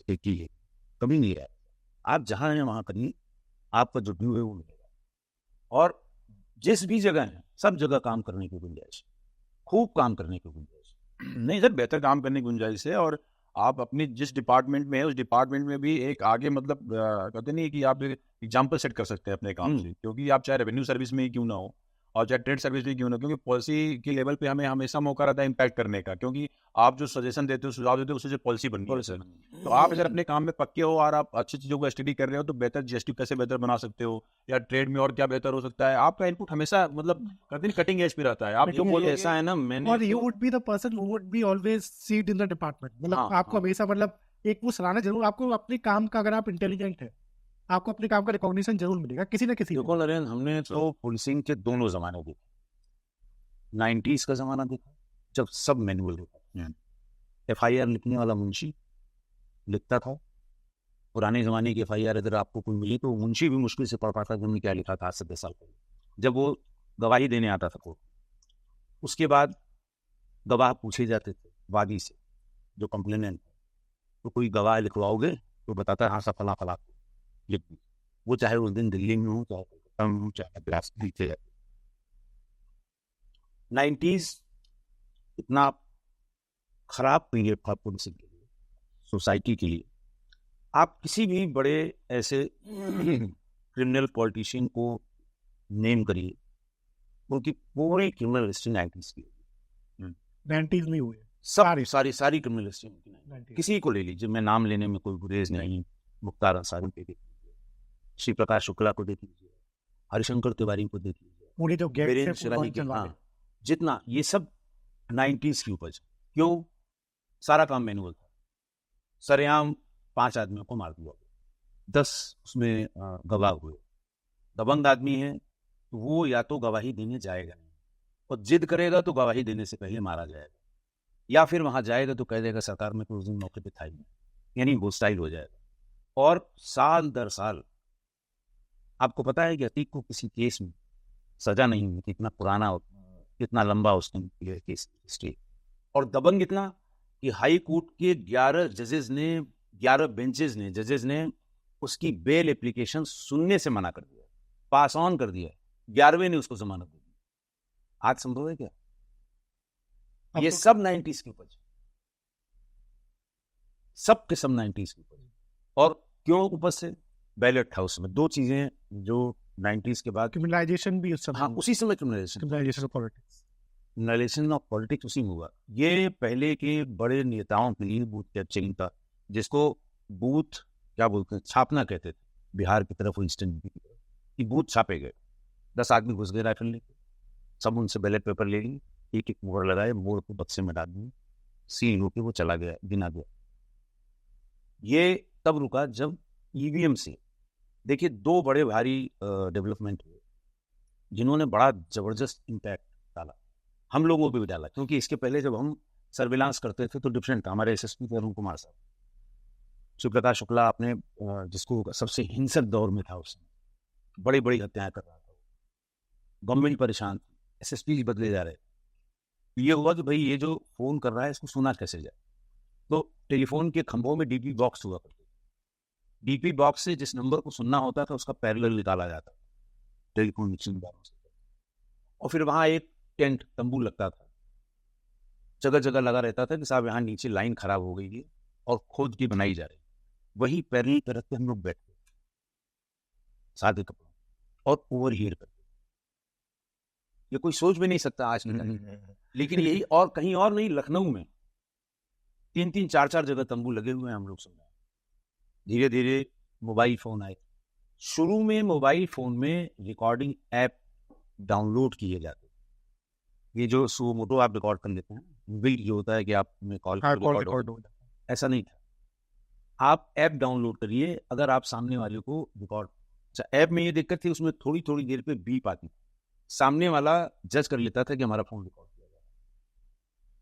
एक ही है, कभी नहीं रहा। आप जहाँ हैं वहाँ करिए, आपका जो व्यू है वो मिलेगा। और जिस भी जगह है, सब जगह काम करने की गुंजाइश, खूब काम करने की गुंजाइश। नहीं सर, बेहतर काम करने की गुंजाइश है। और आप अपनी जिस डिपार्टमेंट में है, उस डिपार्टमेंट में भी एक आगे, मतलब कहते नहीं कि आप एग्जाम्पल सेट कर सकते हैं अपने काम से, क्योंकि आप चाहे रेवेन्यू सर्विस में ही क्यों ना हो और चाहे ट्रेड सर्विस में क्यों ना हो, क्योंकि पॉलिसी के लेवल पे हमें हमेशा मौका रहता है इम्पैक्ट करने का, क्योंकि आप जो सजेशन देते हो, सुझाव देते हो, उससे जो पॉलिसी बनती है सर। तो आप अगर अपने काम में पक्के हो और आप अच्छी चीज़ों को स्टडी कर रहे हो, तो बेहतर जीएसटी कैसे बेहतर बना सकते हो, या ट्रेड में और क्या बेहतर हो सकता है, आपका इनपुट हमेशा मतलब कहते नहीं कटिंग एज पे रहता है। आप जो बोलो ऐसा है ना, मैंने और you would be the person who would be always seed in the department, मतलब आपको हमेशा, मतलब एक वो सलाहना जरूर, आपको अपने काम का, अगर आप इंटेलिजेंट है आपको अपने काम का रिकॉग्निशन जरूर मिलेगा किसी ना किसी देखो नरेंद्र, हमने तो पुलिसिंग के दोनों जमाने देखे। 90s का जमाना देखा जब सब मैनुअल होता, FIR लिखने वाला मुंशी लिखता था। पुराने जमाने की FIR अगर आपको कोई मिली तो मुंशी भी मुश्किल से पढ़ पाता कि हमने क्या लिखा था आज से 10 साल पहले, जब वो गवाही देने आता था कोर्ट। उसके बाद गवाह पूछे जाते थे वादी से, जो कंप्लेनेंट, तो कोई गवाह लिखवाओगे तो बताता है हाँ फला फला लिख दी, वो चाहे उस दिन दिल्ली में हो, चाहे कोलकाता में हो, चाहे मद्रास में लिखे जाते। 90s इतना खराब पीरियड था पुलिसिंग के लिए, सोसाइटी के लिए। आप किसी भी बड़े ऐसे क्रिमिनल पॉलिटिशियन को नेम करिए, उनकी पूरी क्रिमिनल हिस्ट्री 90s की, 90s में हुए सारी क्रिमिनल हिस्ट्री। किसी को ले लीजिए, मैं नाम लेने में कोई गुरेज नहीं। मुख्तार अंसारी को देख लीजिए, श्री प्रकाश शुक्ला को देख लीजिए, हरिशंकर तिवारी को देख लीजिए, पूरे जो वीरेंद्र शराही के, हाँ, जितना ये सब 90s की उपज। क्यों? सारा काम मैनुअल था। सरेआम 5 आदमियों को मार दिया, 10 उसमें गवाह हुए। दबंग आदमी है तो वो या तो गवाही देने जाएगा नहीं, और जिद करेगा तो गवाही देने से पहले मारा जाएगा, या फिर वहां जाएगा तो कह देगा सरकार में तो उस दिन मौके पे था ही नहीं, यानी होस्टाइल हो जाएगा। और साल दर साल, आपको पता है कि अतीक को किसी केस में सजा नहीं हुई, कितना पुराना, कितना लंबा उसने केस हिस्ट्री। और दबंग इतना कि हाई कोर्ट के 11 बेंचेस ने, जजेस ने उसकी बेल एप्लीकेशन सुनने से मना कर दिया, पास ऑन कर दिया। 11वें ने उसको जमानत दे दी। आज संभव है क्या? ये सब 90s की उपज, सब के सब 90s की उपज। और क्यों उपज से? बैलेट था उसमें। 2 चीजें जो 90s के बाद, क्रिमिनलाइजेशन भी उस समय, हाँ, उसी समय criminalisation of politics, criminalisation of politics उसी में हुआ। ये पहले के बड़े नेताओं के लिए बूथ कैप्चरिंग था, जिसको बूथ क्या बोलते हैं, छापना कहते थे। बिहार की तरफ, ईस्टर्न की तरफ, कि बूथ छापे गए, 10 आदमी घुस गए राइफल लेके, सब उनसे बैलेट पेपर ले लिए, एक एक मोहर लगाए, मोहर को बक्से में डाल दिए, सील होके वो चला गया, गिना गया। ये तब रुका जब EVM से, देखिए, 2 बड़े भारी डेवलपमेंट हुए जिन्होंने बड़ा जबरदस्त इम्पैक्ट डाला, हम लोगों पे भी डाला। क्योंकि इसके पहले जब हम सर्विलांस करते थे तो डिफरेंट था। हमारे SSP थे अरुण कुमार साहब, श्री प्रकाश शुक्ला अपने जिसको सबसे हिंसक दौर में था, उसमें बड़ी बड़ी हत्याएं कर रहा था, गवर्नमेंट परेशान थी, SSP बदले जा रहे। ये हुआ कि भाई ये जो फोन कर रहा है इसको सुना कैसे जाए, तो टेलीफोन के खंभों में DP बॉक्स हुआ करते। DP बॉक्स से जिस नंबर को सुनना होता था उसका पैरेलल निकाला जाता टेलीफोन मिक्सिंग बॉक्स से, और फिर वहां एक टेंट, तंबू लगता था, जगह जगह लगा रहता था कि साहब यहाँ नीचे लाइन खराब हो गई है और खोद की बनाई जा रही। वही पैरेलल पे रख के हम लोग बैठते सादे कपड़ों और ओवर हीयर करते। ये कोई सोच भी नहीं सकता आज के टाइम। लेकिन यही, और कहीं और नहीं, लखनऊ में 3-3, 4-4 जगह तंबू लगे हुए हैं हम लोग सुन रहे हैं। धीरे धीरे मोबाइल फोन आए। शुरू में मोबाइल फोन में रिकॉर्डिंग ऐप डाउनलोड किए जाते, ये जो सो मोटो आप रिकॉर्ड कर लेते हैं, बिल जो होता है कि आप में कॉल रिकॉर्ड हो, ऐसा नहीं था। आप ऐप डाउनलोड करिए, अगर आप सामने वाले को रिकॉर्ड, ऐप में ये दिक्कत थी, उसमें थोड़ी थोड़ी देर पे बीप आती, सामने वाला जज कर लेता था कि हमारा फोन रिकॉर्ड किया गया।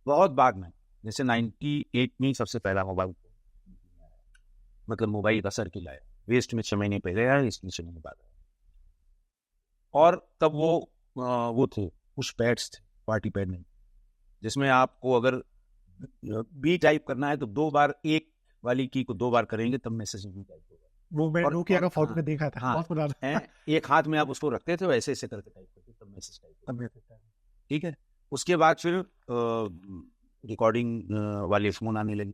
बहुत बाद में, जैसे 98 में सबसे पहला मोबाइल, मतलब मोबाइल का सर्किल आया, वेस्ट में 6 महीने पहले आया, इसमें 6 महीने बाद आया। और तब वो थे पुश पैड्स थे, पार्टी पैड नहीं, जिसमें आपको अगर बी टाइप करना है तो 2 बार, एक वाली की को 2 बार करेंगे तब मैसेज बी टाइप होगा। वो मैं नोकिया का फोन में देखा था, हाँ, बहुत पुराना है। एक हाथ में आप उसको रखते थे, वैसे ऐसे करके टाइप करते तब मैसेज टाइप। ठीक है। उसके बाद फिर रिकॉर्डिंग वाले फोन आने लगे,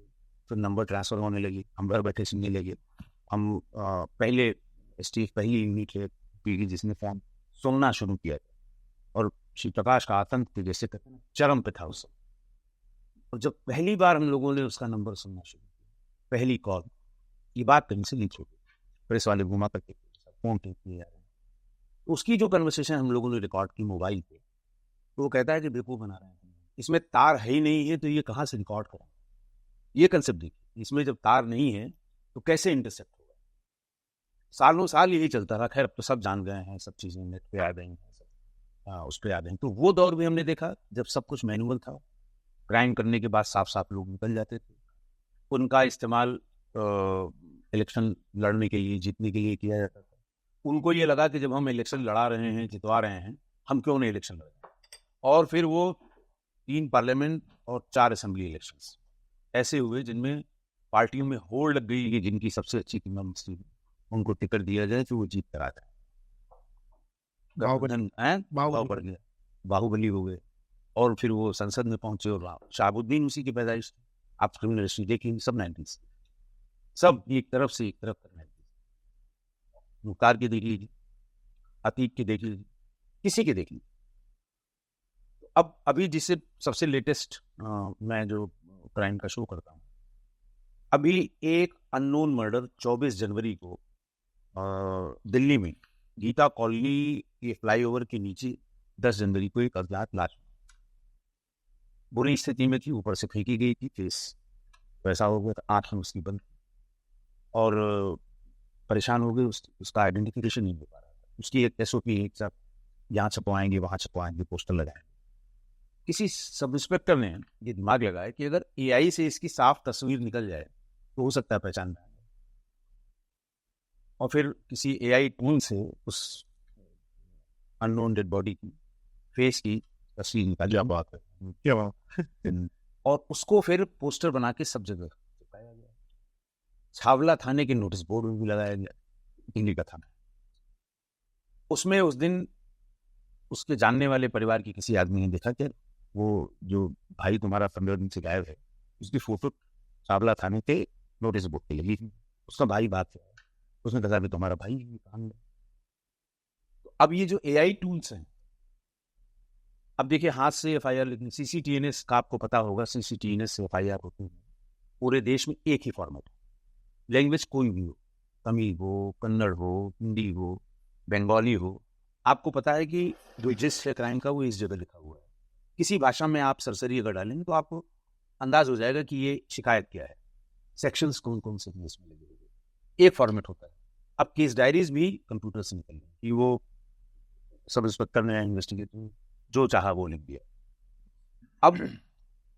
फिर नंबर ट्रांसफर होने लगी, हम घर बैठे सुनने लगे। हम पहले स्टीव पहली यूनिट है पीढ़ी जिसने फोन सुनना शुरू किया था, और श्री प्रकाश का आतंक जैसे कहते हैं चरम पे था उस समय। और जब पहली बार हम लोगों ने उसका नंबर सुनना शुरू किया, पहली कॉल, ये बात कहीं से लीक हो गई, प्रेस वाले घुमा करके फोन टेप किए जा रहे हैं, उसकी जो कन्वर्सेशन हम लोगों ने रिकॉर्ड की मोबाइल पे, तो वो कहता है कि बेवकूफ बना रहे हैं, इसमें तार है ही नहीं है तो ये कहाँ से रिकॉर्ड करें। ये कंसेप्ट देखिए, इसमें जब तार नहीं है तो कैसे इंटरसेप्ट होगा। सालों साल यही चलता रहा। खैर अब तो सब जान गए हैं, सब चीज़ें नेट पे आ गई हैं, सब उस पे आ गई। तो वो दौर भी हमने देखा जब सब कुछ मैनुअल था। क्राइम करने के बाद साफ साफ लोग निकल जाते थे। उनका इस्तेमाल इलेक्शन लड़ने के लिए, जीतने के लिए किया जाता था। उनको ये लगा कि जब हम इलेक्शन लड़ा रहे हैं, जितवा रहे हैं, हम क्यों नहीं इलेक्शन लड़ें। और फिर वो 3 पार्लियामेंट और 4 असेंबली इलेक्शंस ऐसे हुए जिनमें पार्टियों में होड़ लग गई कि जिनकी सबसे अच्छी कीमत थी उनको टिकट दिया जाए तो वो जीत कर आ जाए। भाव बढ़ गया, बाहुबली हो गए। और फिर वो संसद में पहुंचे और शहाबुद्दीन उसी की पैदाइश थी। आप क्रिमिनल हिस्ट्री देखिए, सब 90s, सब एक तरफ से एक तरफ तक 90s। मुख्तार की देख लीजिए, अतीक की देख लीजिए, किसी की देख लीजिए। अब अभी जिससे सबसे लेटेस्ट मैं जो क्राइम का शो करता हूँ, अभी एक अननोन मर्डर 24 जनवरी को दिल्ली में गीता कॉलोनी के फ्लाईओवर के नीचे 10 जनवरी को एक अज्ञात लाश बुरी स्थिति में थी, ऊपर से फेंकी गई थी। फेस वैसा हो गया, आंखें उसकी बंद और परेशान हो गए। उसका आइडेंटिफिकेशन नहीं हो पा रहा था। उसकी एक SOP एक साथ यहाँ छपवाएंगे वहाँ छपवाएंगे, पोस्टर लगाएंगे। किसी सब इंस्पेक्टर ने ये दिमाग लगाया कि अगर AI से इसकी साफ तस्वीर निकल जाए तो हो सकता है पहचान में। और फिर किसी AI टूल से उस अननोन डेड बॉडी की फेस की तस्वीर निकाली। क्या बात है, क्या बात। और उसको फिर पोस्टर बना के सब जगह चिपकाया गया। छावला थाने के नोटिस बोर्ड में भी लगाया गया, दिल्ली का थाना। उसमें उस दिन उसके जानने वाले परिवार के किसी आदमी ने देखा कि वो जो भाई तुम्हारा 15 दिन से गायब है, उसकी फोटो छावला थाने के नोटिस बोर्ड पे लगी थी। उसका भाई बात है, उसने कहा कि तुम्हारा भाई है। तो अब ये जो AI टूल्स हैं, अब देखिए हाथ से FIR लिखनी, CCTNS का आपको पता होगा, CCTNS से FIR होती है पूरे देश में एक ही फॉर्मेट, लैंग्वेज कोई भी हो, तमिल हो, कन्नड़ हो, हिंदी हो, बंगाली हो। आपको पता है कि जो रजिस्टर है क्राइम का वो इस जगह लिखा हुआ है। किसी भाषा में आप सरसरी अगर डालेंगे तो आपको अंदाज हो जाएगा कि ये शिकायत क्या है, सेक्शंस कौन कौन से केस में लगे हुए। एक फॉर्मेट होता है। अब केस डायरीज भी कंप्यूटर से निकल गई कि वो सब इंस्पेक्टर ने इन्वेस्टिगेटर जो चाहा वो लिख दिया। अब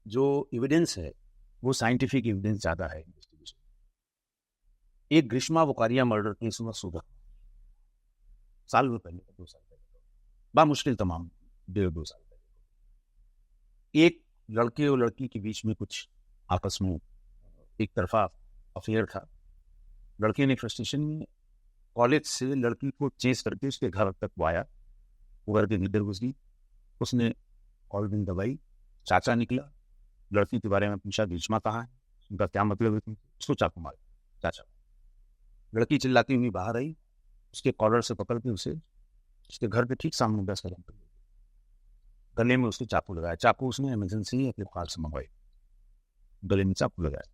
जो एविडेंस है वो साइंटिफिक एविडेंस ज़्यादा है इन्वेस्टिगेशन। एक ग्रीष्मा वोकारिया मर्डर केस हुआ सूरत, साल भर पहले, 2 साल पहले, बामुश्किल तमाम 1.5-2 साल पहले। एक लड़के और लड़की के बीच में कुछ आपस में एक तरफा अफेयर था। लड़के ने फ्रस्ट्रेशन में कॉलेज से लड़की को चेस करके उसके घर तक वो आया, वो घर के भीतर घुस गई। उसने कॉल बिन दबाई, चाचा निकला, लड़की के बारे में पूछा, ग्रीष्मा कहाँ है, उनका क्या मतलब है, उसको चाकू मारा चाचा। लड़की चिल्लाती हुई बाहर आई, उसके कॉलर से पकड़ के उसे उसके घर के ठीक सामने 10 कदम पर गले में उसने चाकू लगाया। चाकू उसने इमरजेंसी अपने कार से मंगवाई, गले में चाकू लगाया।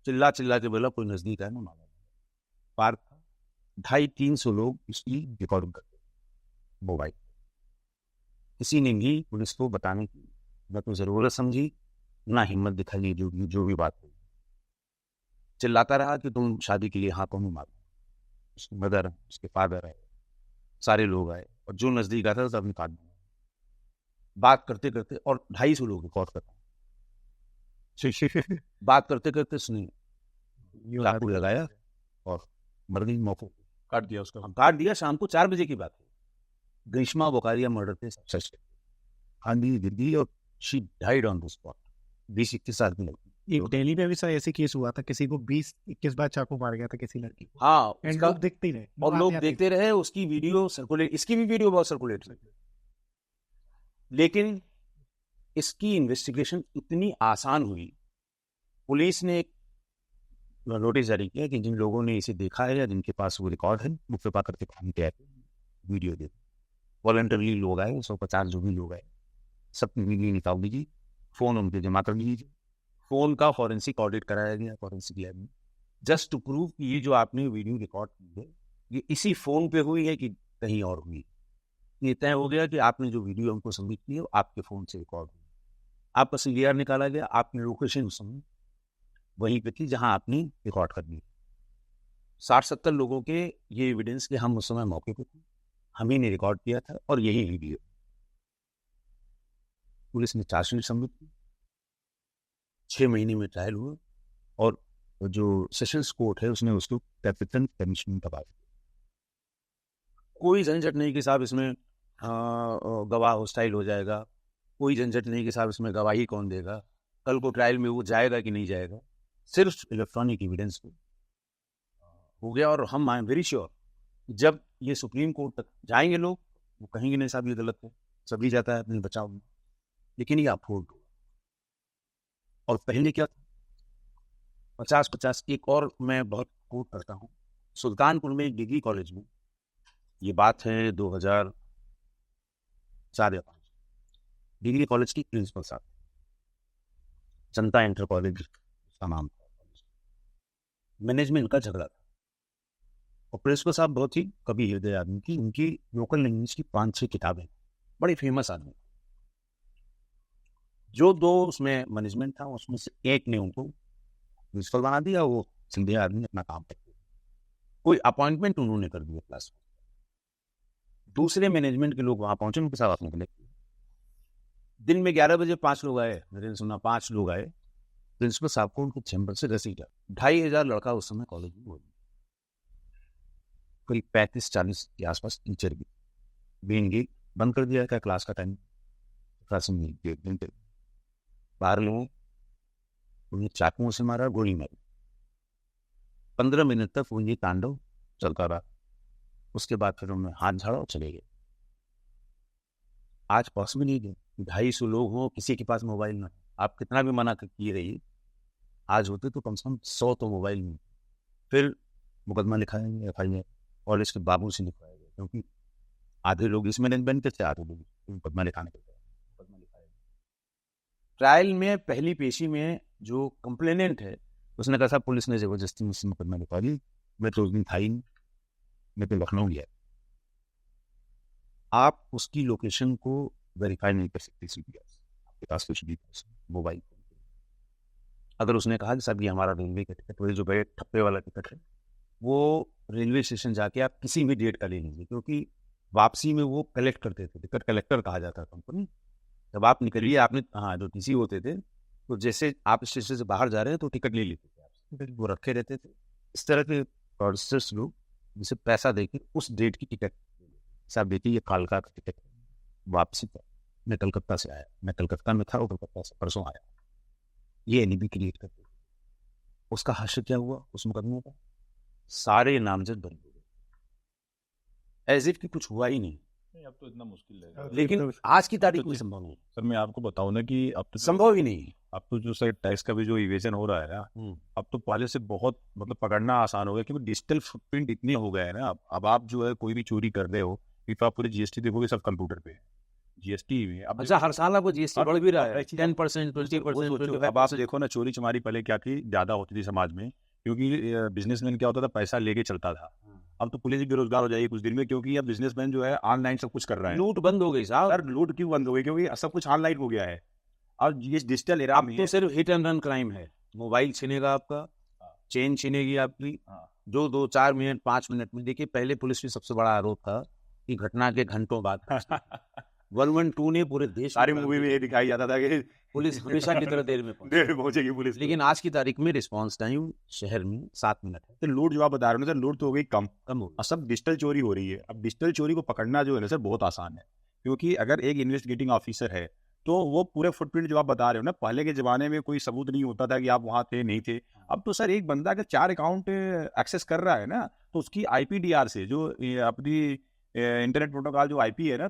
चिल्ला चिल्ला के बोला कोई नजदीक है ना मारा। पार्क था, 250-300 लोग इसकी रिकॉर्डिंग करते मोबाइल। किसी ने भी पुलिस को बताने की न तो जरूरत समझी ना हिम्मत दिखाई। जो भी बात हुई, चिल्लाता रहा कि तुम शादी के लिए हाथों में मारो। उसकी मदर, उसके फादर आए, सारे लोग आए और जो नजदीक आता था अपनी काट बात करते करते, और 250 लोग रिकॉर्ड करते बात करते करते उसने चाकू लगाया और मर गई मौके पे। काट दिया उसका। काट दिया। शाम को 4 बजे की बात है। ग्रीष्मा वोकारिया मर्डर पे सच आंधी गिरी और she died on the spot. 20-21 साल की लड़की। एक दिल्ली में भी सर ऐसे केस हुआ था, किसी को 20-21 बार चाकू मार गया था किसी लड़की को। हाँ, एंड लोग देखते ही रहे और लोग देखते रहे। उसकी वीडियो सर्कुलेट, इसकी भी वीडियो बहुत सर्कुलेट हुई। लेकिन इसकी इन्वेस्टिगेशन इतनी आसान हुई, पुलिस ने एक नोटिस जारी किया कि जिन लोगों ने इसे देखा है या जिनके पास वो रिकॉर्ड है वो कृपा करके थाने के वीडियो दे। वॉलंटरली लोग आए, 150 जो भी लोग आए, सबकी वीडियो निकाल दीजिए, फ़ोन उनके जमा कर लीजिए। फ़ोन का फॉरेंसिक ऑडिट कराया गया फॉरेंसिक लैब में, जस्ट टू प्रूव कि ये जो आपने वीडियो रिकॉर्ड की है ये इसी फ़ोन पे हुई है कि कहीं और हुई। ये तय हो गया कि आपने जो वीडियो हमको सबमिट की है वो आपके फ़ोन से रिकॉर्ड हुई। आपका CVR निकाला गया, आपकी लोकेशन उस समय वहीं पे थी जहाँ आपने रिकॉर्ड कर दी। 60-70 लोगों के ये एविडेंस के हम उस समय मौके पे थे, हम ही ने रिकॉर्ड किया था और यही वीडियो। पुलिस ने चार्जशीट सबमिट की, 6 महीने में ट्रायल हुआ और जो सेशंस कोर्ट है उसने उसको कैपिटल पनिशमेंट का दिया। कोई झंझट नहीं कि साहब इसमें गवाह हॉस्टाइल हो जाएगा, कोई झंझट नहीं कि साहब इसमें गवाही कौन देगा, कल को ट्रायल में वो जाएगा कि नहीं जाएगा, सिर्फ इलेक्ट्रॉनिक एविडेंस पे हो गया। और हम आई एम वेरी श्योर जब ये सुप्रीम कोर्ट तक जाएंगे लोग, वो कहेंगे नहीं साहब ये गलत है, सभी जाता है अपने बचाव में, लेकिन ये अफोर्ड हुआ। और पहले क्या था, 50-50 एक और मैं बहुत कोट करता हूँ, सुल्तानपुर में एक डिग्री कॉलेज में, ये बात है 2004 या 5, डिग्री कॉलेज की प्रिंसिपल साहब, जनता इंटर कॉलेज का नाम था, मैनेजमेंट का झगड़ा था और प्रिंसिपल साहब बहुत ही कवि हृदय आदमी की, उनकी लोकल लैंग्वेज की 5-6 किताबें, बड़ी फेमस आदमी। जो 2 उसमें मैनेजमेंट था उसमें से एक ने उनको प्रिंसिपल बना दिया, वो सीधे आदमी अपना काम करते, कोई अपॉइंटमेंट उन्होंने कर दिया क्लास में। दूसरे मैनेजमेंट के लोग वहां पहुंचे, उनके साथ अपने कलेक्ट किया। दिन में 11 बजे 5 लोग आए, मैंने सुना 5 लोग आए, प्रिंसिपल साहब को उनके चैम्बर से रसीद, 2500 लड़का उस समय कॉलेज में, करीब 35-40 के आसपास टीचर भी बेंगे बंद कर दिया था क्लास का टाइम, क्लास में बाहर लोगों उन्हें चाकुओं से मारा, गोली मारी, 15 मिनट तक वो ये तांडव चलता रहा। उसके बाद फिर उन्होंने हाथ झाड़ा और चले गए। आज पॉसिबल नहीं है, 250 लोग हो, किसी के पास मोबाइल ना, आप कितना भी मना किए रहिए, आज होते तो कम से कम 100 तो मोबाइल में। फिर मुकदमा लिखाया गया, FIR कॉलेज के बाबू से लिखवाया गया, क्योंकि आधे लोग इस मैनेजमेंट के थे, आधे लोग मुकदमा लिखाने के थे। मुकदमा लिखाया गया। ट्रायल में पहली पेशी में जो कंप्लेनेंट है उसने कहा था पुलिस ने जबरदस्ती मुझसे मुकदमा लिखवा दी, मैं तो उस दिन था ही नहीं, मैं तो लखनऊ गया। आप उसकी लोकेशन को वेरीफाई नहीं कर सकते CPS, आपके पास कुछ भी मोबाइल। अगर उसने कहा कि साहब ये हमारा रेलवे का टिकट, वो जो गए ठप्पे वाला टिकट है, वो रेलवे स्टेशन जाके आप किसी भी डेट का ले लीजिए, क्योंकि वापसी में वो कलेक्ट करते थे, टिकट कलेक्टर कहा जाता था कंपनी। जब आप निकलिए, आपने जो TC होते थे, तो जैसे आप स्टेशन से बाहर जा रहे हैं तो टिकट ले लेते थे आपसे, वो रखे रहते थे। इस तरह के फ्रॉडस्टर्स लोग जिसे पैसा देके उस डेट की टिकट, साहब देखिए ये कालका का टिकट वापसी का, मैं कलकत्ता से आया, मैं कलकत्ता में था और कलकत्ता से परसों आया, ये एलिबी क्रिएट करते। उसका हश्र क्या हुआ उस मुकदमे का, सारे नामजद बंद हो गए, एज इफ कि कुछ हुआ ही नहीं। अब तो इतना मुश्किल है, लेकिन आज की तारीख में संभव नहीं सर। मैं आपको बताऊं ना कि अब तो संभव ही नहीं। अब तो जो सर टैक्स का भी जो इवेजन हो रहा है ना, अब तो पहले से बहुत मतलब पकड़ना आसान हो गया, क्योंकि डिजिटल फुटप्रिंट इतने हो गए हैं ना। अब आप जो है कोई भी चोरी कर रहे हो, फिर आप पूरे GST देखोगे सब कंप्यूटर पे है, GST में। अब अच्छा, हर साल आपको GST बढ़ भी रहा है 10%, 20%। अब आप देखो ना, चोरी चमारी पहले क्या थी, ज्यादा होती थी समाज में, क्योंकि बिजनेसमैन क्या होता था, पैसा लेके चलता था। अब तो पुलिस भी बेरोजगार हो जाएगी कुछ दिन में, क्योंकि अब बिजनेसमैन जो है ऑनलाइन सब कुछ कर रहा है। लूट बंद हो गई साहब। सर लूट क्यों बंद हो गई? क्योंकि सब कुछ ऑनलाइन हो गया है। अब ये डिजिटल एरा में तो सिर्फ हिट एंड रन क्राइम है, मोबाइल छीनेगा आपका, चेन छीनेगी आपकी, जो 2-4 मिनट 5 मिनट में। देखिए पहले पुलिस में सबसे बड़ा आरोप था कि घटना के घंटों बाद 112 ने पूरे देश, सारी मूवी में ये दिखाई जाता था कि पुलिस हमेशा की तरह देर में पहुंचेगी पुलिस। लेकिन आज की तारीख में रिस्पांस टाइम शहर में 7 मिनट है। तो लूट जो आप बता रहे हो ना सर, लूट तो हो गई कम हो गई, सब डिजिटल चोरी हो रही है। अब डिजिटल चोरी को पकड़ना जो है ना सर बहुत आसान है, क्योंकि अगर एक इन्वेस्टिगेटिंग ऑफिसर है तो वो पूरे फुटप्रिंट जो आप बता रहे हो ना, पहले के जमाने में कोई सबूत नहीं होता था कि आप वहां थे नहीं थे। अब तो सर एक बंदा अगर 4 अकाउंट एक्सेस कर रहा है ना, तो उसकी IPDR से, जो अपनी इंटरनेट प्रोटोकॉल जो IP है ना,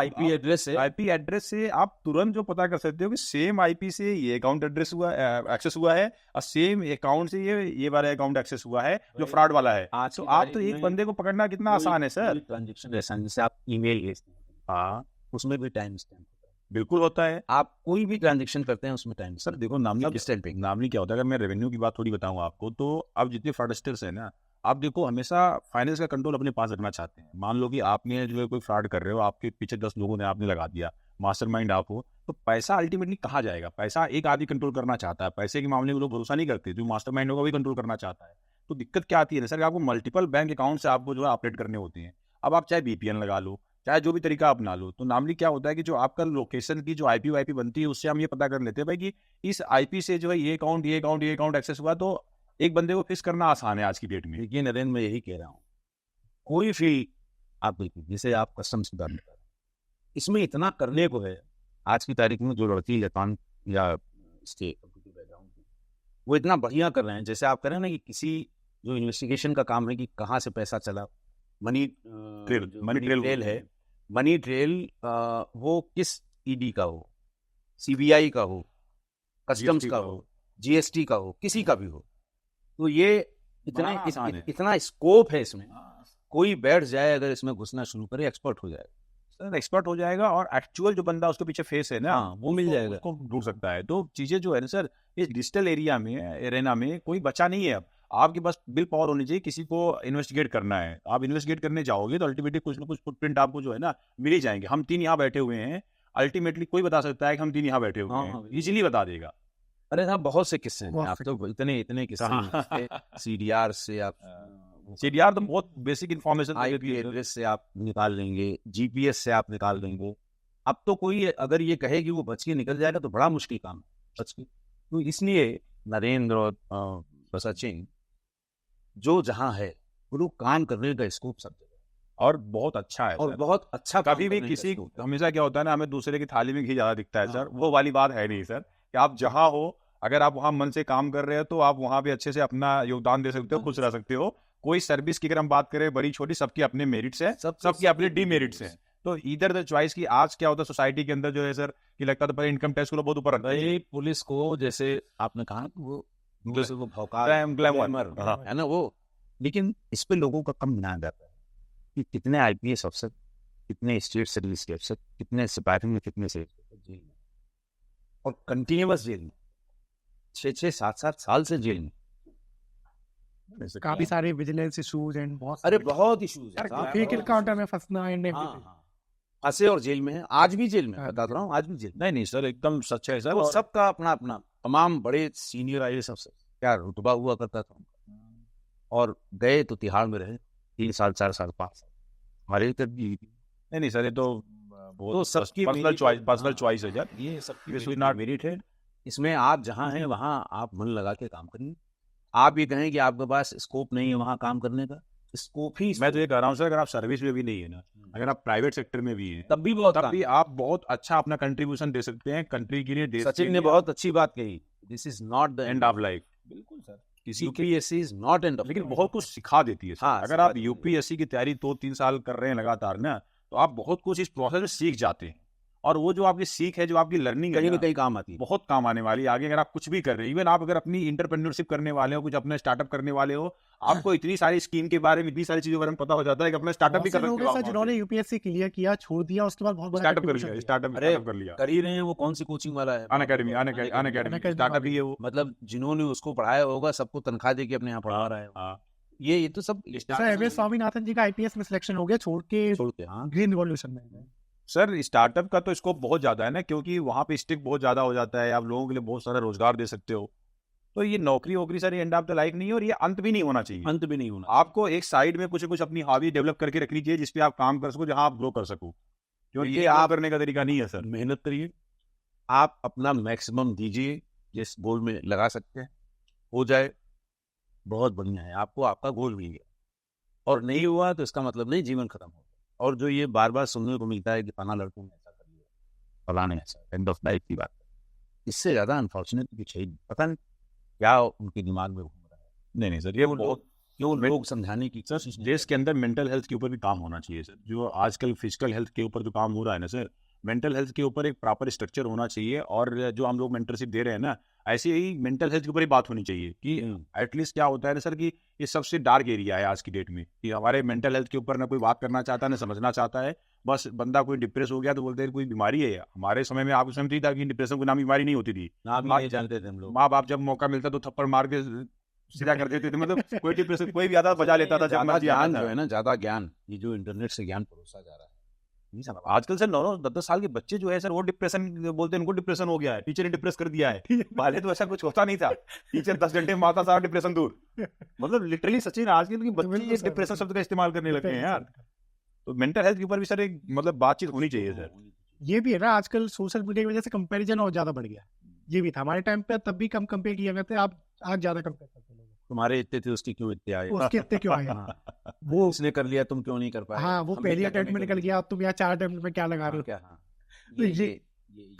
IP एड्रेस है, IP एड्रेस से आप तुरंत जो पता कर सकते हो कि सेम IP से ये अकाउंट एड्रेस हुआ, एक्सेस हुआ है, और सेम अकाउंट से ये वाला अकाउंट एक्सेस हुआ है जो फ्रॉड वाला है। तो आप तो एक बंदे को पकड़ना कितना आसान है सर। ट्रांजेक्शन जैसे आप ईमेल भेजते हैं, हाँ, उसमें भी टाइम स्टैम्प बिल्कुल होता है। आप कोई भी ट्रांजेक्शन करते हैं उसमें टाइम। सर देखो नामनी क्या होता है, अगर मैं रेवेन्यू की बात थोड़ी बताऊं आपको, तो अब जितने फ्रॉडस्टर्स हैं ना, आप देखो हमेशा फाइनेंस का कंट्रोल अपने पास रखना चाहते हैं। मान लो कि आपने जो है कोई फ्रॉड कर रहे हो, आपके पीछे 10 लोगों ने आपने लगा दिया, मास्टरमाइंड आप हो, तो पैसा अल्टीमेटली कहाँ जाएगा? पैसा एक आदमी कंट्रोल करना चाहता है, पैसे के मामले में लोग भरोसा नहीं करते, जो मास्टरमाइंड होगा वही कंट्रोल करना चाहता है। तो दिक्कत क्या आती है ना सर, आपको मल्टीपल बैंक अकाउंट से आपको जो है ऑपरेट करने होते हैं। अब आप चाहे VPN लगा लो, चाहे जो भी तरीका अपना लो, तो नॉर्मली क्या होता है कि जो आपका लोकेशन की जो IP वाईपी बनती है, उससे हम ये पता कर लेते हैं भाई कि इस IP से जो है ये अकाउंट एक्सेस हुआ, तो एक बंदे को फिक्स करना आसान है आज की डेट में। देखिए नरेंद्र, मैं यही कह रहा हूँ, कोई भी आप देखिए, जैसे आप कस्टम्स की बात कर रहे हैं, इसमें इतना करने को है। आज की तारीख में जो लड़की इलेक्ट्रॉनिक या इसके कंप्यूटर बैकग्राउंड की, वो इतना बढ़िया कर रहे हैं। जैसे आप कह रहे हैं ना कि किसी जो इन्वेस्टिगेशन का काम है कि कहाँ से पैसा चला, मनी ट्रेल है, मनी ट्रेल वो किस ED का हो, CBI का हो, कस्टम्स का हो, GST का हो, किसी का भी हो, तो ये इतना स्कोप है इसमें। कोई बैठ जाए अगर इसमें घुसना शुरू करे, एक्सपर्ट हो जाएगा सर, एक्सपर्ट हो जाएगा, और एक्चुअल जो बंदा उसके पीछे फेस है ना, वो मिल जाएगा, उसको ढूंढ सकता है। तो चीजें जो है ना सर, इस डिजिटल एरिना में कोई बचा नहीं है। अब आपके पास बिल पावर होनी चाहिए, किसी को इन्वेस्टिगेट करना है, आप इन्वेस्टिगेट करने जाओगे तो अल्टीमेटली कुछ ना कुछ फुटप्रिंट आपको जो है ना मिल ही जाएंगे। हम 3 यहाँ बैठे हुए हैं, अल्टीमेटली कोई बता सकता है कि हम 3 यहाँ बैठे हुए हैं, इजीली बता देगा। अरे साहब, बहुत से किस्से हैं, आप तो इतने किस्से CDR से आप CDR तो बहुत बेसिक इन्फॉर्मेशन IP एड्रेस से आप निकाल लेंगे, GPS से आप निकाल लेंगे। अब तो कोई अगर ये कहे कि वो बच के निकल जाएगा तो बड़ा मुश्किल काम है बच के। तो इसलिए नरेंद्र और सचिन जो जहाँ है, वो काम करने का स्कोप सब जगह, और बहुत अच्छा है, और बहुत अच्छा। कभी भी किसी हमेशा क्या होता है ना, हमें दूसरे की थाली में घी ज्यादा दिखता है सर, वो वाली बात है नहीं सर, कि आप जहाँ हो, अगर आप वहाँ मन से काम कर रहे हो तो आप वहाँ भी अच्छे से अपना योगदान दे सकते हो, खुश रह सकते हो। कोई सर्विस की अगर हम बात करें, बड़ी छोटी, सबकी अपने मेरिट्स है, सबकी अपने डीमेरिट्स है। तो इधर द चॉइस की आज क्या होता है सोसाइटी के अंदर जो है सर, कि लगता है इनकम टैक्स को बहुत ऊपर रखता है। पुलिस को, जैसे आपने कहा, वो भौकाल ग्लैमर है ना वो, लेकिन इस पे लोगों का कम ध्यान जाता है कि कितने IPS अफसर, कितने स्टेट सर्विस के अफसर, कितने सिपाही में, कितने से जेल में, और कंटिन्यूअस जेल में 6-6, 7-7 साल से जेल में। काफी सारे विजिलेंस इश्यूज एंड बहुत इश्यूज है, फेक काउंटर में फंसना एंड फंसे और जेल में है, आज भी जेल में, बता रहा हूँ, आज भी जेल। नहीं सर, एकदम सच है सर। वो सबका अपना अपना, तमाम बड़े सीनियर IAS अफसर क्या रुतबा हुआ करता था, और गए तो तिहाड़ में रहे 3 साल, 4 साल, 5 साल। हमारे तक भी नहीं सर, ये तो बहुत सबकी पर्सनल चॉइस है यार, ये सबकी नॉट मेरिट है। इसमें आप जहाँ हैं वहाँ आप मन लगा के काम करिए। आप ये कहें कि आपके पास स्कोप नहीं है वहाँ काम करने का, स्कोप ही मैं तो ये कह रहा हूँ सर, अगर आप सर्विस में भी नहीं है ना, अगर आप प्राइवेट सेक्टर में भी हैं, तब भी आप बहुत अच्छा अपना कंट्रीब्यूशन दे सकते हैं कंट्री के लिए। सचिन ने बहुत अच्छी बात कही, this is not the end of life. बिल्कुल sir, UPSC is not end, लेकिन बहुत कुछ सिखा देती है। अगर आप UPSC की तैयारी 2-3 साल कर रहे हैं लगातार ना, तो आप बहुत कुछ इस प्रोसेस में सीख जाते हैं, और वो जो आपकी सीख है, जो आपकी लर्निंग कहीं ना कहीं काम आती है, बहुत काम आने वाली है आगे। अगर आप कुछ भी कर रहे हैं, इवन आप अगर अपनी इंटरप्रेन्योरशिप करने वाले हो, कुछ अपना स्टार्टअप करने वाले हो, आपको इतनी सारी स्कीम के बारे में, इतनी सारी चीजों के बारे में पता हो जाता है कि अपना स्टार्टअप भी कर सकते हो। जिन्होंने UPSC क्लियर किया, छोड़ दिया, उसके बाद बहुत बड़ा स्टार्टअप कर लिया, स्टार्टअप कर लिया, कर ही रहे हैं। वो कौन सी कोचिंग वाला है? अनअकैडमी स्टार्टअप ही है वो। मतलब जिन्होंने उसको पढ़ाया होगा, सबको तनख्वाह देके अपने यहाँ पढ़ा रहा है। ये तो सब MS स्वामीनाथन जी का IPS में सिलेक्शन हो गया, छोड़ के ग्रीन रिवॉल्यूशन में। सर स्टार्टअप का तो स्कोप बहुत ज्यादा है ना, क्योंकि वहां पे स्टिक बहुत ज्यादा हो जाता है, आप लोगों के लिए बहुत सारा रोजगार दे सकते हो। तो ये नौकरी sir end of the life नहीं है, और ये अंत भी नहीं होना चाहिए। अंत भी नहीं होना, आपको एक साइड में कुछ अपनी हॉबी डेवलप करके रखनी चाहिए, जिसपे आप काम कर सको, जहां आप ग्रो कर सको। क्योंकि ये आप करने का तरीका नहीं है सर। मेहनत करिए, आप अपना मैक्सिमम दीजिए, जिस गोल में लगा सकते हैं, हो जाए बहुत बढ़िया है, आपको आपका गोल मिल गया। और नहीं हुआ तो इसका मतलब नहीं जीवन खत्म हो। और जो ये बार बार सुनने को मिलता है कि फलाना लड़कों ने ऐसा कर लिया, फलाने ऐसा, एंड ऑफ लाइफ की बात, इससे ज्यादा अनफॉर्चुनेट कुछ है। पता नहीं क्या उनके दिमाग में घूम रहा है। नहीं सर, ये बहुत क्यों लोग समझाने की सर, देश के अंदर मेंटल हेल्थ के ऊपर भी काम होना चाहिए सर। जो आजकल फिजिकल हेल्थ के ऊपर जो काम हो रहा है ना सर, मेंटल हेल्थ के ऊपर एक प्रॉपर स्ट्रक्चर होना चाहिए। और जो हम लोग मेंटरशिप दे रहे हैं ना, ऐसे ही मेंटल हेल्थ के ऊपर ही बात होनी चाहिए कि एटलीस्ट क्या होता है ना सर, कि ये सबसे डार्क एरिया है आज की डेट में, कि हमारे मेंटल हेल्थ के ऊपर ना कोई बात करना चाहता है, ना समझना चाहता है। बस बंदा कोई डिप्रेस हो गया तो बोलते हैं कोई बीमारी है। हमारे समय में आपको समझती था कि डिप्रेशन कोई नाम बीमारी नहीं होती थी, जानते थे हम लोग। माँ बाप जब मौका मिलता तो थप्पड़ मार के सीधा कर देते थे। मतलब कोई डिप्रेशन कोई भी आता बजा लेता था। ज्यादा ज्ञान जो है ना, ज्यादा ज्ञान, ये जो इंटरनेट से ज्ञान परोसा जा रहा है, नहीं समझ। आजकल सर 9-10 साल के बच्चे जो है सर वो डिप्रेशन बोलते हैं, उनको डिप्रेशन हो गया है, टीचर ने डिप्रेस कर दिया है। पहले तो ऐसा कुछ होता नहीं था, टीचर 10 घंटे में मारता, सारा डिप्रेशन दूर। मतलब लिटरली सचिन आजकल के बच्चे ये डिप्रेशन शब्द का इस्तेमाल करने लगे हैं यार। तो मेंटल हेल्थ के ऊपर भी सर एक मतलब बातचीत होनी चाहिए सर। ये भी है ना, आजकल सोशल मीडिया की वजह से कंपैरिजन और ज्यादा बढ़ गया। ये भी था हमारे टाइम पे, तब भी कम कंपेयर किया करते, आप आज ज्यादा कंपेयर करते लोग। तुम्हारे इतने थे उसके क्यों इतने आए, उसके इतने क्यों आए? वो उसने कर लिया तुम क्यों नहीं कर पाए। हाँ, वो पहली अटेम्प्ट में निकल गया, अब तुम यहाँ 4 अटेम्प्ट में क्या लगा रहे हो? क्या, हाँ, तो ये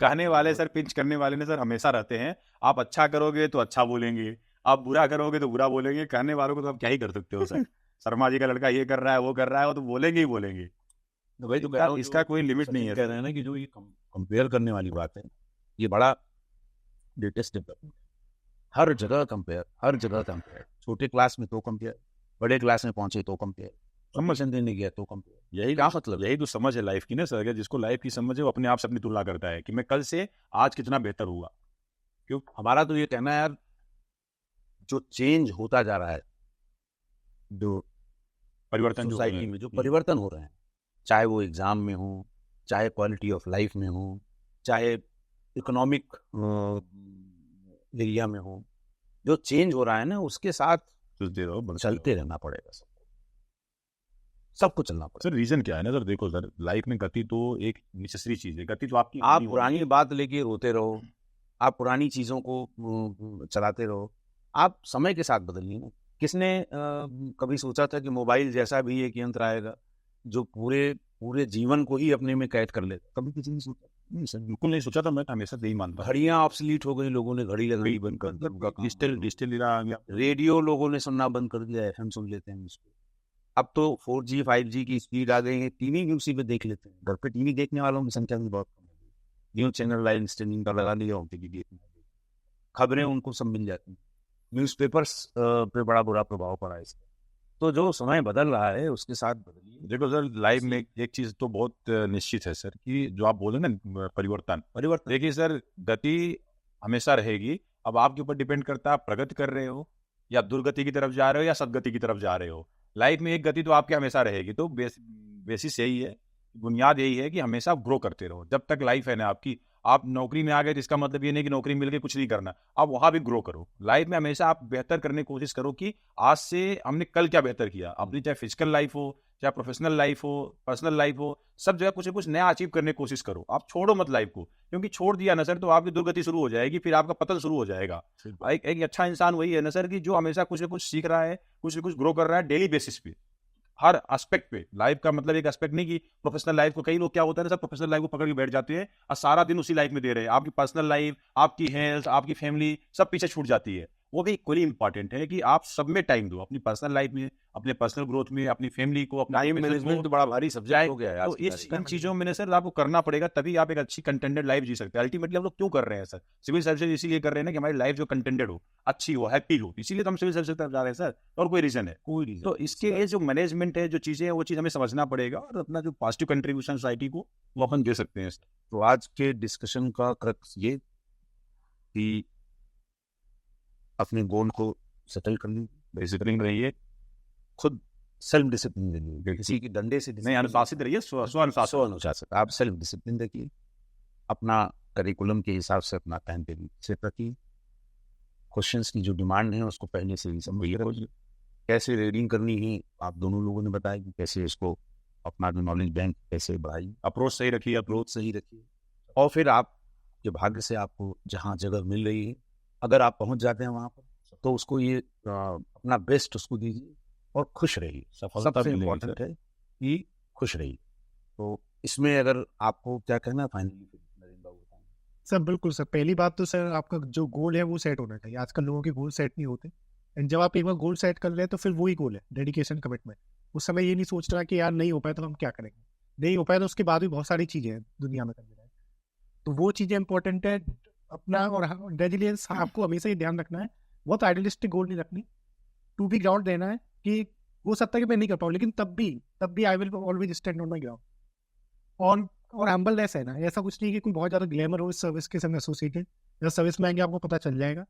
कहने वाले सर, पिंच करने वाले ने सर हमेशा रहते हैं। आप अच्छा करोगे तो अच्छा बोलेंगे, आप बुरा करोगे तो बुरा बोलेंगे। कहने वालों को तो आप क्या ही कर सकते हो सर। शर्मा जी का लड़का ये कर रहा है, वो कर रहा है, वो तो बोलेंगे ही बोलेंगे। तो भाई तो इसका कोई लिमिट नहीं है। कह रहे हैं ना कि जो ये कंपेयर करने वाली बात है, ये बड़ा लेटेस्ट डेवलपमेंट। हर जगह कंपेयर, हर जगह कंपेयर। छोटे क्लास में तो कंपेयर, बड़े क्लास में पहुंचे तो कंपेयर, प्रमोशन देने गया तो कंपेयर। यही क्या मतलब, यही तो समझ है लाइफ की ना सर। अगर जिसको लाइफ की समझ है वो अपने आप से अपनी तुलना करता है कि मैं कल से आज कितना बेहतर हुआ। क्यों हमारा तो ये कहना है यार, जो चेंज होता जा रहा है, जो परिवर्तन सोसाइटी में जो परिवर्तन हो रहे हैं, चाहे वो एग्जाम में हो, चाहे क्वालिटी ऑफ लाइफ में हो, चाहे इकोनॉमिक एरिया में हो, जो चेंज हो रहा है ना, उसके साथ चलते रहना पड़ेगा सबको चलना पड़ेगा। सर रीजन क्या है ना सर, देखो सर लाइफ में गति तो एक नेसेसरी चीज है। गति तो आपकी, आप पुरानी बात लेके रोते रहो, आप पुरानी चीजों को चलाते रहो, आप समय के साथ बदलिए ना। किसने कभी सोचा था कि मोबाइल जैसा भी एक यंत्र आएगा जो पूरे जीवन को ही अपने में कैद कर लेगा? कभी किसी ने सोचा? नहीं सर, बिल्कुल नहीं सोचा था। मैं हमेशा यही मानता हूँ। घड़ियां ऑब्सलीट हो गई, लोगों ने घड़ी लगानी बंद कर दी, डिजिटल एरा आ गया। रेडियो लोगों ने सुनना बंद कर दिया, एफएम सुन लेते हैं उसको। अब तो 4G 5G की स्पीड आ गई है, टीवी भी उसी पे देख लेते हैं। घर पे टीवी देखने वालों की संख्या भी बहुत कम है। न्यूज चैनल लाइन स्ट्रीमिंग का लगा लिया, टीवी देखने, खबरें उनको सब मिल जाती हैं। न्यूज़पेपर्स पे बड़ा बुरा प्रभाव पड़ा है इसका। तो जो समय बदल रहा है उसके साथ बदलिए। देखो सर लाइफ में एक चीज तो बहुत निश्चित है सर, कि जो आप बोले ना परिवर्तन। देखिए सर, गति हमेशा रहेगी। अब आपके ऊपर डिपेंड करता है आप प्रगति कर रहे हो या दुर्गति की तरफ जा रहे हो या सदगति की तरफ जा रहे हो। लाइफ में एक गति तो आपकी हमेशा रहेगी। तो बेसिस यही है, बुनियाद यही है कि हमेशा ग्रो करते रहो। जब तक लाइफ है ना आपकी, आप नौकरी में आ गए तो इसका मतलब ये नहीं कि नौकरी मिल गई कुछ नहीं करना, आप वहां भी ग्रो करो। लाइफ में हमेशा आप बेहतर करने की कोशिश करो कि आज से हमने कल क्या बेहतर किया। अपनी चाहे फिजिकल लाइफ हो, चाहे प्रोफेशनल लाइफ हो, पर्सनल लाइफ हो, सब जगह कुछ न कुछ नया अचीव करने की कोशिश करो। आप छोड़ो मत लाइफ को, क्योंकि छोड़ दिया ना सर तो आपकी दुर्गति शुरू हो जाएगी, फिर आपका पतन शुरू हो जाएगा। एक अच्छा इंसान वही है ना सर कि जो हमेशा कुछ न कुछ सीख रहा है, कुछ न कुछ ग्रो कर रहा है डेली बेसिस पे, हर एस्पेक्ट पे। लाइफ का मतलब एक एस्पेक्ट नहीं कि प्रोफेशनल लाइफ को, कई लोग क्या होता है ना सर, प्रोफेशनल लाइफ को पकड़ के बैठ जाते हैं और सारा दिन उसी लाइफ में दे रहे हैं। आपकी पर्सनल लाइफ, आपकी हेल्थ, आपकी फैमिली सब पीछे छूट जाती है। वो भी इक्वली इंपॉर्टेंट है कि आप सब में टाइम दो, अपनी पर्सनल लाइफ में, अपने पर्सनल ग्रोथ में, अपनी फैमिली को, अपना टाइम मैनेजमेंट तो बड़ा भारी सब्जेक्ट हो गया है। तो इन चीजों में सर आपको करना पड़ेगा, तभी आप एक अच्छी कंटेंटेड लाइफ जी सकते हैं। अल्टीमेटली हम लोग क्यों कर रहे हैं सर सिविल सर्विसेज? इसीलिए कर रहे हैं ना कि हमारी लाइफ जो कंटेंटेड हो, अच्छी हो, हैप्पी हो, इसीलिए तो हम सिविल सर्विसेज तरफ जा रहे हैं सर। और कोई रीजन है? कोई रीजन तो इसके लिए जो मैनेजमेंट है, जो चीजें हैं, वो चीज हमें समझना पड़ेगा और अपना जो पॉजिटिव कंट्रीब्यूशन सोसाइटी को वो अपन दे सकते हैं। तो आज के डिस्कशन का क्रक्स ये कि अपने गोल को सेटल करनी, डिसिप्लिन रहिए, खुद सेल्फ डिसिप्लिन रहिए, किसी की डंडे से नहीं, अनुशासित रहिए, अनुशासित। आप सेल्फ डिसिप्लिन रखिए, अपना करिकुलम के हिसाब से अपना टाइम टेबल सेट रखिए, क्वेश्चंस की जो डिमांड है उसको पहले से ही समझिए रखिए, कैसे रीडिंग करनी है आप दोनों लोगों ने बताया कि कैसे इसको अपना जो नॉलेज बैंक कैसे बढ़ाइए, अप्रोच सही रखिए, अप्रोच सही रखिए। और फिर आप के भाग्य से आपको जहाँ जगह मिल रही है, अगर आप पहुँच जाते हैं वहाँ पर, तो उसको ये अपना बेस्ट उसको दीजिए और खुश रहिए। सबसे इम्पोर्टेंट है कि खुश रहिए। तो इसमें अगर आपको क्या कहना है फाइनली? सर बिल्कुल सर, पहली बात तो सर आपका जो गोल है वो सेट होना चाहिए। आजकल लोगों के गोल सेट नहीं होते, एंड जब आप एक बार गोल सेट कर ले तो फिर वही गोल है, डेडिकेशन, कमिटमेंट। उस समय ये नहीं सोच रहा कि यार नहीं हो पाया तो हम क्या करेंगे, नहीं हो पाया तो उसके बाद भी बहुत सारी चीज़ें हैं दुनिया में करने, तो वो चीज़ें इंपॉर्टेंट है। अपना और रेजिलियंस आपको हमेशा ही ध्यान रखना है, बहुत आइडियलिस्टिक गोल नहीं रखनी, टू बी ग्राउंड देना है कि हो सकता है कि मैं नहीं कर पाऊँ, लेकिन तब भी I will always stand on my ground. और हम्बलनेस है ना, ऐसा कुछ नहीं कि कोई बहुत ज़्यादा ग्लैमर हो इस सर्विस के संग एसोसिएटेड। जब सर्विस में आएंगे आपको पता चल जाएगा,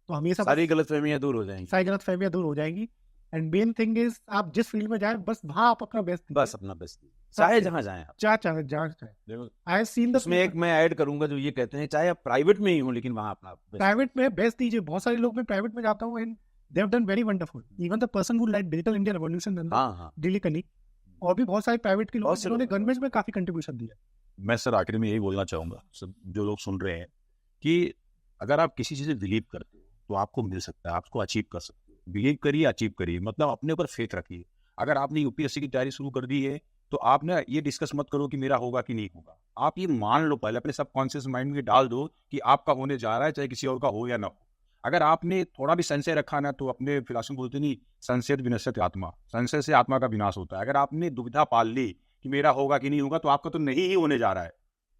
तो हमेशा सारी गलतफहमियां दूर हो जाएंगी, सारी गलतफहमियां दूर हो जाएंगी। एंड मेन थिंग इज आप जिस फील्ड में जाए बस वहाँ आप अपना बेस्ट बस अपना बेस्ट चाहे जहाँ जाएं आप। चाहे आई हैव सीन द उसमें एक मैं ऐड करूंगा जो ये कहते हैं चाहे आप प्राइवेट में ही हो लेकिन वहाँ अपना best। प्राइवेट में बेस्ट दीजिए। बहुत सारे लोग मैं प्राइवेट में जाता हूँ and they have done very wonderful. Even the person who like digital India revolution हाँ दिल्ली कली और भी बहुत सारे प्राइवेट के लोग बहुत से जिन्होंने लोग। गवर्नमेंट में काफी कंट्रीब्यूशन दिया। मैं सर आखिर में यही बोलना चाहूँगा सब जो लोग सुन रहे हैं कि अगर आप किसी चीज़ से बिलीव करते हो तो आपको मिल सकता है, आपको अचीव कर सकते हो। बिलीव करिए, अचीव करिए, मतलब अपने ऊपर फेथ रखिए। अगर आपने यूपीएससी की तैयारी शुरू कर दी है तो आप ना ये डिस्कस मत करो कि मेरा होगा कि नहीं होगा। आप ये मान लो, पहले अपने सबकॉन्शियस माइंड में डाल दो कि आपका होने जा रहा है, चाहे किसी और का हो या ना हो। अगर आपने थोड़ा भी संशय रखा ना, तो अपने फिलॉसफी बोलते नहीं, संशय विनश्यति आत्मा, संशय से आत्मा का विनाश होता है। अगर आपने दुविधा पाल ली कि मेरा होगा कि नहीं होगा, तो आपका तो नहीं ही होने जा रहा है।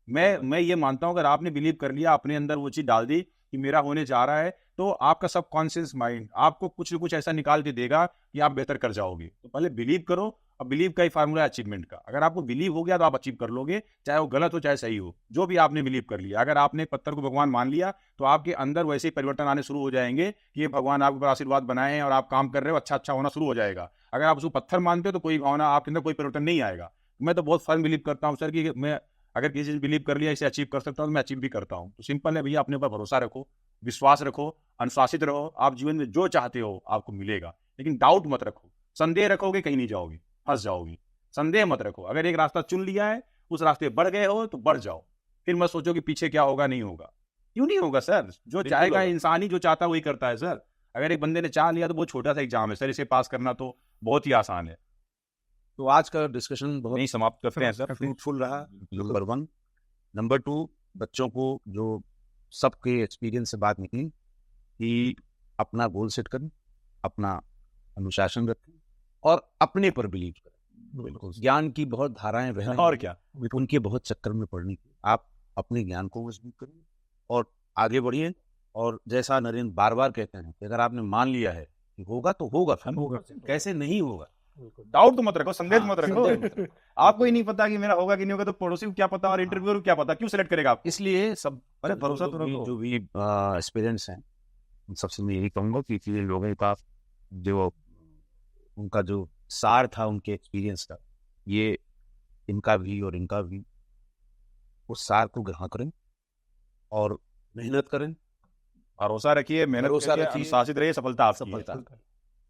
मैं ये मानता हूं, अगर आपने बिलीव कर लिया, अपने अंदर वो चीज डाल दी कि मेरा होने जा रहा है, तो आपका सबकॉन्शियस माइंड आपको कुछ न कुछ ऐसा निकाल के देगा कि आप बेहतर कर जाओगे। तो पहले बिलीव करो, और बिलीव का ही फार्मूला है अचीवमेंट का। अगर आपको बिलीव हो गया तो आप अचीव कर लोगे, चाहे वो गलत हो चाहे सही हो, जो भी आपने बिलीव कर लिया। अगर आपने पत्थर को भगवान मान लिया तो आपके अंदर वैसे ही परिवर्तन आने शुरू हो जाएंगे कि ये भगवान आपके ऊपर आशीर्वाद बनाए हैं और आप काम कर रहे हो, अच्छा होना शुरू हो जाएगा। अगर आप उसको पत्थर मानते हो तो कोई भावना आपके अंदर, कोई परिवर्तन नहीं आएगा। मैं तो बहुत फर्म बिलीव करता हूँ सर कि मैं अगर किसी चीज बिलीव कर लिया, इसे अचीव कर सकता हूँ, तो मैं अचीव भी करता हूँ। तो सिंपल है भैया, अपने ऊपर भरोसा रखो, विश्वास रखो, अनुशासित रहो। आप जीवन में जो चाहते हो आपको मिलेगा, लेकिन डाउट मत रखो। संदेह रखोगे कहीं नहीं जाओगे, फंस जाओगे। संदेह मत रखो। अगर एक रास्ता चुन लिया है, उस रास्ते बढ़ गए हो तो बढ़ जाओ। फिर मत सोचो कि पीछे क्या होगा, नहीं होगा। क्यों नहीं होगा सर? जो चाहेगा, इंसान ही जो चाहता है वही करता है सर। अगर एक बंदे ने चाह लिया तो बहुत छोटा सा एग्जाम है सर, इसे पास करना तो बहुत ही आसान है। तो आज का डिस्कशन बहुत नहीं, समाप्त करते हैं सर। फ्रूटफुल रहा, नंबर 1। नंबर 2, बच्चों को जो सबके एक्सपीरियंस से बात निकली कि अपना गोल सेट करें, अपना अनुशासन रखें और अपने पर बिलीव करें। बिल्कुल, ज्ञान की बहुत धाराएं बह रही और हैं, क्या, उनके बहुत चक्कर में पड़ने की आप अपने ज्ञान को मजबूत करिए और आगे बढ़िए। और जैसा नरेंद्र बार बार कहते हैं कि अगर आपने मान लिया है कि होगा तो होगा, फिर होगा, कैसे नहीं होगा। डाउट तो मत रखो, संदेह मत रखो। संदेह मत रखो। आपको ही नहीं पता कि मेरा होगा कि नहीं होगा, तो पड़ोसी को क्या पता और इंटरव्यूअर को क्या पता, क्यों सेलेक्ट करेगा आप? इसलिए सब अरे भरोसा तो रखो। जो भी एक्सपीरियंस हैं, उन सबसे मैं यही कहूँगा कि लोगों का जो उनका जो सार था उनके एक्सपीरियंस का, ये इनका भी और इनका भी, उस सार को ग्रहण करें और मेहनत करें, भरोसा रखिए, मेहनत भरोसा करिए, रखिए, अनुशासित रहिए, सफलता आपकी है। सफलता।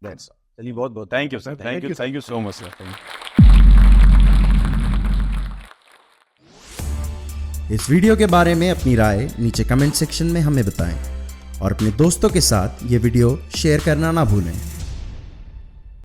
That's all। चलिए, बहुत बहुत thank you sir, Thank you, thank you so much sir. इस वीडियो के बारे में अपनी राय नीचे कमेंट सेक्शन में हमें बताएं और अपने दोस्तों के साथ ये वीडियो शेयर करना ना भूलें।